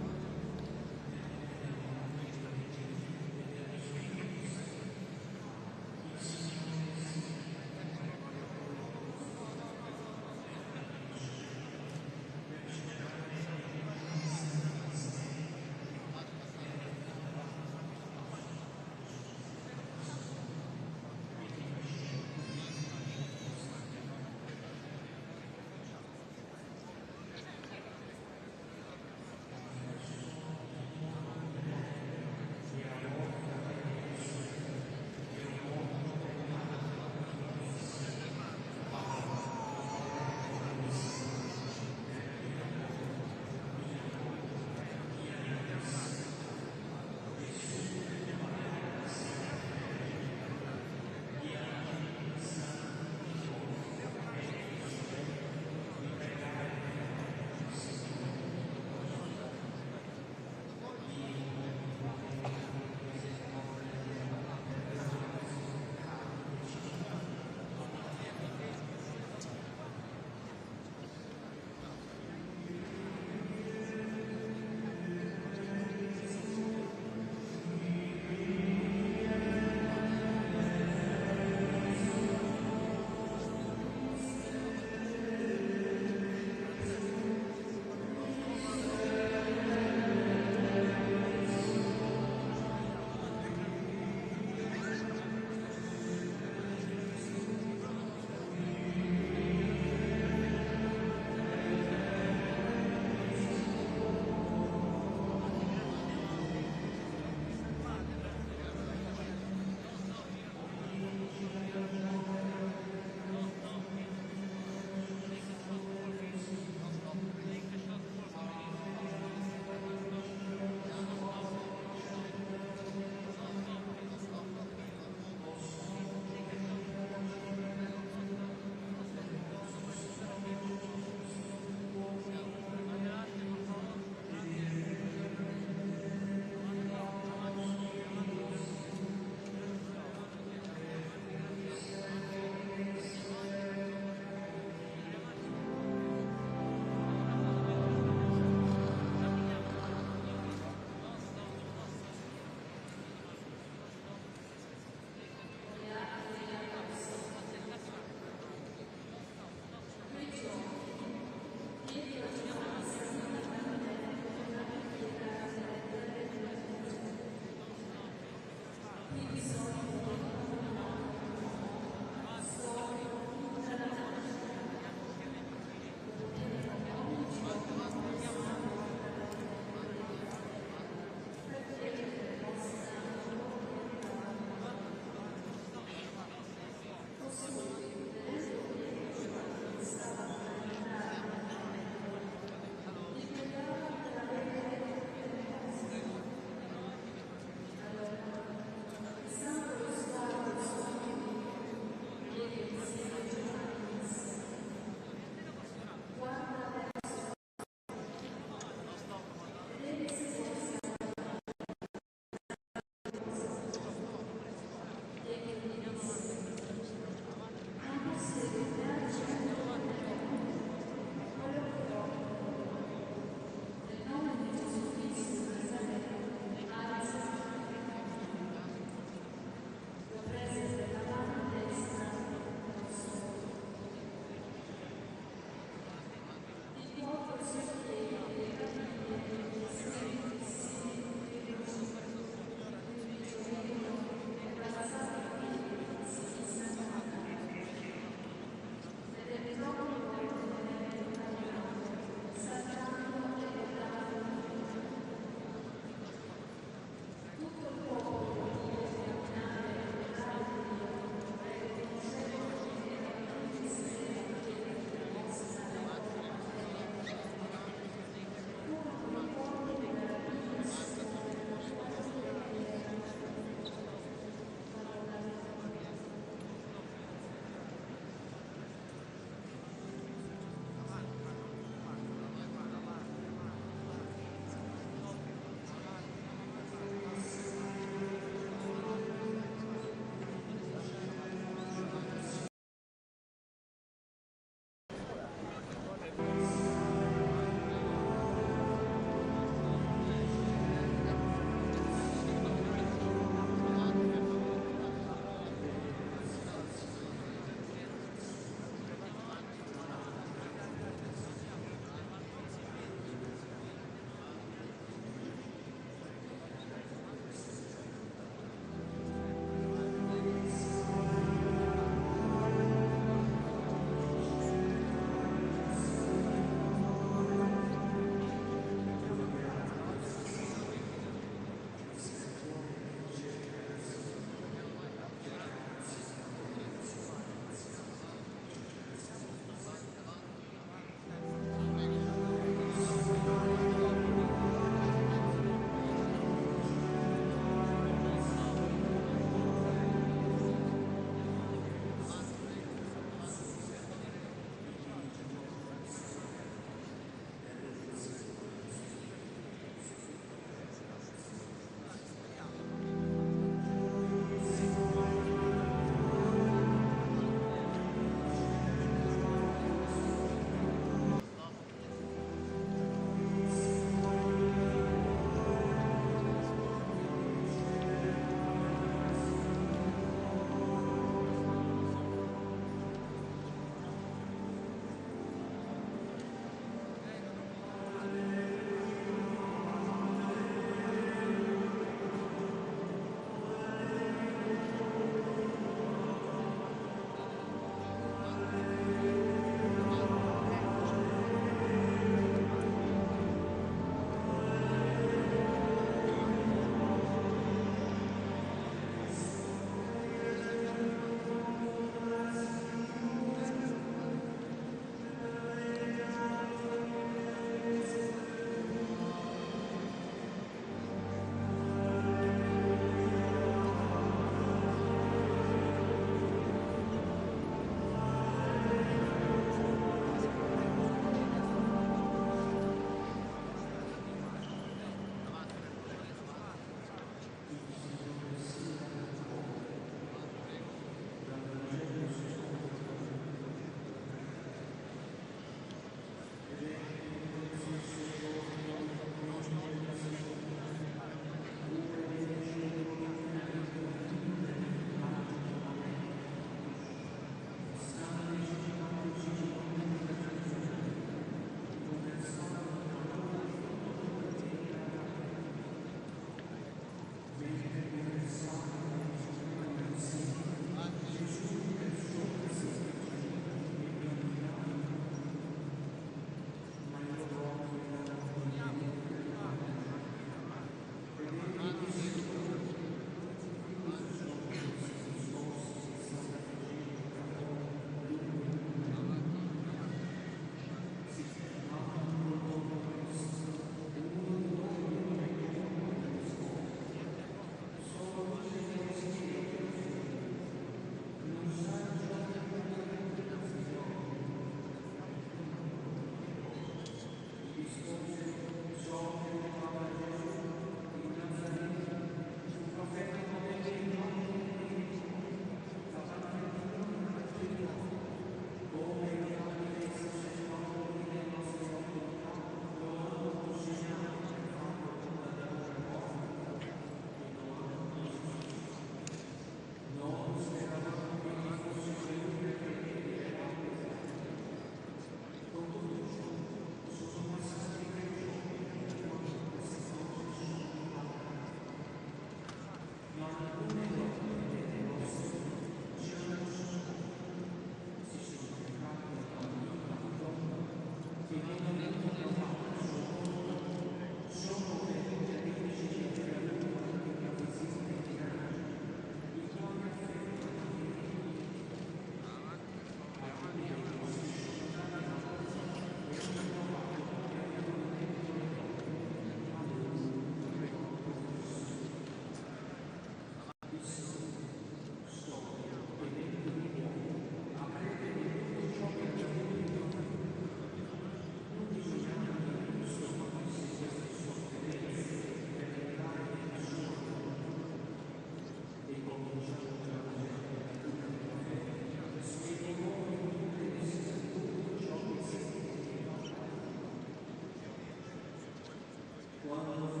wonderful